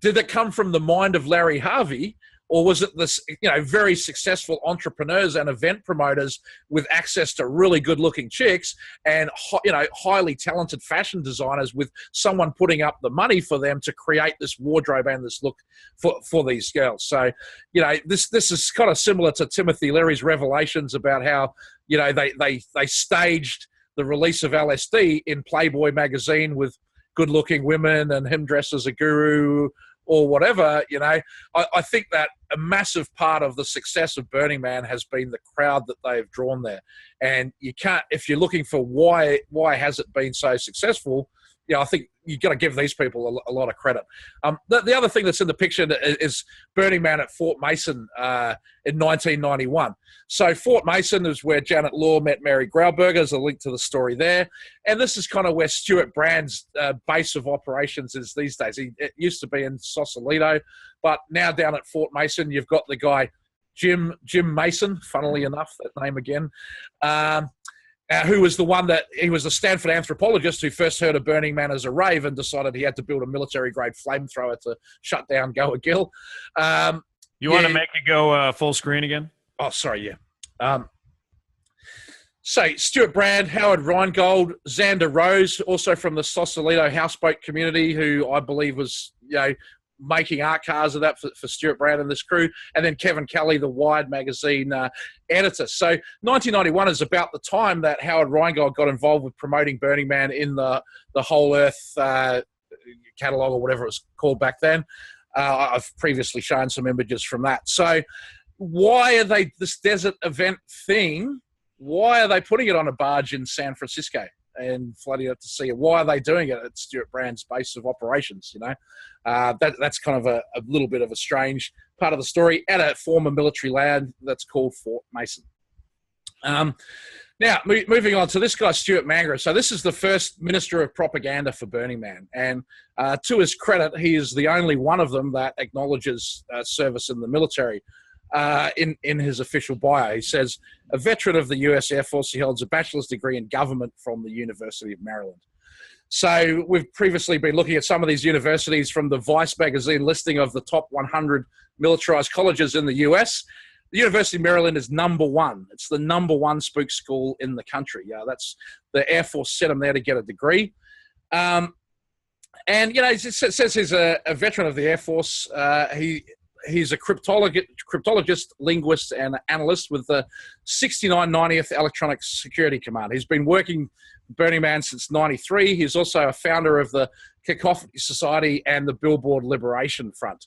did it come from the mind of Larry Harvey, or was it this, you know, very successful entrepreneurs and event promoters with access to really good-looking chicks and, you know, highly talented fashion designers with someone putting up the money for them to create this wardrobe and this look for these girls? So, you know, this is kind of similar to Timothy Leary's revelations about how, you know, they staged the release of LSD in Playboy magazine with good-looking women and him dressed as a guru or whatever. You know, I think that a massive part of the success of Burning Man has been the crowd that they've drawn there. And you can't, if you're looking for why has it been so successful, you know, I think you've got to give these people a lot of credit. The other thing that's in the picture is Burning Man at Fort Mason in 1991. So Fort Mason is where Janet Law met Mary Grauberger. There's a link to the story there. And this is kind of where Stuart Brand's base of operations is these days. It used to be in Sausalito, but now down at Fort Mason, you've got the guy Jim Mason, funnily enough, that name again, who was the one that he was a Stanford anthropologist who first heard of Burning Man as a rave and decided he had to build a military-grade flamethrower to shut down Goa Gill. You want to make it go full screen again? Oh, sorry, yeah. So Stuart Brand, Howard Reingold, Xander Rose, also from the Sausalito houseboat community, who I believe was, you know, making art cars of that for Stuart Brand and this crew, and then Kevin Kelly, the Wired magazine editor. So 1991 is about the time that Howard Rheingold got involved with promoting Burning Man in the Whole Earth catalogue, or whatever it was called back then. I've previously shown some images from that. So why are they, this desert event thing, why are they putting it on a barge in San Francisco and flooding it to sea? Why are they doing it at Stuart Brand's base of operations? You know, that's kind of a little bit of a strange part of the story at a former military land that's called Fort Mason. Now, moving on to this guy, Stuart Mangrum. So this is the first Minister of Propaganda for Burning Man. And to his credit, he is the only one of them that acknowledges service in the military. In his official bio, he says, a veteran of the US Air Force, he holds a bachelor's degree in government from the University of Maryland. So we've previously been looking at some of these universities from the Vice magazine listing of the top 100 militarized colleges in the US. The University of Maryland is number one. It's the number one spook school in the country. That's the Air Force sent him there to get a degree. And, you know, it says he's a veteran of the Air Force. He's a cryptologist, linguist, and analyst with the 69 90th Electronic Security Command. He's been working Burning Man since '93. He's also a founder of the Cacophany Society and the Billboard Liberation Front.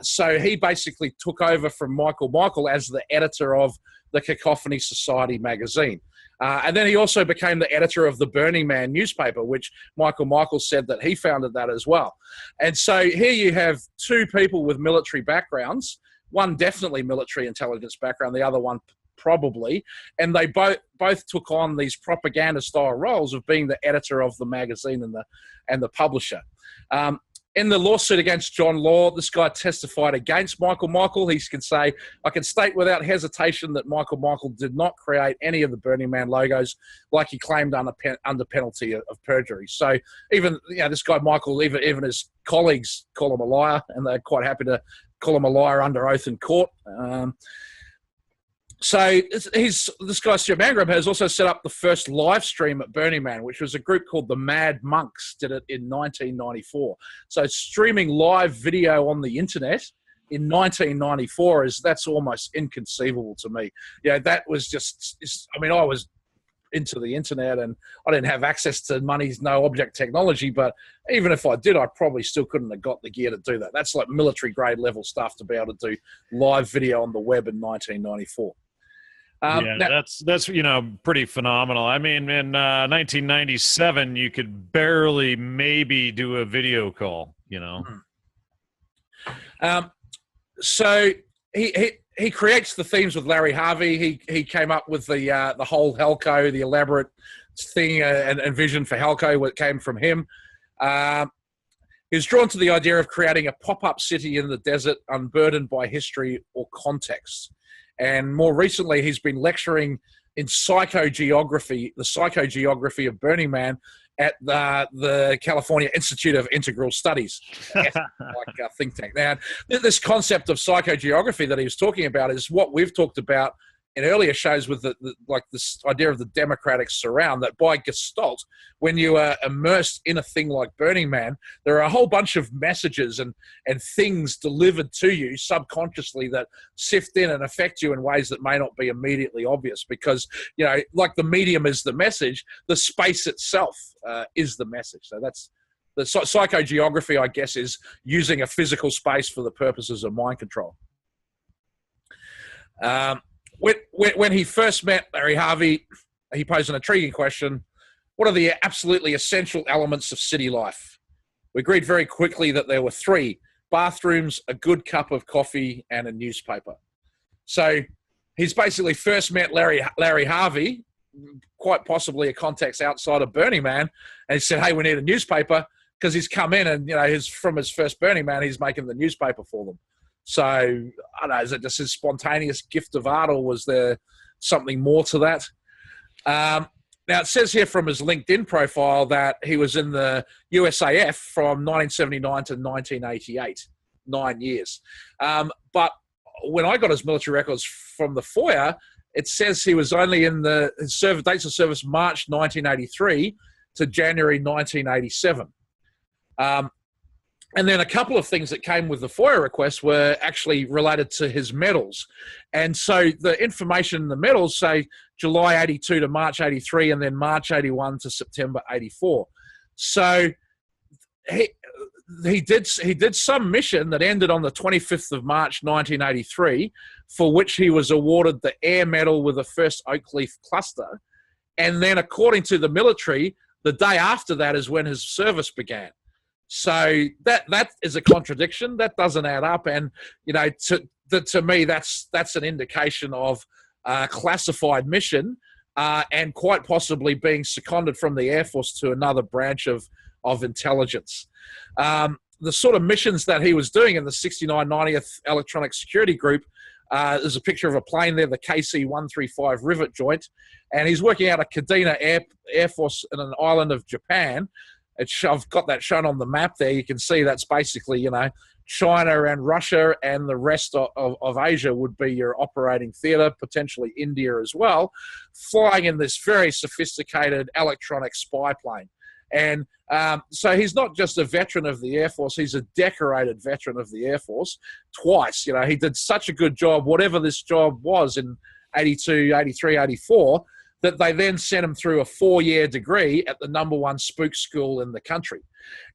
So he basically took over from Mikel as the editor of the Cacophany Society magazine. And then he also became the editor of the Burning Man newspaper, which Mikel said that he founded that as well. And so here you have two people with military backgrounds, one definitely military intelligence background, the other one probably, and they both took on these propaganda-style roles of being the editor of the magazine and the publisher. In the lawsuit against John Law, this guy testified against Mikel. He can say, I can state without hesitation that Mikel did not create any of the Burning Man logos like he claimed under penalty of perjury. So even, you know, this guy Mikel, even his colleagues call him a liar, and they're quite happy to call him a liar under oath in court. So this guy, Stuart Mangrum, has also set up the first live stream at Burning Man, which was a group called the Mad Monks, did it in 1994. So streaming live video on the internet in 1994 that's almost inconceivable to me. Yeah, that was just, I mean, I was into the internet and I didn't have access to money's no object technology, but even if I did, I probably still couldn't have got the gear to do that. That's like military grade level stuff to be able to do live video on the web in 1994. That's you know, pretty phenomenal. I mean, in 1997, you could barely maybe do a video call, you know. So he creates the themes with Larry Harvey. He came up with the whole Helco, the elaborate thing and vision for Helco. What came from him. He was drawn to the idea of creating a pop-up city in the desert, unburdened by history or context. And more recently, he's been lecturing in psychogeography, the psychogeography of Burning Man at the California Institute of Integral Studies, like a think tank. Now, this concept of psychogeography that he was talking about is what we've talked about in earlier shows with like this idea of the democratic surround, that by gestalt, when you are immersed in a thing like Burning Man, there are a whole bunch of messages and things delivered to you subconsciously that sift in and affect you in ways that may not be immediately obvious, because, you know, like the medium is the message, the space itself is the message. So that's the psychogeography, I guess, is using a physical space for the purposes of mind control. When he first met Larry Harvey, he posed an intriguing question: what are the absolutely essential elements of city life? We agreed very quickly that there were three: bathrooms, a good cup of coffee, and a newspaper. So he's basically first met Larry Harvey, quite possibly a context outside of Burning Man, and he said, hey, we need a newspaper, because he's come in and, you know, from his first Burning Man, he's making the newspaper for them. So, I don't know, is it just his spontaneous gift of art, or was there something more to that? Now, it says here from his LinkedIn profile that he was in the USAF from 1979 to 1988, 9 years. But when I got his military records from the FOIA, it says he was only in his dates of service March 1983 to January 1987. And then a couple of things that came with the FOIA request were actually related to his medals. And so the information in the medals say July 82 to March 83, and then March 81 to September 84. So he did some mission that ended on the 25th of March 1983, for which he was awarded the Air Medal with the 1st Oak Leaf Cluster. And then according to the military, the day after that is when his service began. So that is a contradiction. That doesn't add up. And, you know, to me, that's an indication of a classified mission and quite possibly being seconded from the Air Force to another branch of intelligence. The sort of missions that he was doing in the 69 90th Electronic Security Group, there's a picture of a plane there, the KC-135 Rivet Joint, and he's working out of Kadena Air Force in an island of Japan. I've got that shown on the map there. You can see that's basically, you know, China and Russia, and the rest of Asia would be your operating theatre, potentially India as well, flying in this very sophisticated electronic spy plane. And so he's not just a veteran of the Air Force, he's a decorated veteran of the Air Force twice. You know, he did such a good job, whatever this job was in 82, 83, 84, that they then sent him through a 4-year degree at the #1 spook school in the country.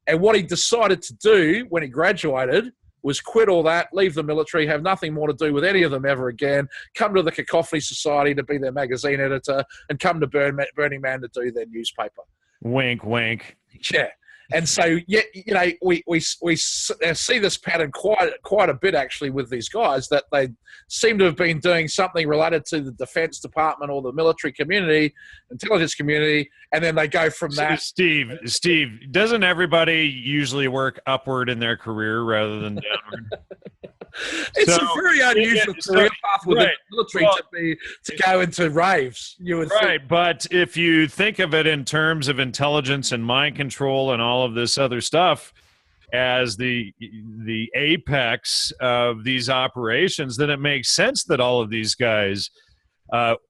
And what he decided to do when he graduated was quit all that, leave the military, have nothing more to do with any of them ever again, come to the Cacophany Society to be their magazine editor, and come to Burning Man to do their newspaper. Wink, wink. Yeah. And so, yeah, you know, we see this pattern quite a bit actually with these guys, that they seem to have been doing something related to the Defense Department or the military community, intelligence community, and then they go from that. Steve, doesn't everybody usually work upward in their career rather than downward? It's a very unusual career path within the military to go into raves. You would think. But if you think of it in terms of intelligence and mind control and all of this other stuff as the apex of these operations, then it makes sense that all of these guys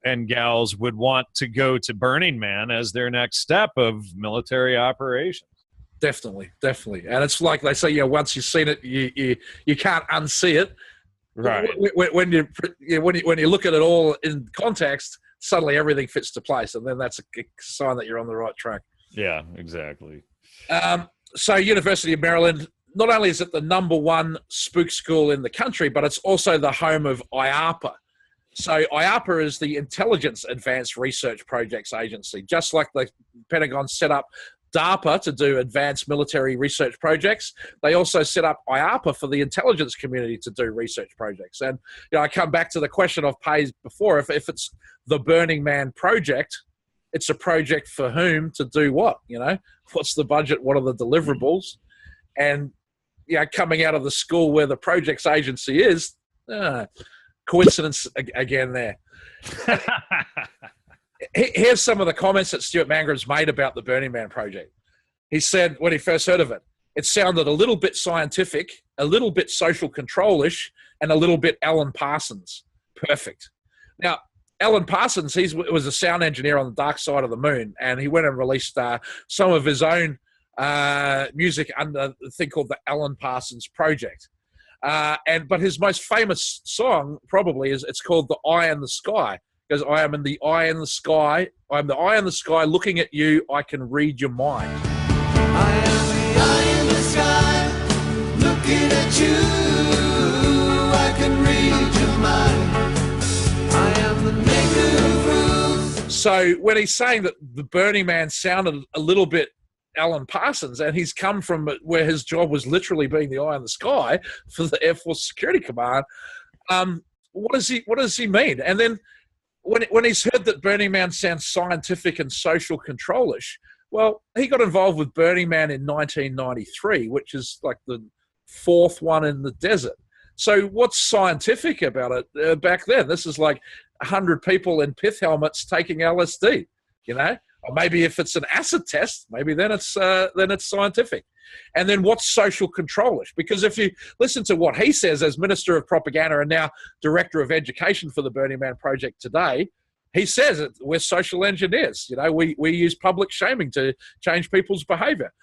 and gals would want to go to Burning Man as their next step of military operations. Definitely. And it's like they say, you know, once you've seen it, you can't unsee it. Right. When you look at it all in context, suddenly everything fits to place, and then that's a sign that you're on the right track. Yeah, exactly. So University of Maryland, not only is it the #1 spook school in the country, but it's also the home of IARPA. So IARPA is the Intelligence Advanced Research Projects Agency, just like the Pentagon set up DARPA to do advanced military research projects. They also set up IARPA for the intelligence community to do research projects. And, you know, I come back to the question I've posed before. If it's the Burning Man project, it's a project for whom to do what? You know, what's the budget? What are the deliverables? And, you know, coming out of the school where the projects agency is, coincidence again there. Here's some of the comments that Stuart Mangram's made about the Burning Man project. He said when he first heard of it, it sounded a little bit scientific, a little bit social control-ish, and a little bit Alan Parsons. Perfect. Now, Alan Parsons, he was a sound engineer on the Dark Side of the Moon, and he went and released some of his own music under a thing called the Alan Parsons Project. But his most famous song probably it's called The Eye in the Sky. Because I am in the eye in the sky. I'm the eye in the sky looking at you. I can read your mind. I am the eye in the sky looking at you. I can read your mind. I am the maker of rules. So when he's saying that the Burning Man sounded a little bit Alan Parsons, and he's come from where his job was literally being the eye in the sky for the Air Force Security Command, what does he mean? And then when he's heard that Burning Man sounds scientific and social control-ish, well, he got involved with Burning Man in 1993, which is like the 4th one in the desert. So what's scientific about it back then? This is like 100 people in pith helmets taking LSD, you know? Or maybe if it's an acid test, maybe then it's scientific. And then what's social control-ish? Because if you listen to what he says as Minister of Propaganda and now Director of Education for the Burning Man Project today, he says that we're social engineers. You know, we use public shaming to change people's behavior.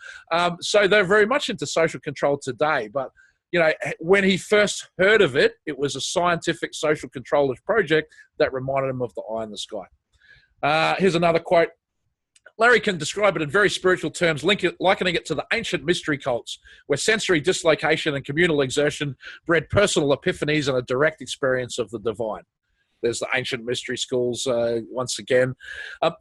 So they're very much into social control today. But, you know, when he first heard of it, it was a scientific social controller's project that reminded him of the eye in the sky. Here's another quote. Larry can describe it in very spiritual terms, likening it to the ancient mystery cults, where sensory dislocation and communal exertion bred personal epiphanies and a direct experience of the divine. There's the ancient mystery schools once again.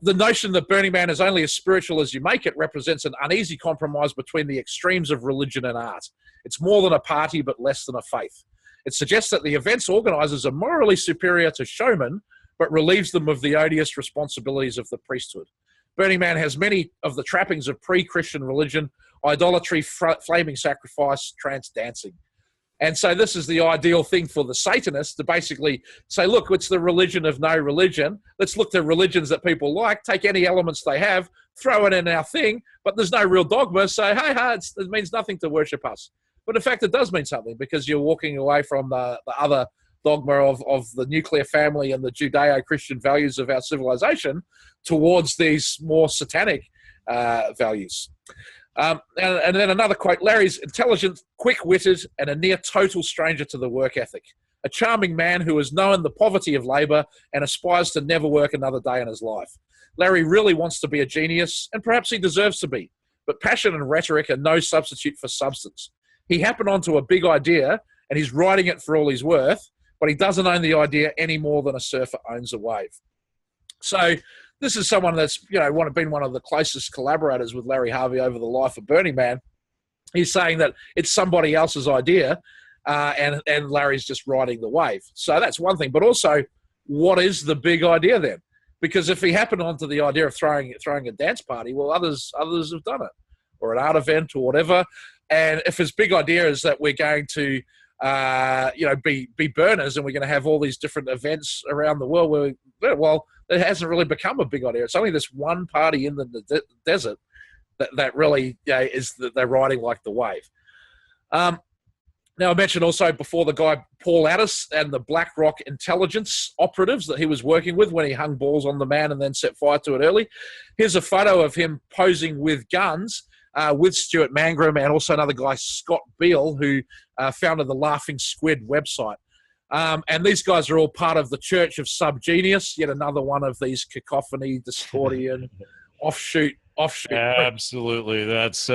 The notion that Burning Man is only as spiritual as you make it represents an uneasy compromise between the extremes of religion and art. It's more than a party, but less than a faith. It suggests that the event's organisers are morally superior to showmen, but relieves them of the odious responsibilities of the priesthood. Burning Man has many of the trappings of pre-Christian religion: idolatry, flaming sacrifice, trance dancing. And so this is the ideal thing for the Satanists to basically say, look, it's the religion of no religion. Let's look to religions that people like, take any elements they have, throw it in our thing, but there's no real dogma, so hey, it means nothing to worship us. But in fact, it does mean something, because you're walking away from the other dogma of the nuclear family and the Judeo-Christian values of our civilization towards these more satanic values. And then another quote, Larry's intelligent, quick-witted, and a near total stranger to the work ethic. A charming man who has known the poverty of labour and aspires to never work another day in his life. Larry really wants to be a genius, and perhaps he deserves to be, but passion and rhetoric are no substitute for substance. He happened onto a big idea, and he's writing it for all he's worth, but he doesn't own the idea any more than a surfer owns a wave. So this is someone that's, you know, been one of the closest collaborators with Larry Harvey over the life of Burning Man. He's saying that it's somebody else's idea, and Larry's just riding the wave. So that's one thing. But also, what is the big idea then? Because if he happened onto the idea of throwing a dance party, well, others have done it, or an art event or whatever. And if his big idea is that we're going to be burners, and we're going to have all these different events around the world, well, it hasn't really become a big idea. It's only this one party in the desert that really is that they're riding like the wave. Now, I mentioned also before the guy Paul Addis and the BlackRock intelligence operatives that he was working with when he hung balls on the man and then set fire to it early. Here's a photo of him posing with guns with Stuart Mangrum and also another guy, Scott Beale, who founded the Laughing Squid website. And these guys are all part of the Church of Subgenius, yet another one of these Cacophany, Discordian, offshoot. Absolutely. That's,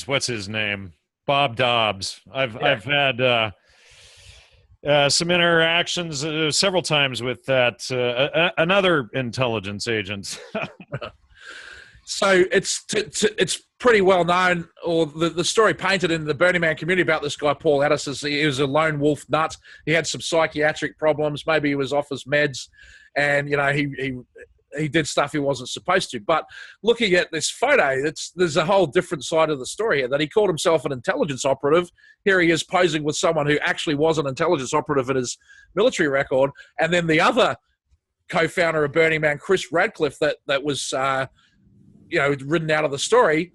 what's his name? Bob Dobbs. I've had some interactions several times with that, another intelligence agent. So it's pretty well known, or the story painted in the Burning Man community about this guy, Paul Addis, is he was a lone wolf nut. He had some psychiatric problems. Maybe he was off his meds, and, you know, he did stuff he wasn't supposed to. But looking at this photo, there's a whole different side of the story here, that he called himself an intelligence operative. Here he is posing with someone who actually was an intelligence operative in his military record. And then the other co-founder of Burning Man, Chris Radcliffe, that was written out of the story,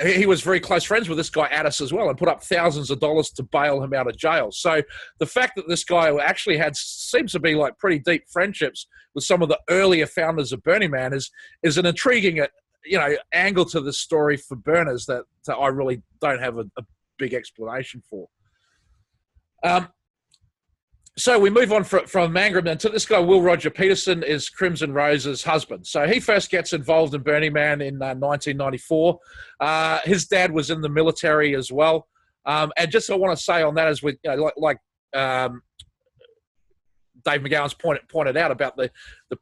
he was very close friends with this guy Addis as well, and put up thousands of dollars to bail him out of jail. So the fact that this guy actually seems to be like pretty deep friendships with some of the earlier founders of Burning Man is an intriguing angle to the story for burners that I really don't have a big explanation for. So we move on from Mangrum then to this guy, Will Roger Peterson, is Crimson Rose's husband. So he first gets involved in Burning Man in 1994. His dad was in the military as well. And just I want to say on that, as we, Dave McGowan's pointed out about the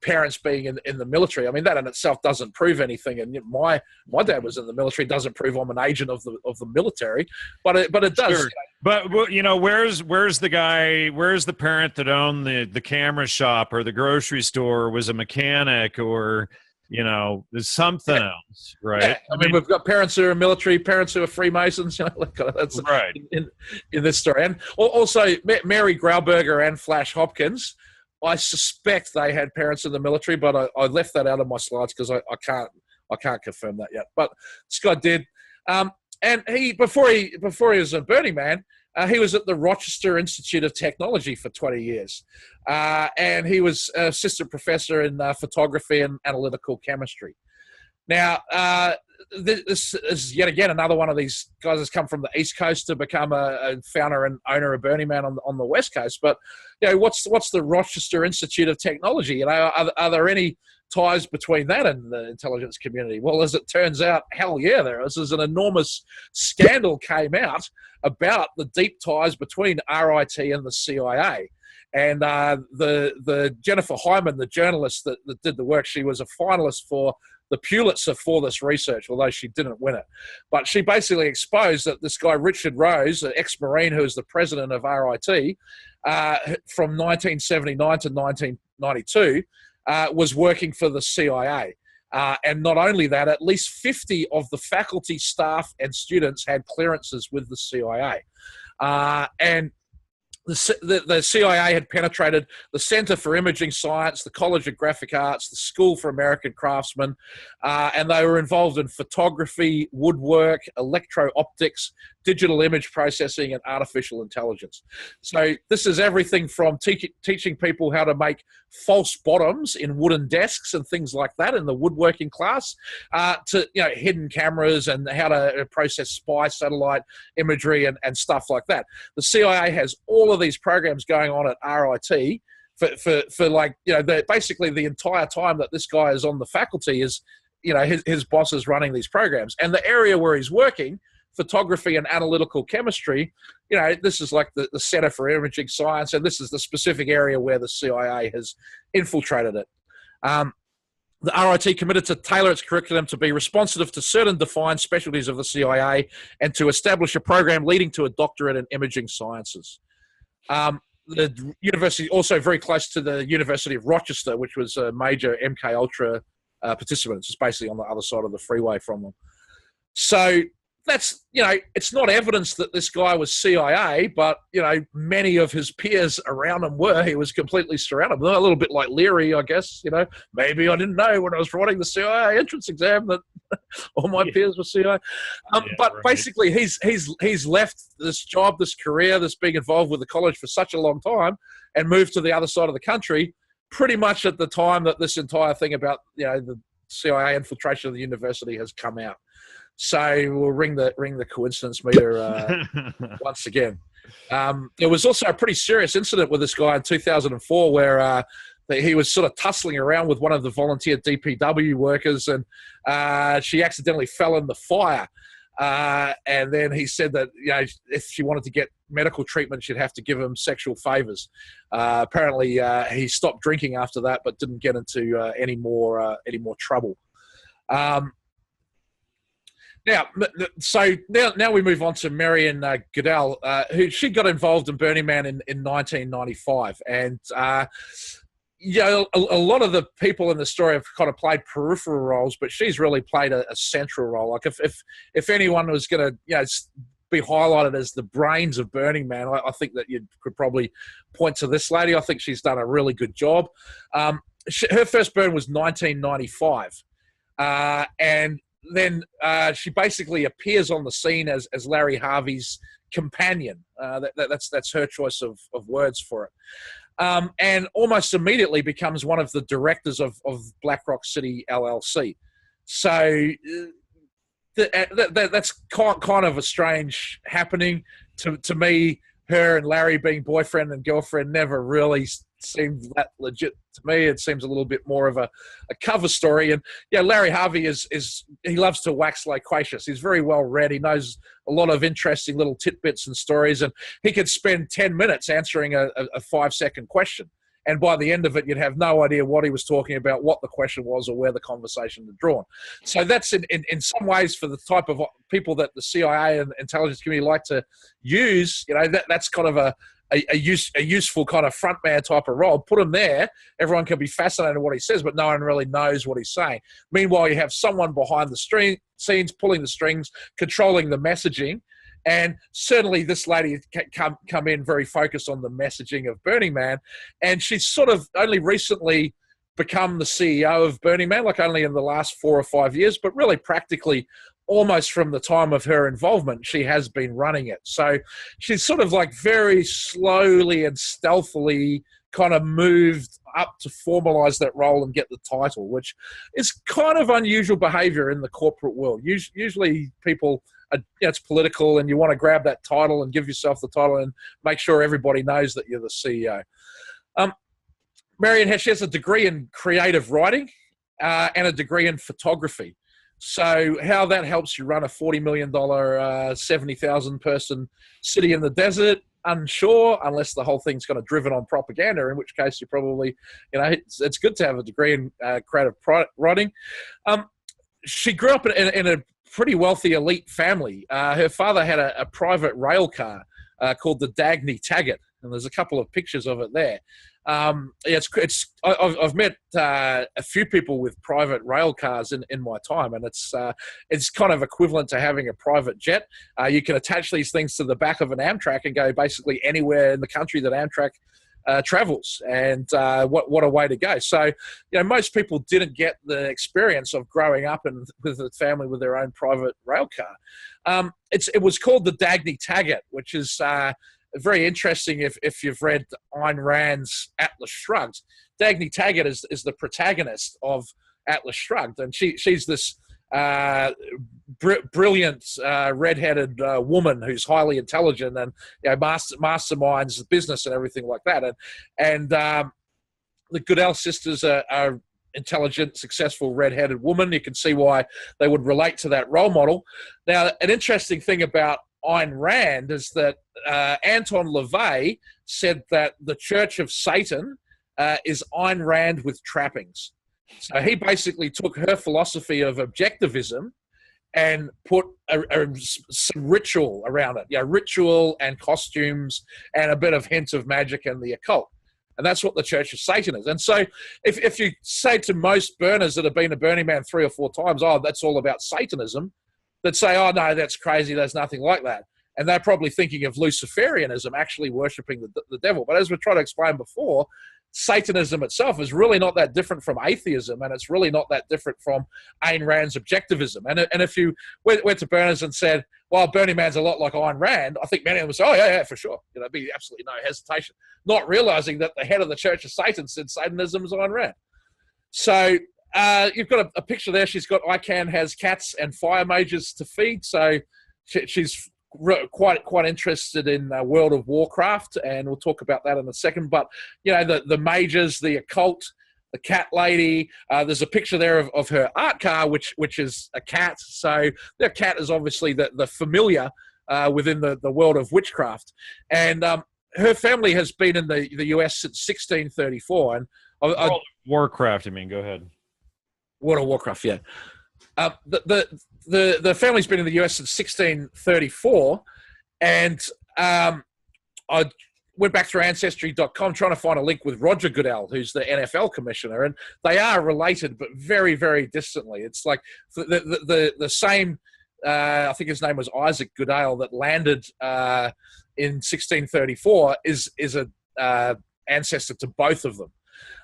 parents being in the military. I mean, that in itself doesn't prove anything. And my dad was in the military. Doesn't prove I'm an agent of the military, but it does. Sure. But where's the parent that owned the camera shop or the grocery store, or was a mechanic, or there's something else, right? Yeah. I mean, we've got parents who are military, parents who are Freemasons. That's right in this story. And also Mary Grauberger and Flash Hopkins, I suspect they had parents in the military, but I left that out of my slides because I can't confirm that yet. But Scott did. And he before he was a Burning Man, he was at the Rochester Institute of Technology for 20 years. And he was assistant professor in photography and analytical chemistry. Now, this is yet again another one of these guys that's come from the East Coast to become a founder and owner of Burning Man on the West Coast. But, what's the Rochester Institute of Technology? Are there any ties between that and the intelligence community? Well, as it turns out, hell yeah, there is. There's an enormous scandal came out about the deep ties between RIT and the CIA. And the Jennifer Hyman, the journalist that did the work, she was a finalist for the Pulitzer for this research, although she didn't win it. But she basically exposed that this guy, Richard Rose, an ex-Marine who was the president of RIT, from 1979 to 1992, was working for the CIA. And not only that, at least 50 of the faculty, staff, and students had clearances with the CIA. And the CIA had penetrated the Center for Imaging Science, the College of Graphic Arts, the School for American Craftsmen, and they were involved in photography, woodwork, electro-optics, digital image processing, and artificial intelligence. So this is everything from teaching people how to make false bottoms in wooden desks and things like that in the woodworking class, to hidden cameras and how to process spy satellite imagery and stuff like that. The CIA has all of these programs going on at RIT for like, basically the entire time that this guy is on the faculty is, his boss is running these programs. And the area where he's working, photography and analytical chemistry, this is like the Center for Imaging Science, and this is the specific area where the CIA has infiltrated it. The RIT committed to tailor its curriculum to be responsive to certain defined specialties of the CIA and to establish a program leading to a doctorate in imaging sciences. The university also very close to the University of Rochester, which was a major MK Ultra participant. It's basically on the other side of the freeway from them. So that's, it's not evidence that this guy was CIA, but, many of his peers around him were. He was completely surrounded. A little bit like Leary, I guess, maybe I didn't know when I was writing the CIA entrance exam that all my peers were CIA. But right. Basically, he's left this job, this career, this being involved with the college for such a long time and moved to the other side of the country pretty much at the time that this entire thing about, the CIA infiltration of the university has come out. So we'll ring the coincidence meter once again. There was also a pretty serious incident with this guy in 2004 where he was sort of tussling around with one of the volunteer DPW workers, and she accidentally fell in the fire. And then he said that if she wanted to get medical treatment, she'd have to give him sexual favors. Apparently, he stopped drinking after that, but didn't get into any more trouble. Now we move on to Marion Goodell, who she got involved in Burning Man in 1995, and a lot of the people in the story have kind of played peripheral roles, but she's really played a central role. Like if anyone was going to be highlighted as the brains of Burning Man, I think that you could probably point to this lady. I think she's done a really good job. Her first burn was 1995, and then she basically appears on the scene as Larry Harvey's companion. That's her choice of words for it. And almost immediately becomes one of the directors of Black Rock City LLC. So that's kind of a strange happening. To me, her and Larry being boyfriend and girlfriend never really seemed that legit to me. It seems a little bit more of a cover story. And Larry Harvey he loves to wax loquacious. He's very well read. He knows a lot of interesting little tidbits and stories, and he could spend 10 minutes answering a 5-second question. And by the end of it, you'd have no idea what he was talking about, what the question was, or where the conversation had drawn. So that's in some ways, for the type of people that the CIA and intelligence community like to use, that's kind of a useful kind of frontman type of role. Put him there, everyone can be fascinated with what he says, but no one really knows what he's saying. Meanwhile, you have someone behind the scenes, pulling the strings, controlling the messaging. And certainly this lady come in very focused on the messaging of Burning Man. And she's sort of only recently become the CEO of Burning Man, like only in the last 4 or 5 years, but really practically almost from the time of her involvement, she has been running it. So she's sort of like very slowly and stealthily kind of moved up to formalize that role and get the title, which is kind of unusual behavior in the corporate world. Usually people are, it's political, and you want to grab that title and give yourself the title and make sure everybody knows that you're the CEO. Marion, she has a degree in creative writing and a degree in photography. So how that helps you run a $40 million, 70,000 person city in the desert, unsure, unless the whole thing's kind of driven on propaganda, in which case you probably, it's good to have a degree in creative writing. She grew up in a pretty wealthy elite family. Her father had a private rail car called the Dagny Taggart, and there's a couple of pictures of it there. I've met a few people with private rail cars in my time, and it's kind of equivalent to having a private jet. You can attach these things to the back of an Amtrak and go basically anywhere in the country that Amtrak travels, and what a way to go. So, most people didn't get the experience of growing up with a family with their own private rail car. It was called the Dagny Taggart, which is very interesting if you've read Ayn Rand's Atlas Shrugged. Dagny Taggart is the protagonist of Atlas Shrugged, and she's this brilliant red-headed woman who's highly intelligent and masterminds the business and everything like that. And the Goodell sisters are intelligent, successful, red-headed woman. You can see why they would relate to that role model. Now, an interesting thing about Ayn Rand is that Anton LaVey said that the Church of Satan is Ayn Rand with trappings. So he basically took her philosophy of objectivism and put some ritual around it. Ritual and costumes and a bit of hint of magic and the occult. And that's what the Church of Satan is. And so if you say to most burners that have been to Burning Man 3 or 4 times, oh, that's all about Satanism, that say, oh, no, that's crazy, there's nothing like that. And they're probably thinking of Luciferianism, actually worshipping the devil. But as we tried to explain before, Satanism itself is really not that different from atheism, and it's really not that different from Ayn Rand's objectivism. And if you went to burners and said, well, Burning Man's a lot like Ayn Rand, I think many of them would say, oh, yeah, for sure. There'd be absolutely no hesitation, not realizing that the head of the Church of Satan said Satanism is Ayn Rand. So you've got a picture there. She's got ICANN has cats and fire mages to feed, so she's quite interested in World of Warcraft, and we'll talk about that in a second. But the mages, the occult, the cat lady. There's a picture there of her art car, which is a cat. So the cat is obviously the familiar within the world of witchcraft, and her family has been in the US since 1634. And World of Warcraft, I mean, go ahead. World of Warcraft, yeah. The family's been in the US since 1634, and I went back through Ancestry.com trying to find a link with Roger Goodell, who's the NFL commissioner, and they are related, but very, very distantly. It's like the same, I think his name was Isaac Goodell, that landed in 1634 is a ancestor to both of them.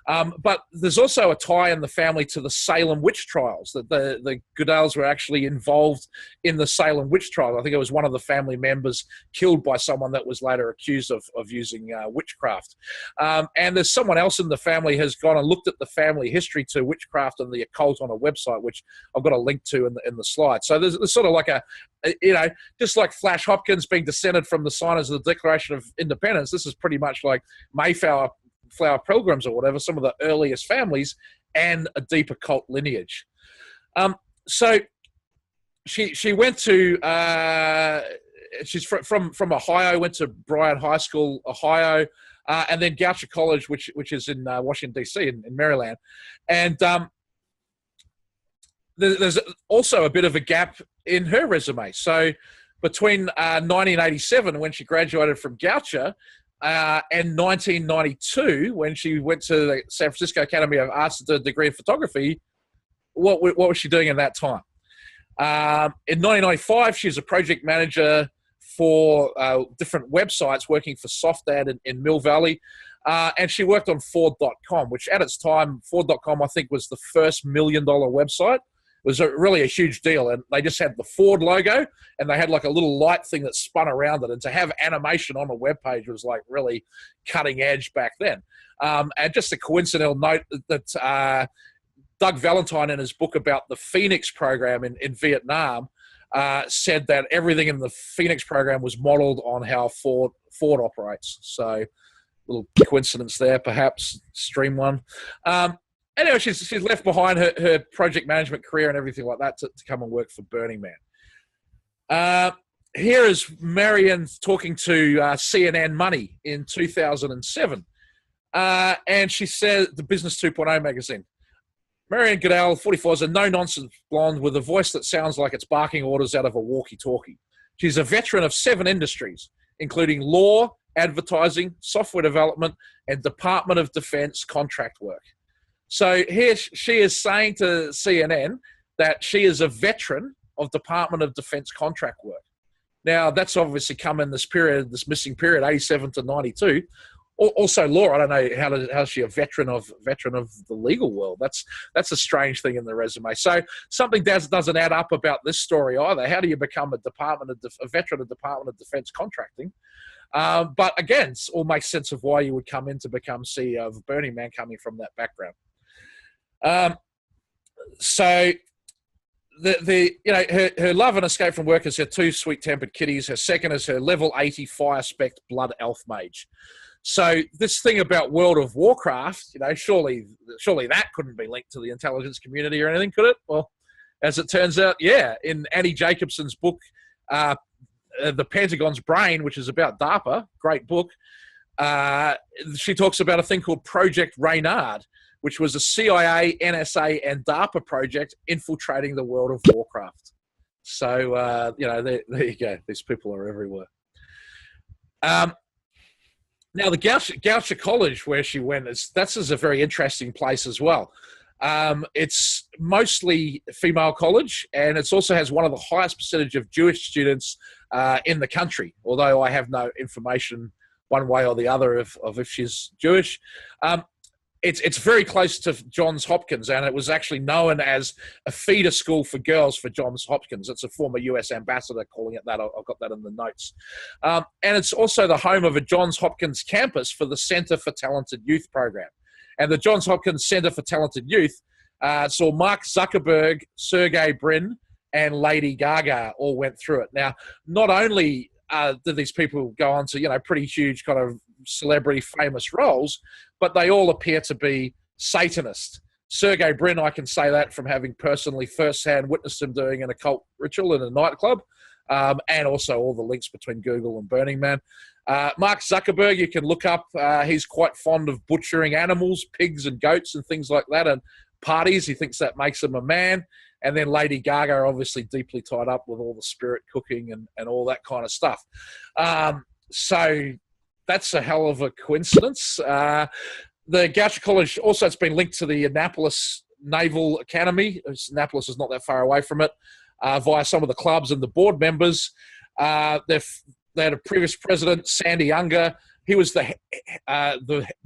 But there's also a tie in the family to the Salem witch trials, that the Goodells were actually involved in the Salem witch trial. I think it was one of the family members killed by someone that was later accused of using witchcraft. And there's someone else in the family has gone and looked at the family history to witchcraft and the occult on a website, which I've got a link to in the slide. So there's sort of like just like Flash Hopkins being descended from the signers of the Declaration of Independence, this is pretty much like Mayflower Pilgrims or whatever, some of the earliest families, and a deep occult lineage. So she went to she's from Ohio, went to Bryan High School, Ohio, and then Goucher College, which is in Washington D.C. in Maryland. And there's also a bit of a gap in her resume. So between 1987, when she graduated from Goucher, and 1992, when she went to the San Francisco Academy of Arts to do a degree in photography, what was she doing in that time? In 1995, she was a project manager for different websites, working for SoftAd in Mill Valley, and she worked on Ford.com, which at its time, Ford.com, I think, was the first $1 million website. was really a huge deal. And they just had the Ford logo, and they had like a little light thing that spun around it. And to have animation on a webpage was like really cutting edge back then. And just a coincidental note that Doug Valentine, in his book about the Phoenix program in Vietnam, said that everything in the Phoenix program was modeled on how Ford operates. So, little coincidence there, perhaps. Stream one. Anyway, she's left behind her project management career and everything like that to come and work for Burning Man. Here is Marianne talking to CNN Money in 2007. And she said, the Business 2.0 magazine, Marianne Goodell, 44, is a no-nonsense blonde with a voice that sounds like it's barking orders out of a walkie-talkie. She's a veteran of 7 industries, including law, advertising, software development, and Department of Defense contract work. So here she is saying to CNN that she is a veteran of Department of Defense contract work. Now, that's obviously come in this period, this missing period, 87 to 92. Also, law. I don't know how's she a veteran of the legal world. That's a strange thing in the resume. So something doesn't add up about this story either. How do you become a veteran of Department of Defense contracting? But again, it all makes sense of why you would come in to become CEO of Burning Man, coming from that background. So her love and escape from work is her 2 sweet-tempered kitties. Her second is her level 80 fire spec blood elf mage. So this thing about World of Warcraft, surely that couldn't be linked to the intelligence community or anything, could it? Well, as it turns out, yeah. In Annie Jacobson's book, The Pentagon's Brain, which is about DARPA, great book, she talks about a thing called Project Reynard, which was a CIA, NSA, and DARPA project infiltrating the World of Warcraft. So, there you go. These people are everywhere. Now, the Goucher College, where she went, that's a very interesting place as well. It's mostly female college, and it also has one of the highest percentage of Jewish students in the country, although I have no information one way or the other of if she's Jewish. It's very close to Johns Hopkins, and it was actually known as a feeder school for girls for Johns Hopkins. It's a former US ambassador calling it that. I've got that in the notes. And it's also the home of a Johns Hopkins campus for the Center for Talented Youth program. And the Johns Hopkins Center for Talented Youth saw Mark Zuckerberg, Sergey Brin, and Lady Gaga all went through it. Now, not only did these people go on to, pretty huge kind of celebrity famous roles, but they all appear to be Satanist. Sergey Brin, I can say that from having personally firsthand witnessed him doing an occult ritual in a nightclub, and also all the links between Google and Burning Man. Mark Zuckerberg, you can look up, he's quite fond of butchering animals, pigs and goats and things like that, and parties. He thinks that makes him a man. And then Lady Gaga, obviously deeply tied up with all the spirit cooking and all that kind of stuff. So that's a hell of a coincidence. The Goucher College also has been linked to the Annapolis Naval Academy. Annapolis is not that far away from it, via some of the clubs and the board members. They had a previous president, Sandy Unger. He was the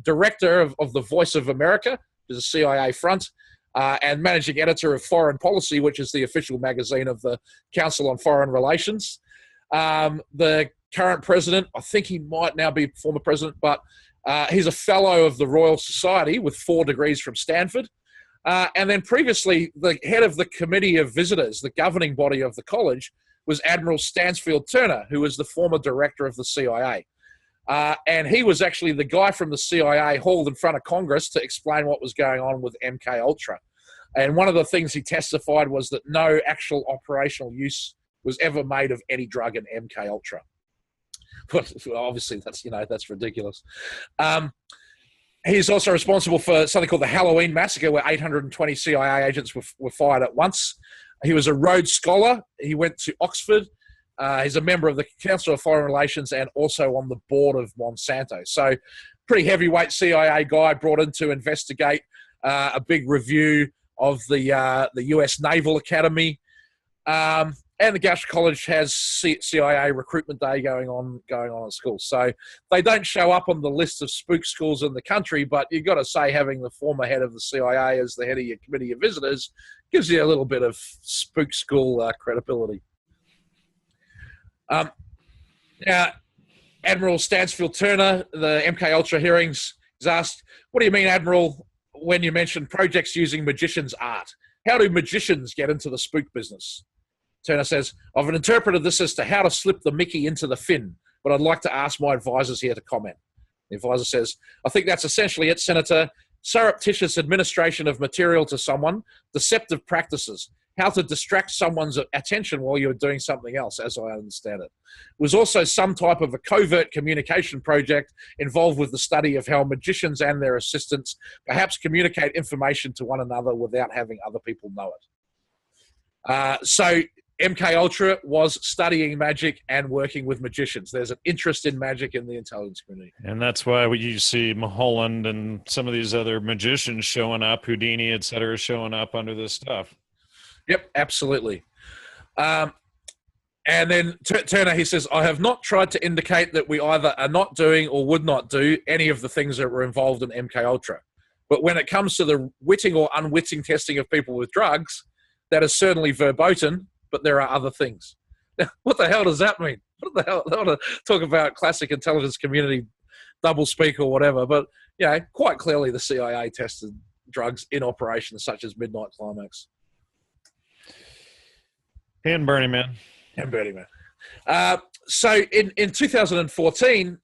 director of the Voice of America, which is a CIA front, and managing editor of Foreign Policy, which is the official magazine of the Council on Foreign Relations. The current president, I think he might now be former president, but he's a fellow of the Royal Society with 4 degrees from Stanford. And then previously, the head of the Committee of Visitors, the governing body of the college, was Admiral Stansfield Turner, who was the former director of the CIA. And he was actually the guy from the CIA hauled in front of Congress to explain what was going on with MK Ultra. And one of the things he testified was that no actual operational use was ever made of any drug in MK Ultra. But obviously, that's ridiculous. He's also responsible for something called the Halloween Massacre, where 820 CIA agents were fired at once. He was a Rhodes Scholar. He went to Oxford. He's a member of the Council of Foreign Relations and also on the board of Monsanto. So pretty heavyweight CIA guy brought in to investigate a big review of the US Naval Academy. And the Gash College has CIA recruitment day going on at school. So they don't show up on the list of spook schools in the country, but you've got to say having the former head of the CIA as the head of your committee of visitors gives you a little bit of spook school credibility. Now, Admiral Stansfield Turner, the MK Ultra hearings, is asked, what do you mean, Admiral, when you mention projects using magicians' art? How do magicians get into the spook business? Turner says, I've interpreted this as to how to slip the Mickey into the fin, but I'd like to ask my advisors here to comment. The advisor says, I think that's essentially it, Senator. Surreptitious administration of material to someone, deceptive practices, how to distract someone's attention while you're doing something else, as I understand it. It was also some type of a covert communication project involved with the study of how magicians and their assistants perhaps communicate information to one another without having other people know it. So MK Ultra was studying magic and working with magicians. There's an interest in magic in the intelligence community. And that's why you see Mulholland and some of these other magicians showing up, Houdini, et cetera, showing up under this stuff. Yep, absolutely. And then Turner, he says, I have not tried to indicate that we either are not doing or would not do any of the things that were involved in MK Ultra. But when it comes to the witting or unwitting testing of people with drugs, that is certainly verboten, but there are other things. Now, what the hell does that mean? What the hell? I don't want to talk about classic intelligence community double speak or whatever, but quite clearly the CIA tested drugs in operations such as Midnight Climax. And Burning Man. And Burning Man. So in 2014,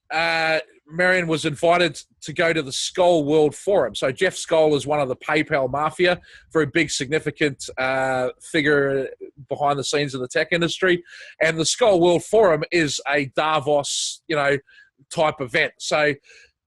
Marion was invited to go to the Skoll World Forum. So Jeff Skoll is one of the PayPal mafia, very big, significant figure behind the scenes of the tech industry. And the Skoll World Forum is a Davos, type event. So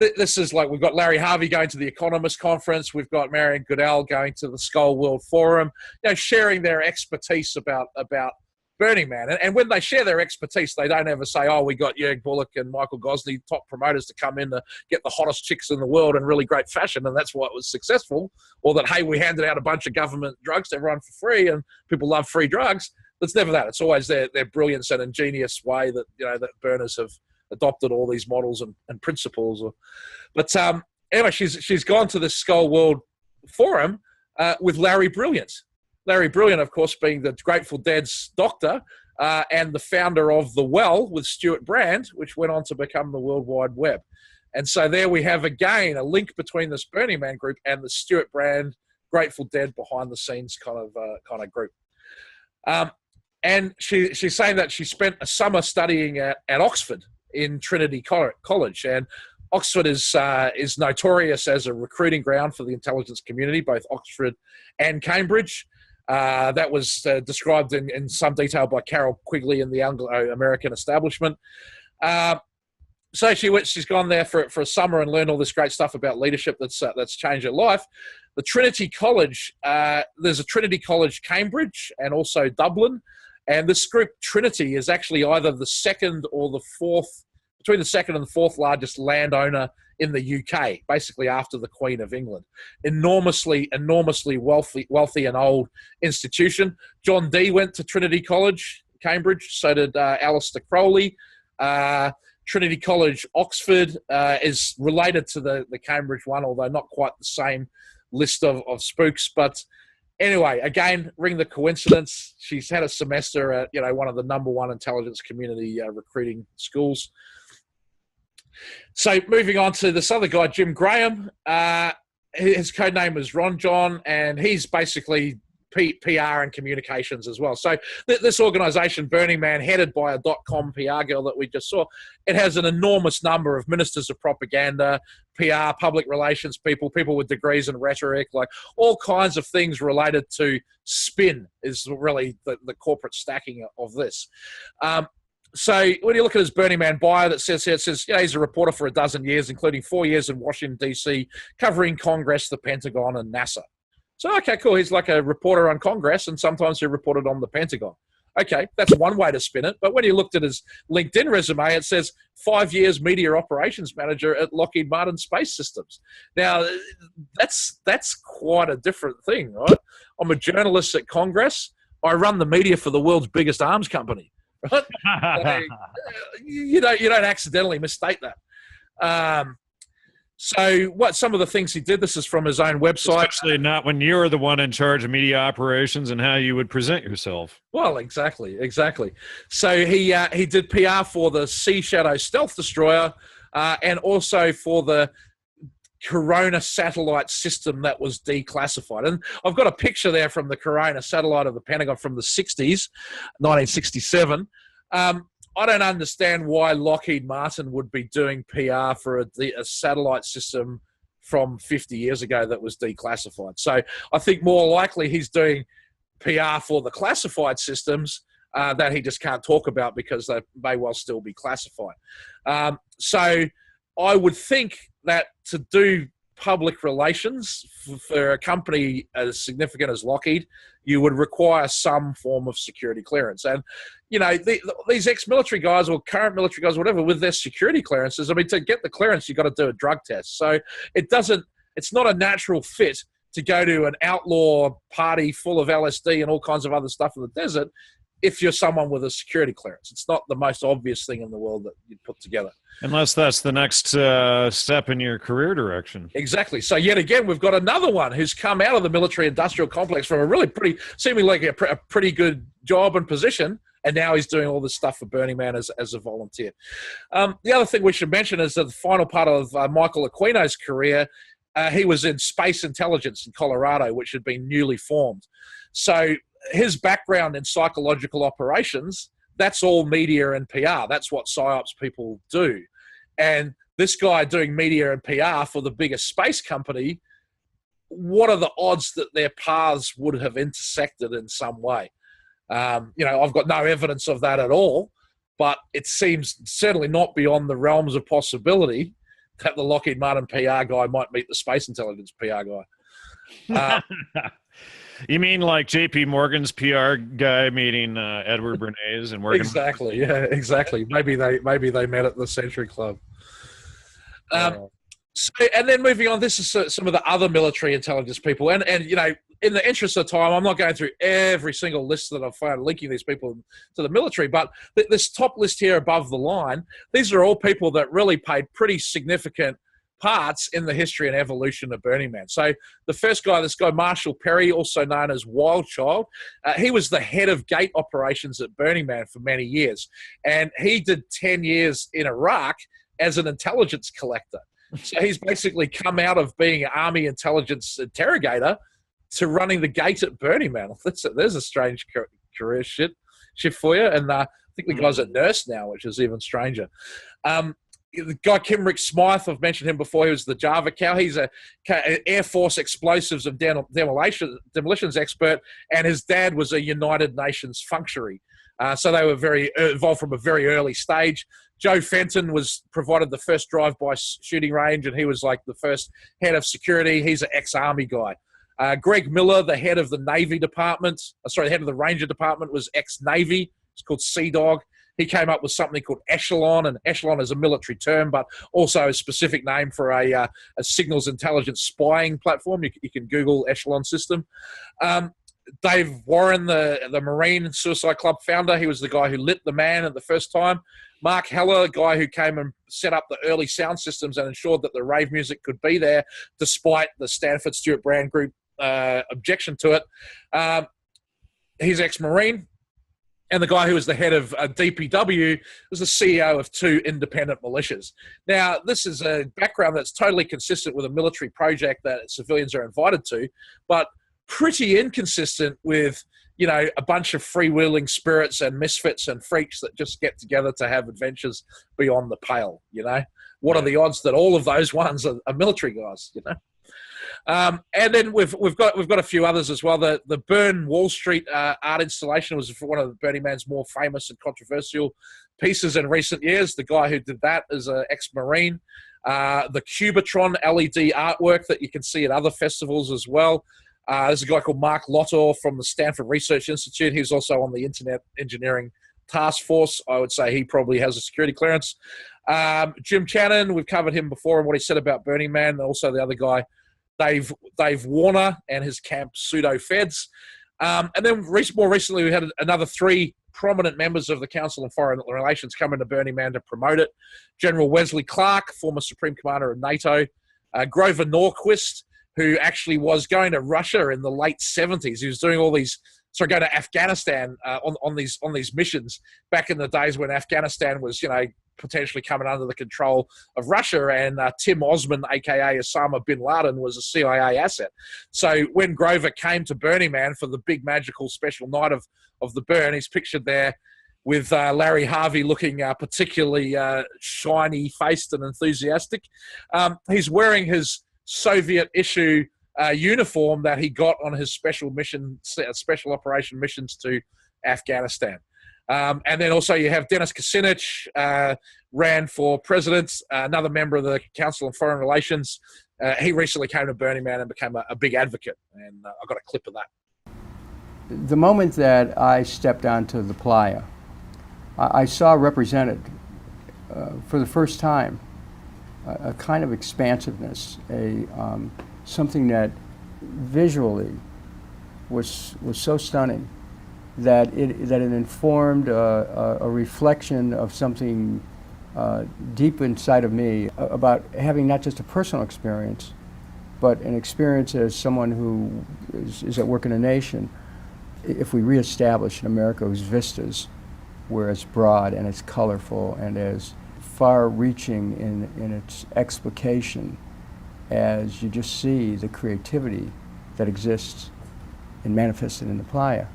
this is like, we've got Larry Harvey going to the Economist Conference. We've got Marion Goodell going to the Skoll World Forum, sharing their expertise about Burning Man. And when they share their expertise, they don't ever say, oh, we got Jurg Bullock and Michael Gosney, top promoters, to come in to get the hottest chicks in the world in really great fashion, and that's why it was successful. Or that, hey, we handed out a bunch of government drugs to everyone for free, and people love free drugs. It's never that. It's always their brilliance and ingenious way that, that burners have adopted all these models and principles. But anyway, she's gone to the Skoll World Forum with Larry Brilliant. Larry Brilliant, of course, being the Grateful Dead's doctor and the founder of The Well with Stuart Brand, which went on to become the World Wide Web. And so there we have, again, a link between this Burning Man group and the Stuart Brand, Grateful Dead behind-the-scenes kind of group. And she's saying that she spent a summer studying at Oxford in Trinity College. And Oxford is notorious as a recruiting ground for the intelligence community, both Oxford and Cambridge. That was described in some detail by Carol Quigley in the Anglo-American establishment. So she's gone there for a summer and learned all this great stuff about leadership that's changed her life. The Trinity College, there's a Trinity College Cambridge and also Dublin. And this group, Trinity, is actually either the second or the fourth, between the second and the fourth largest landowner in the UK, basically after the Queen of England. Enormously wealthy and old institution. John Dee went to Trinity College, Cambridge, so did Alistair Crowley. Trinity College, Oxford, is related to the Cambridge one, although not quite the same list of spooks. But anyway, again, ring the coincidence. She's had a semester at one of the #1 intelligence community recruiting schools. So moving on to this other guy, Jim Graham. His code name is Ron John, and he's basically PR and communications as well. So this organisation, Burning Man, headed by a .com PR girl that we just saw, it has an enormous number of ministers of propaganda, PR, public relations people with degrees in rhetoric, like all kinds of things related to spin is really the corporate stacking of this. So when you look at his Burning Man bio that says here, it says, he's a reporter for 12 years, including 4 years in Washington, D.C., covering Congress, the Pentagon, and NASA. So, okay, cool. He's like a reporter on Congress, and sometimes he reported on the Pentagon. Okay, that's one way to spin it. But when you looked at his LinkedIn resume, it says 5 years media operations manager at Lockheed Martin Space Systems. Now, that's quite a different thing, right? I'm a journalist at Congress. I run the media for the world's biggest arms company. Right? So, you don't accidentally mistake that. So what some of the things he did, this is from his own website. Especially not when you're the one in charge of media operations and how you would present yourself. Well, exactly. So he did PR for the Sea Shadow stealth destroyer and also for the Corona satellite system that was declassified. And I've got a picture there from the Corona satellite of the Pentagon from the 60s, 1967. I don't understand why Lockheed Martin would be doing PR for a satellite system from 50 years ago that was declassified. So I think more likely he's doing PR for the classified systems that he just can't talk about because they may well still be classified. So I would think that to do public relations for a company as significant as Lockheed, you would require some form of security clearance. And, these ex-military guys or current military guys, whatever, with their security clearances, I mean, to get the clearance, you've got to do a drug test. So it's not a natural fit to go to an outlaw party full of LSD and all kinds of other stuff in the desert if you're someone with a security clearance. It's not the most obvious thing in the world that you'd put together. Unless that's the next step in your career direction. Exactly. So yet again, we've got another one who's come out of the military-industrial complex from a really seemingly like a pretty good job and position, and now he's doing all this stuff for Burning Man as a volunteer. The other thing we should mention is that the final part of Michael Aquino's career, he was in space intelligence in Colorado, which had been newly formed. So his background in psychological operations, that's all media and PR. That's what PsyOps people do. And this guy doing media and PR for the biggest space company, what are the odds that their paths would have intersected in some way? I've got no evidence of that at all, but it seems certainly not beyond the realms of possibility that the Lockheed Martin PR guy might meet the space intelligence PR guy. You mean like J.P. Morgan's PR guy meeting Edward Bernays and Morgan? Exactly. Yeah, exactly. Maybe they met at the Century Club. And then moving on, this is some of the other military intelligence people, and in the interest of time, I'm not going through every single list that I've found linking these people to the military, but this top list here above the line, these are all people that really played pretty significant parts in the history and evolution of Burning Man. So the first guy, this guy Marshall Perry, also known as Wildchild, he was the head of gate operations at Burning Man for many years, and he did 10 years in Iraq as an intelligence collector. So he's basically come out of being an army intelligence interrogator to running the gate at Burning Man. There's a strange career shift for you. And I think the guy's a nurse now, which is even stranger. The guy Kimrick Smythe, I've mentioned him before. He was the Java cow. He's an Air Force explosives and demolitions expert, and his dad was a United Nations functionary. So they were very involved from a very early stage. Joe Fenton was provided the first drive-by shooting range, and he was like the first head of security. He's an ex-Army guy. Greg Miller, the head of the Navy department, the head of the Ranger department, was ex-Navy. It's called Sea Dog. He came up with something called Echelon, and Echelon is a military term, but also a specific name for a signals intelligence spying platform. You can Google Echelon system. Dave Warren, the Marine Suicide Club founder, he was the guy who lit the man at the first time. Mark Heller, a guy who came and set up the early sound systems and ensured that the rave music could be there, despite the Stanford Stuart Brand Group objection to it. He's ex-Marine. And the guy who was the head of DPW was the CEO of 2 independent militias. Now, this is a background that's totally consistent with a military project that civilians are invited to, but pretty inconsistent with, a bunch of freewheeling spirits and misfits and freaks that just get together to have adventures beyond the pale, What are the odds that all of those ones are military guys, And then we've got a few others as well. The Burn Wall Street art installation was one of Burning Man's more famous and controversial pieces in recent years. The guy who did that is an ex-Marine. The Cubatron LED artwork that you can see at other festivals as well. There's a guy called Mark Lottor from the Stanford Research Institute. He's also on the Internet Engineering Task Force. I would say he probably has a security clearance. Jim Channon, we've covered him before and what he said about Burning Man. And also the other guy, Dave Warner and his camp Pseudo Feds. And then more recently, we had another 3 prominent members of the Council on Foreign Relations come into Burning Man to promote it. General Wesley Clark, former Supreme Commander of NATO, Grover Norquist, who actually was going to Russia in the late 70s. He was doing all these, going to Afghanistan on these missions back in the days when Afghanistan was, potentially coming under the control of Russia, and Tim Osman, aka Osama bin Laden, was a CIA asset. So when Grover came to Burning Man for the big magical special night of the burn, he's pictured there with Larry Harvey looking particularly shiny-faced and enthusiastic. He's wearing his Soviet-issue uniform that he got on his special operation missions to Afghanistan. And then also you have Denis Kucinich, ran for president, another member of the Council on Foreign Relations. He recently came to Burning Man and became a big advocate, and I got a clip of that. The moment that I stepped onto the playa, I saw represented for the first time a kind of expansiveness, something that visually was so stunning that it informed a reflection of something deep inside of me about having not just a personal experience, but an experience as someone who is at work in a nation. If we reestablish an America whose vistas were as broad and as colorful and as far-reaching in its explication as you just see the creativity that exists and manifested in the playa.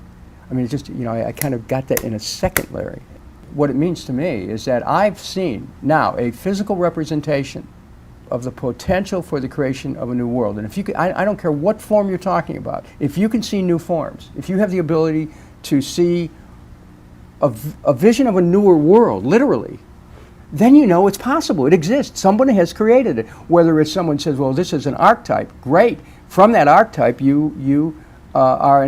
I mean, it's just, I kind of got that in a second, Larry. What it means to me is that I've seen now a physical representation of the potential for the creation of a new world. And if you can, I don't care what form you're talking about, if you can see new forms, if you have the ability to see a vision of a newer world, literally, then you know it's possible. It exists. Somebody has created it. Whether it's someone says, well, this is an archetype, great. From that archetype, you are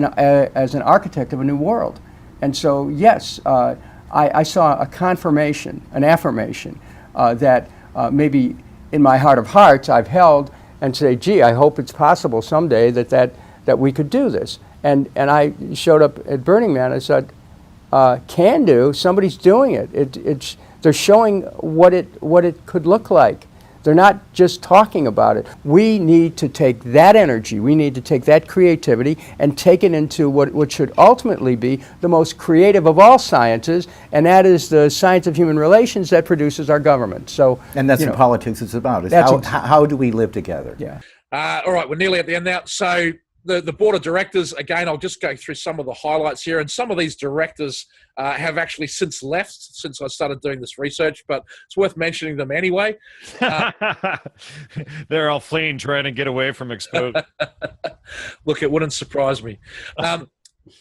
as an architect of a new world. And so, yes, I saw a confirmation, an affirmation that maybe in my heart of hearts I've held and say, gee, I hope it's possible someday that we could do this. And I showed up at Burning Man. I said, can do. Somebody's doing it. They're showing what it could look like. They're not just talking about it. We need to take that energy, we need to take that creativity and take it into what should ultimately be the most creative of all sciences, and that is the science of human relations that produces our government. So, and that's what politics is about, is how do we live together? Yeah. All right, we're nearly at the end now. So the board of directors, again, I'll just go through some of the highlights here. And some of these directors have actually since left since I started doing this research, but it's worth mentioning them anyway. They're all fleeing, trying to get away from exposure. Look, it wouldn't surprise me.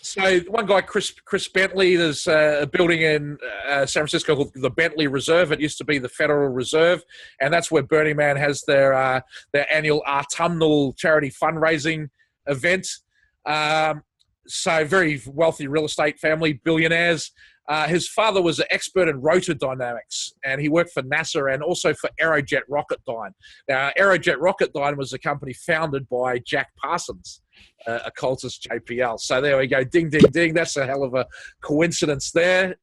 So one guy, Chris Bentley, there's a building in San Francisco called the Bentley Reserve. It used to be the Federal Reserve, and that's where Burning Man has their annual autumnal charity fundraising event. So very wealthy real estate family, billionaires. His father was an expert in rotordynamics, and he worked for NASA and also for Aerojet Rocketdyne. Now, Aerojet Rocketdyne was a company founded by Jack Parsons, occultist JPL. So there we go, ding, ding, ding. That's a hell of a coincidence there.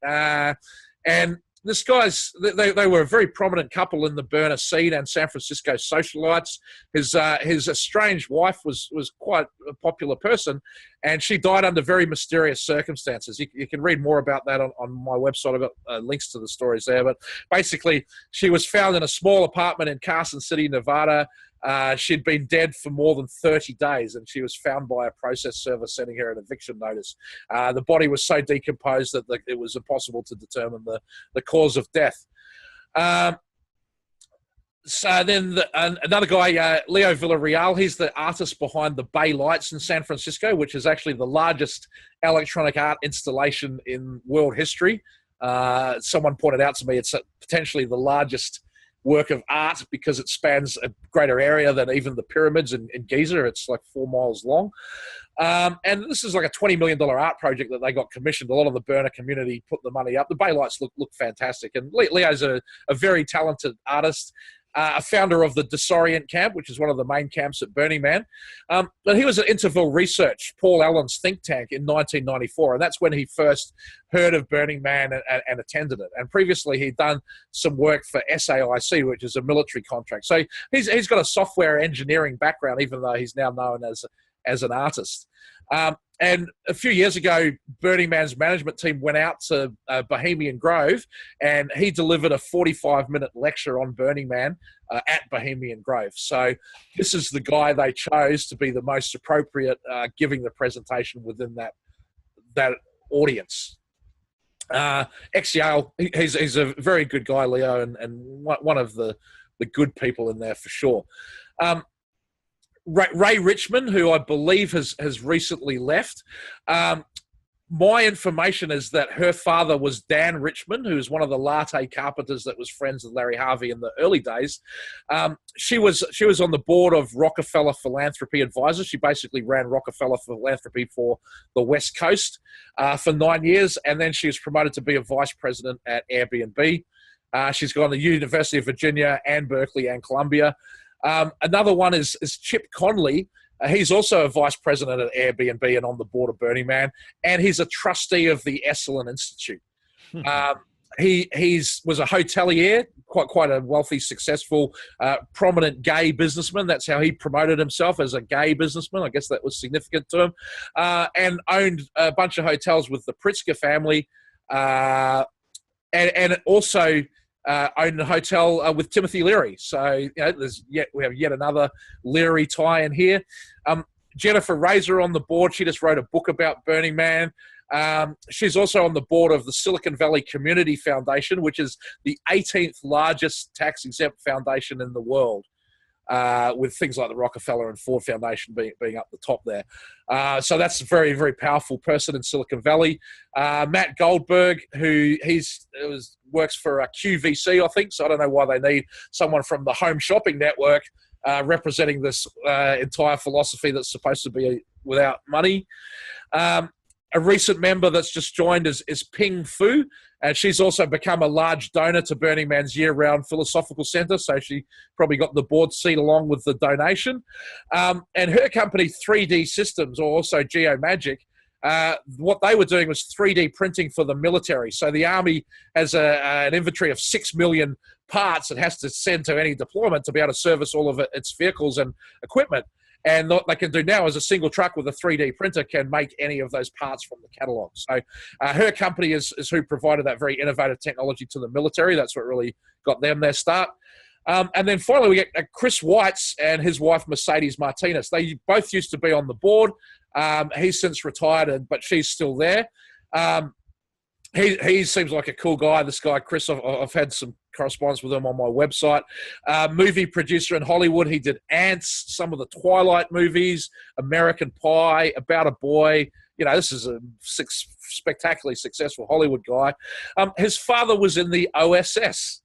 And this guy's, they were a very prominent couple in the burner scene and San Francisco socialites. His estranged wife was quite a popular person, and she died under very mysterious circumstances. You can read more about that on my website. I've got links to the stories there. But basically, she was found in a small apartment in Carson City, Nevada. She'd been dead for more than 30 days, and she was found by a process server sending her an eviction notice. The body was so decomposed that it was impossible to determine the cause of death. So then another guy, Leo Villarreal, he's the artist behind the Bay Lights in San Francisco, which is actually the largest electronic art installation in world history. Someone pointed out to me it's potentially the largest work of art because it spans a greater area than even the pyramids in Giza. It's like 4 miles long. And this is like a $20 million art project that they got commissioned. A lot of the burner community put the money up. The Bay Lights look fantastic. And Leo's a very talented artist. a founder of the Disorient Camp, which is one of the main camps at Burning Man. But he was at Interval Research, Paul Allen's think tank, in 1994, and that's when he first heard of Burning Man and attended it. And previously, he'd done some work for SAIC, which is a military contract. So he's got a software engineering background, even though he's now known as an artist. And a few years ago, Burning Man's management team went out to Bohemian Grove, and he delivered a 45-minute lecture on Burning Man at Bohemian Grove. So this is the guy they chose to be the most appropriate giving the presentation within that audience. Ex-Yale, he's a very good guy, Leo, and one of the good people in there for sure. Ray Richmond, who I believe has recently left. My information is that her father was Dan Richmond, who was one of the latte carpenters that was friends with Larry Harvey in the early days. She was on the board of Rockefeller Philanthropy Advisors. She basically ran Rockefeller Philanthropy for the West Coast for 9 years, and then she was promoted to be a vice president at Airbnb. She's gone to the University of Virginia and Berkeley and Columbia. Another one is Chip Conley. He's also a vice president at Airbnb and on the board of Burning Man, and he's a trustee of the Esalen Institute. He was a hotelier, quite a wealthy, successful, prominent gay businessman. That's how he promoted himself, as a gay businessman. I guess that was significant to him, and owned a bunch of hotels with the Pritzker family, and also owned a hotel with Timothy Leary. So we have yet another Leary tie in here. Jennifer Razor on the board. She just wrote a book about Burning Man. She's also on the board of the Silicon Valley Community Foundation, which is the 18th largest tax-exempt foundation in the world, with things like the Rockefeller and Ford Foundation being up the top there. So that's a very, very powerful person in Silicon Valley. Matt Goldberg, who works for QVC, I think, so I don't know why they need someone from the Home Shopping Network representing this entire philosophy that's supposed to be without money. A recent member that's just joined is Ping Fu, and she's also become a large donor to Burning Man's year-round philosophical center, so she probably got the board seat along with the donation. And her company, 3D Systems, or also Geomagic, what they were doing was 3D printing for the military. So the Army has an inventory of 6 million parts it has to send to any deployment to be able to service all of its vehicles and equipment. And what they can do now is a single truck with a 3D printer can make any of those parts from the catalog. So her company is who provided that very innovative technology to the military. That's what really got them their start. And then finally, we get Chris Weitz and his wife, Mercedes Martinez. They both used to be on the board. He's since retired, but she's still there. He seems like a cool guy. This guy, Chris, I've had some correspondence with him on my website. Movie producer in Hollywood. He did Ants, some of the Twilight movies, American Pie, About a Boy. This is a spectacularly successful Hollywood guy. His father was in the OSS.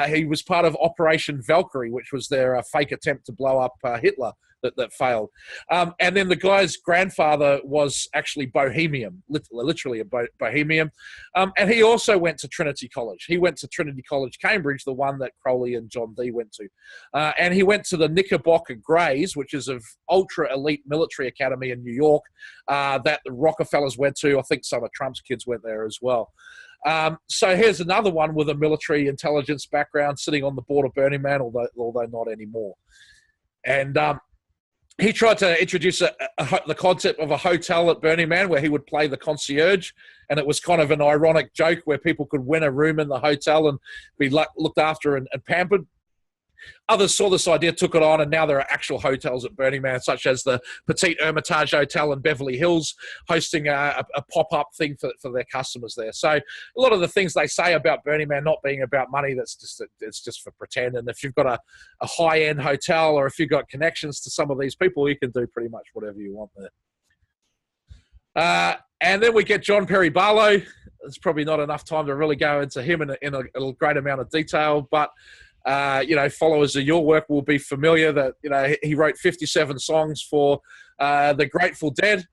He was part of Operation Valkyrie, which was their fake attempt to blow up Hitler that failed. And then the guy's grandfather was actually Bohemian, literally a Bohemian. And he also went to Trinity College. He went to Trinity College, Cambridge, the one that Crowley and John Dee went to. And he went to the Knickerbocker Greys, which is an ultra-elite military academy in New York that the Rockefellers went to. I think some of Trump's kids went there as well. So here's another one with a military intelligence background sitting on the board of Burning Man, although not anymore. And he tried to introduce the concept of a hotel at Burning Man where he would play the concierge, and it was kind of an ironic joke where people could win a room in the hotel and be looked after and pampered. Others saw this idea, took it on, and now there are actual hotels at Burning Man, such as the Petite Hermitage Hotel in Beverly Hills, hosting a pop-up thing for their customers there. So a lot of the things they say about Burning Man not being about money, it's just for pretend. And if you've got a high-end hotel, or if you've got connections to some of these people, you can do pretty much whatever you want there. And then we get John Perry Barlow. There's probably not enough time to really go into him in a great amount of detail, but followers of your work will be familiar that, he wrote 57 songs for the Grateful Dead.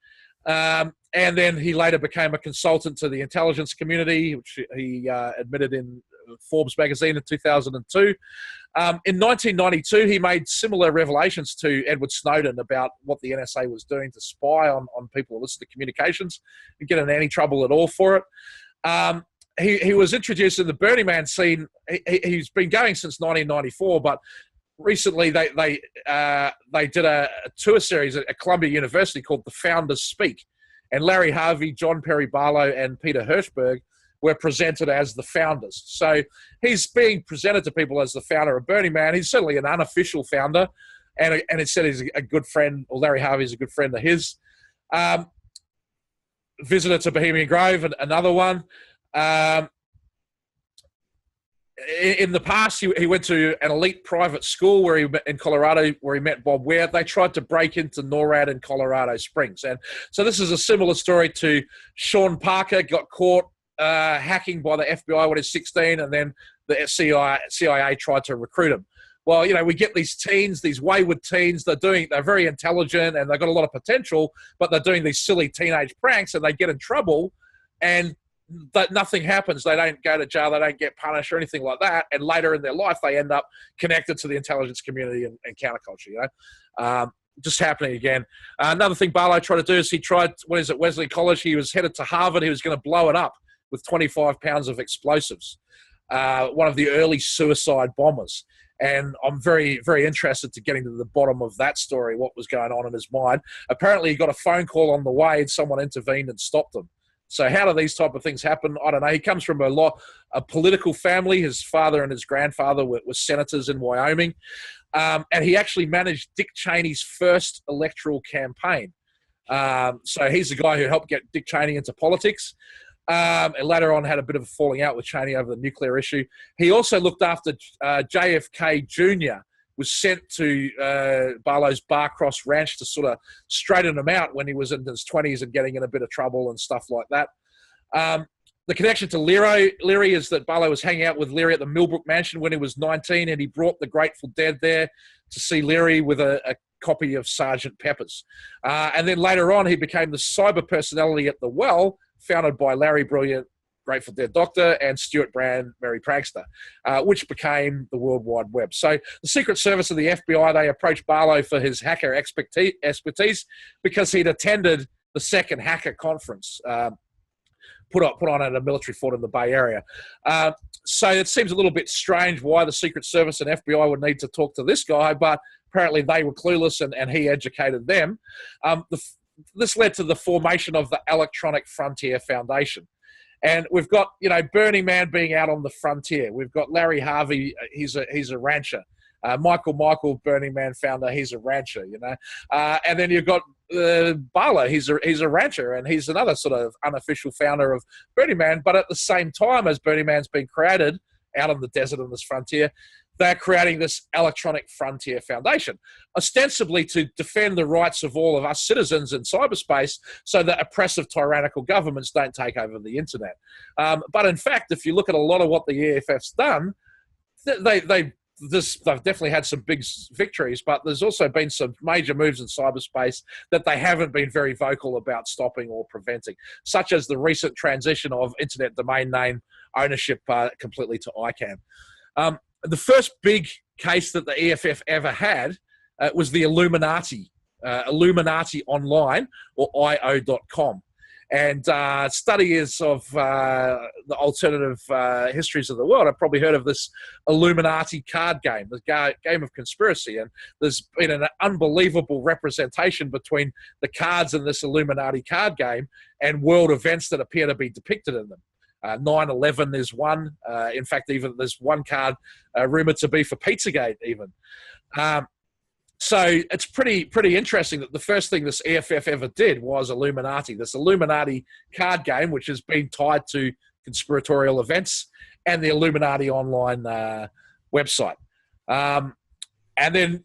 And then he later became a consultant to the intelligence community, which he admitted in Forbes magazine in 2002. In 1992, he made similar revelations to Edward Snowden about what the NSA was doing to spy on people who listen to communications and get in any trouble at all for it. He was introduced in the Burning Man scene. He's been going since 1994, but recently they did a tour series at Columbia University called The Founders Speak. And Larry Harvey, John Perry Barlow, and Peter Hirschberg were presented as the founders. So he's being presented to people as the founder of Burning Man. He's certainly an unofficial founder, and it said he's a good friend, or Larry Harvey is a good friend of his. Visitor to Bohemian Grove, another one. In the past, he went to an elite private school in Colorado where he met Bob Ware. They tried to break into NORAD in Colorado Springs. And so this is a similar story to Sean Parker, got caught hacking by the FBI when he was 16, and then the CIA tried to recruit him. Well, we get these teens, these wayward teens, they're very intelligent and they've got a lot of potential, but they're doing these silly teenage pranks and they get in trouble, and that nothing happens. They don't go to jail, they don't get punished or anything like that, and later in their life they end up connected to the intelligence community and counterculture. Just happening again. Another thing Barlow tried to do is when he was at Wesley College, he was headed to Harvard. He was going to blow it up with 25 pounds of explosives, one of the early suicide bombers. And I'm very, very interested to getting to the bottom of that story, what was going on in his mind. Apparently he got a phone call on the way and someone intervened and stopped him. So how do these type of things happen? I don't know. He comes from a political family. His father and his grandfather were senators in Wyoming. And he actually managed Dick Cheney's first electoral campaign. So he's the guy who helped get Dick Cheney into politics. And later on had a bit of a falling out with Cheney over the nuclear issue. He also looked after JFK Jr., was sent to Barlow's Barcross Ranch to sort of straighten him out when he was in his 20s and getting in a bit of trouble and stuff like that. The connection to Leary is that Barlow was hanging out with Leary at the Millbrook Mansion when he was 19, and he brought the Grateful Dead there to see Leary with a copy of Sgt. Pepper's. And then later on, he became the cyber personality at The Well, founded by Larry Brilliant, Grateful Dead Doctor, and Stuart Brand, Merry Prankster, which became the World Wide Web. So the Secret Service and the FBI, they approached Barlow for his hacker expertise because he'd attended the second hacker conference put on at a military fort in the Bay Area. So it seems a little bit strange why the Secret Service and FBI would need to talk to this guy, but apparently they were clueless and he educated them. This led to the formation of the Electronic Frontier Foundation. And we've got, Burning Man being out on the frontier. We've got Larry Harvey, he's a rancher. Michael, Burning Man founder, he's a rancher, and then you've got Barlow, he's a rancher, and he's another sort of unofficial founder of Burning Man. But at the same time as Burning Man's been created out on the desert on this frontier, they're creating this Electronic Frontier Foundation, ostensibly to defend the rights of all of us citizens in cyberspace so that oppressive, tyrannical governments don't take over the internet. But in fact, if you look at a lot of what the EFF's done, they've definitely had some big victories, but there's also been some major moves in cyberspace that they haven't been very vocal about stopping or preventing, such as the recent transition of internet domain name ownership completely to ICANN. The first big case that the EFF ever had was the Illuminati Online, or IO.com. And studies of the alternative histories of the world have probably heard of this Illuminati card game, the game of conspiracy. And there's been an unbelievable representation between the cards in this Illuminati card game and world events that appear to be depicted in them. 9/11 is one. In fact, even there's one card rumored to be for Pizzagate even. So it's pretty interesting that the first thing this EFF ever did was Illuminati, this Illuminati card game, which has been tied to conspiratorial events, and the Illuminati Online website. And then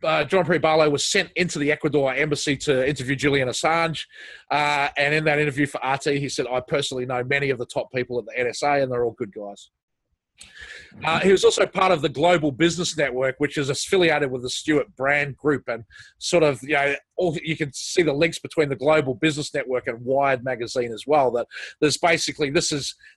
John Perry Barlow was sent into the Ecuador embassy to interview Julian Assange. And in that interview for RT, he said, "I personally know many of the top people at the NSA, and they're all good guys." He was also part of the Global Business Network, which is affiliated with the Stewart Brand Group, and sort of, you can see the links between the Global Business Network and Wired magazine as well. That there's basically,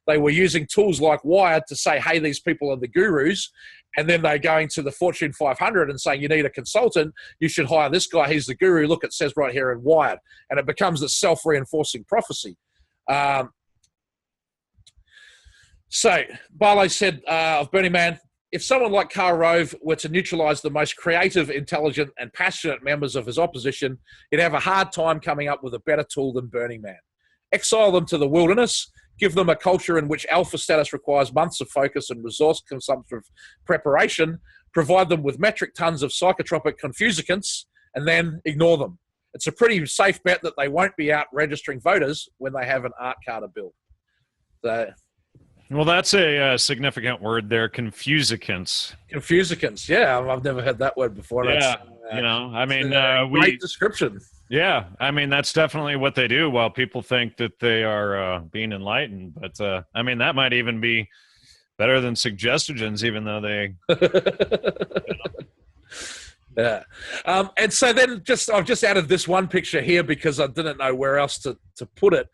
they were using tools like Wired to say, hey, these people are the gurus, and then they're going to the Fortune 500 and saying, you need a consultant, you should hire this guy, he's the guru, look, it says right here in Wired, and it becomes a self-reinforcing prophecy. So, Barlow said of Burning Man, if someone like Karl Rove were to neutralise the most creative, intelligent and passionate members of his opposition, he'd have a hard time coming up with a better tool than Burning Man. Exile them to the wilderness, give them a culture in which alpha status requires months of focus and resource consumptive preparation, provide them with metric tons of psychotropic confusicants, and then ignore them. It's a pretty safe bet that they won't be out registering voters when they have an Art Carter bill. So... Well, that's a significant word there, confusicants. Confusicants, yeah. I've never heard that word before. Yeah, That's, great description. Yeah, I mean, that's definitely what they do while people think that they are being enlightened. But, that might even be better than suggestogens, even though they... Yeah. And so then I've just added this one picture here because I didn't know where else to put it.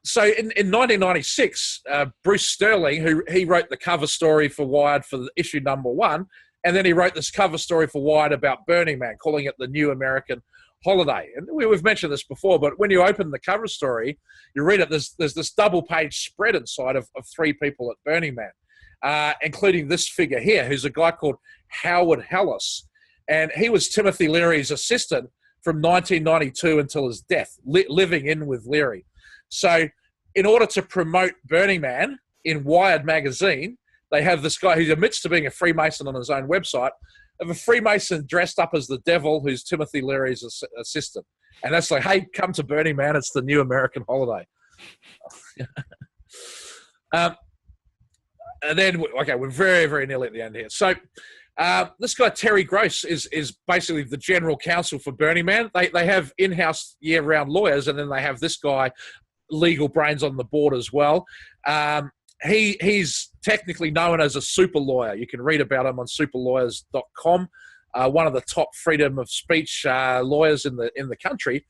So in 1996, Bruce Sterling, he wrote the cover story for Wired for the issue #1, and then he wrote this cover story for Wired about Burning Man, calling it the New American Holiday. And we've mentioned this before, but when you open the cover story, you read it, there's this double-page spread inside of 3 people at Burning Man, including this figure here, who's a guy called Howard Hellis. And he was Timothy Leary's assistant from 1992 until his death, living in with Leary. So in order to promote Burning Man in Wired magazine, they have this guy who admits to being a Freemason on his own website, of a Freemason dressed up as the devil who's Timothy Leary's assistant. And that's like, hey, come to Burning Man, it's the New American Holiday. And then, okay, we're very, very nearly at the end here. So this guy, Terry Gross, is basically the general counsel for Burning Man. They have in-house year-round lawyers, and then they have this guy, legal brains on the board as well. He's technically known as a super lawyer. You can read about him on superlawyers.com, one of the top freedom of speech lawyers in the country.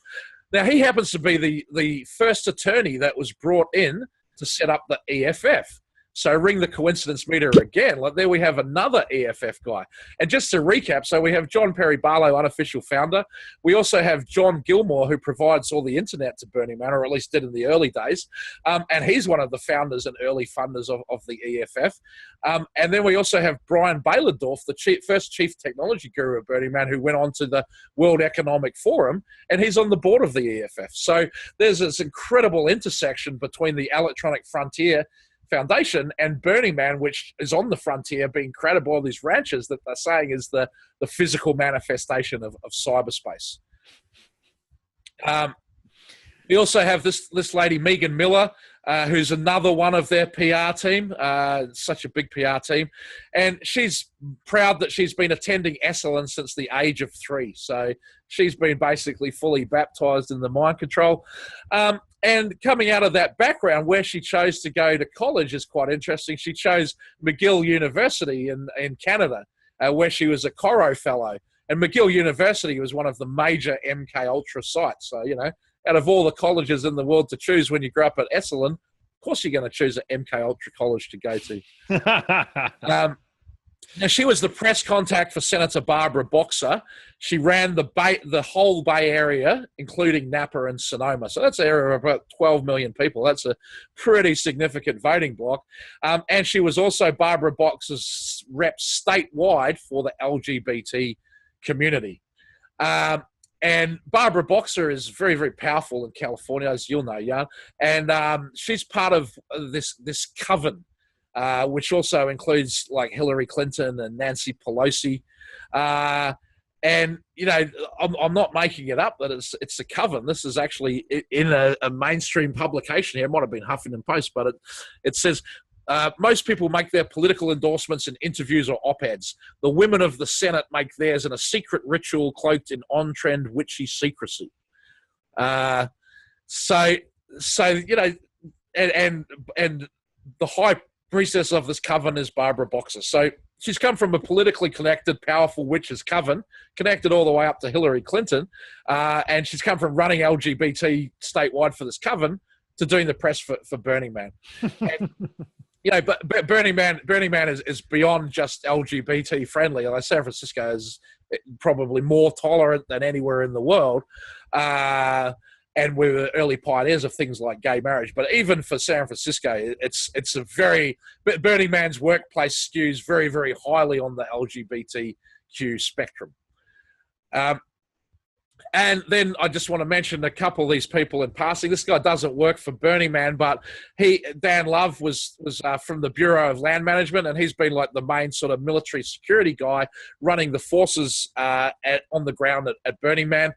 Now, he happens to be the first attorney that was brought in to set up the EFF. So ring the coincidence meter again. Like, there we have another EFF guy. And just to recap, so we have John Perry Barlow, unofficial founder. We also have John Gilmore, who provides all the internet to Burning Man, or at least did in the early days. And he's one of the founders and early funders of the EFF. And then we also have Brian Baylordorf, the first chief technology guru of Burning Man, who went on to the World Economic Forum, and he's on the board of the EFF. So there's this incredible intersection between the Electronic Frontier Foundation and Burning Man, which is on the frontier, being created by all these ranches that they're saying is the physical manifestation of cyberspace. We also have this lady, Megan Miller, who's another one of their PR team, such a big PR team. And she's proud that she's been attending Esalen since the age of 3. So she's been basically fully baptized in the mind control. And coming out of that background, where she chose to go to college is quite interesting. She chose McGill University in Canada, where she was a Coro Fellow. And McGill University was one of the major MK Ultra sites. So, out of all the colleges in the world to choose when you grow up at Esalen, of course you're going to choose an MK Ultra college to go to. Now, she was the press contact for Senator Barbara Boxer. She ran the whole Bay Area, including Napa and Sonoma. So that's an area of about 12 million people. That's a pretty significant voting bloc. And she was also Barbara Boxer's rep statewide for the LGBT community. And Barbara Boxer is very, very powerful in California, as you'll know, Jan. And she's part of this coven, which also includes like Hillary Clinton and Nancy Pelosi. And, I'm not making it up that it's a coven. This is actually in a mainstream publication here. It might have been Huffington Post, but it says, most people make their political endorsements in interviews or op-eds. The women of the Senate make theirs in a secret ritual cloaked in on-trend witchy secrecy. And the high priestess of this coven is Barbara Boxer. So she's come from a politically connected, powerful witches coven, connected all the way up to Hillary Clinton, and she's come from running LGBT statewide for this coven to doing the press for Burning Man. And, but Burning Man is beyond just LGBT friendly. Like San Francisco is probably more tolerant than anywhere in the world. And we were early pioneers of things like gay marriage. But even for San Francisco, it's a very... Burning Man's workplace skews very, very highly on the LGBTQ spectrum. And then I just want to mention a couple of these people in passing. This guy doesn't work for Burning Man, but Dan Love was from the Bureau of Land Management, and he's been like the main sort of military security guy running the forces on the ground at Burning Man.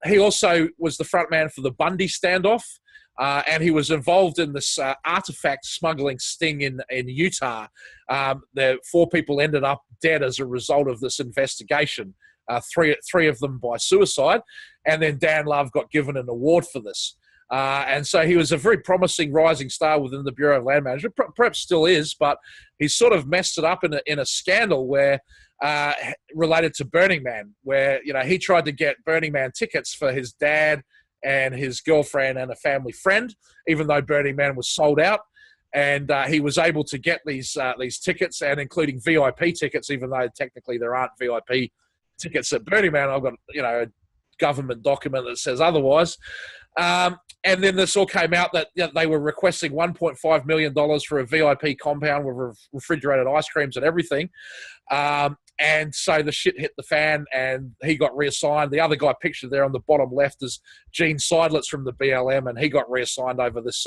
He also was the front man for the Bundy standoff, and he was involved in this artifact smuggling sting in Utah. The 4 people ended up dead as a result of this investigation. Three of them by suicide, and then Dan Love got given an award for this. And so he was a very promising rising star within the Bureau of Land Management, perhaps still is, but he sort of messed it up in a scandal where related to Burning Man, where he tried to get Burning Man tickets for his dad and his girlfriend and a family friend, even though Burning Man was sold out. And he was able to get these tickets, and including VIP tickets, even though technically there aren't VIP tickets at Burning Man. I've got a government document that says otherwise. And then this all came out that they were requesting $1.5 million for a VIP compound with refrigerated ice creams and everything. And so the shit hit the fan, and he got reassigned. The other guy pictured there on the bottom left is Gene Seidlitz from the BLM, and he got reassigned over this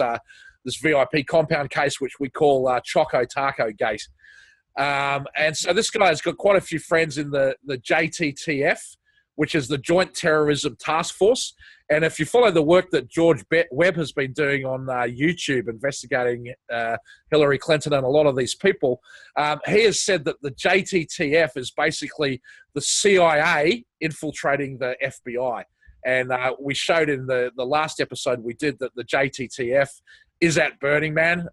VIP compound case, which we call Choco Taco Gate. And so this guy has got quite a few friends in the JTTF, which is the Joint Terrorism Task Force. And if you follow the work that George Webb has been doing on YouTube, investigating Hillary Clinton and a lot of these people, he has said that the JTTF is basically the CIA infiltrating the FBI. And we showed in the last episode we did that the JTTF is at Burning Man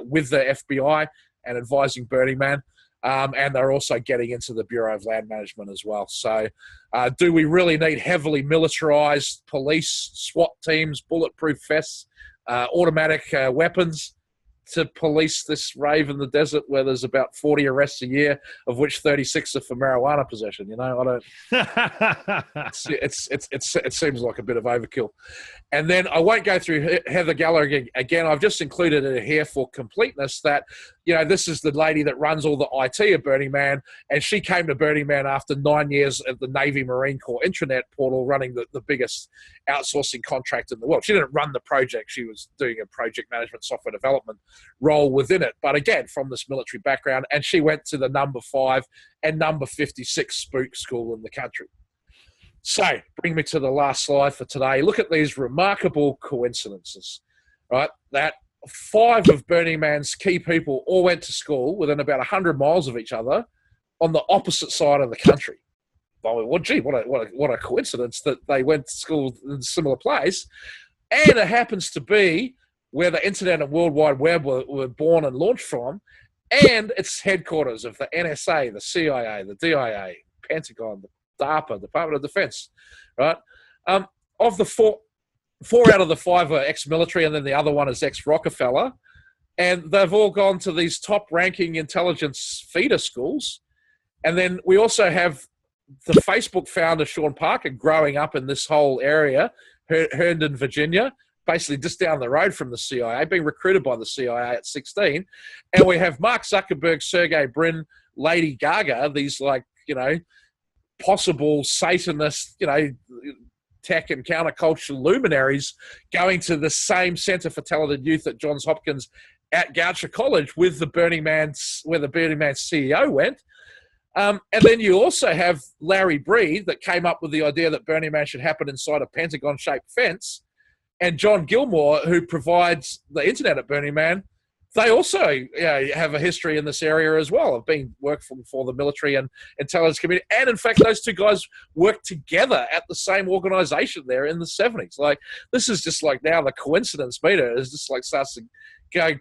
with the FBI and advising Burning Man. And they're also getting into the Bureau of Land Management as well. So do we really need heavily militarized police, SWAT teams, bulletproof vests, automatic weapons to police this rave in the desert where there's about 40 arrests a year, of which 36 are for marijuana possession? I don't... it seems like a bit of overkill. And then I won't go through Heather Gallagher again. I've just included it here for completeness that, this is the lady that runs all the IT at Burning Man, and she came to Burning Man after 9 years at the Navy Marine Corps intranet portal, running the biggest outsourcing contract in the world. She didn't run the project. She was doing a project management software development role within it. But again, from this military background, and she went to the number 5 and number 56 spook school in the country. So bring me to the last slide for today. Look at these remarkable coincidences, right? That 5 of Burning Man's key people all went to school within about 100 miles of each other on the opposite side of the country. Well, what a coincidence that they went to school in a similar place. And it happens to be where the Internet and World Wide Web were born and launched from, and it's headquarters of the NSA, the CIA, the DIA, Pentagon, the DARPA, Department of Defense, right? Of the 4 out of the 5 are ex-military, and then the other one is ex-Rockefeller, and they've all gone to these top-ranking intelligence feeder schools. And then we also have the Facebook founder, Sean Parker, growing up in this whole area, Herndon, Virginia, basically just down the road from the CIA, being recruited by the CIA at 16. And we have Mark Zuckerberg, Sergey Brin, Lady Gaga, these possible Satanist, tech and counterculture luminaries going to the same Center for Talented Youth at Johns Hopkins at Goucher College with where the Burning Man CEO went. And then you also have Larry Breed that came up with the idea that Burning Man should happen inside a Pentagon-shaped fence. And John Gilmore, who provides the internet at Burning Man, they also have a history in this area as well of being working for the military and intelligence community. And in fact, those 2 guys worked together at the same organization there in the 70s. Like, this is just like now the coincidence meter is just like starts to go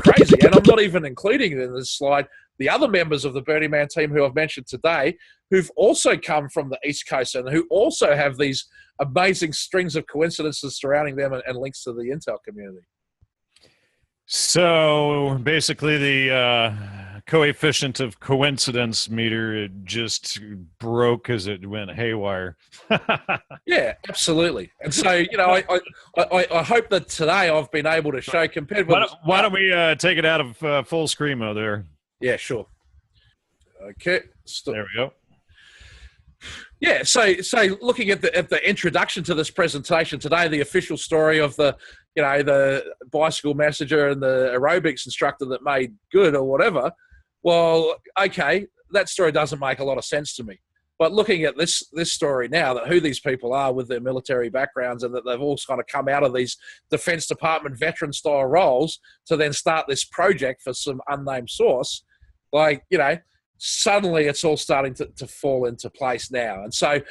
crazy. And I'm not even including in this slide the other members of the Burning Man team who I've mentioned today, who've also come from the East Coast and who also have these amazing strings of coincidences surrounding them and links to the Intel community. So basically the coefficient of coincidence meter, it just broke as it went haywire. Yeah, absolutely. And so, you know, I hope that today I've been able to show, compared with... Why don't we take it out of full screamo there? Yeah, sure. Okay. There we go. Yeah, so looking at the introduction to this presentation today, the official story of the bicycle messenger and the aerobics instructor that made good or whatever, well, okay, that story doesn't make a lot of sense to me. But looking at this story now, that who these people are with their military backgrounds and that they've all kind of come out of these Defense Department veteran-style roles to then start this project for some unnamed source, like, you know, suddenly it's all starting to fall into place now. And so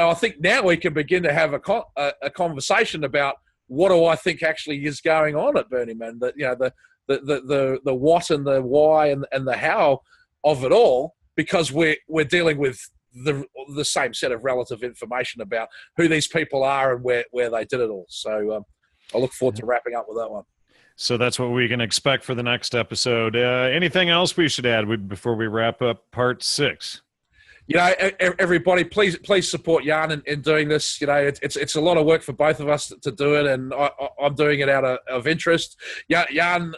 I think now we can begin to have a conversation about what do I think actually is going on at Burning Man, that, you know, the what and the why and the how of it all, because we're dealing with the same set of relative information about who these people are and where they did it all. So I look forward to wrapping up with that one. So that's what we can expect for the next episode. Anything else we should add before we wrap up part 6? You know, everybody, please support Jan in doing this. You know, it's a lot of work for both of us to do it, and I'm doing it out of interest. Jan,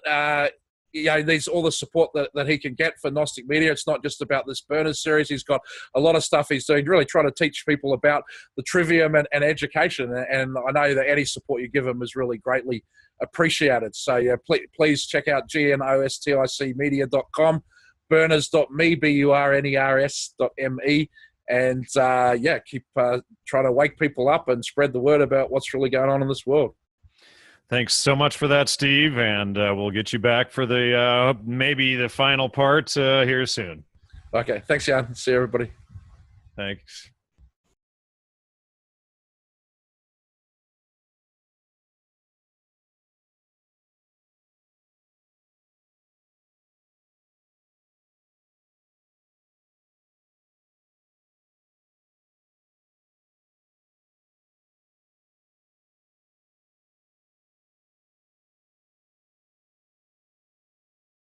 you know, needs all the support that he can get for Gnostic Media. It's not just about this Burners series. He's got a lot of stuff he's doing, really trying to teach people about the trivium and education. And I know that any support you give him is really greatly appreciated. So yeah, please check out gnosticmedia.com, burners.me, burners.me, and yeah, keep trying to wake people up and spread the word about what's really going on in this world. Thanks so much for that, Steve, and we'll get you back for the maybe the final part here soon. Okay, thanks, Jan. See you, everybody. Thanks.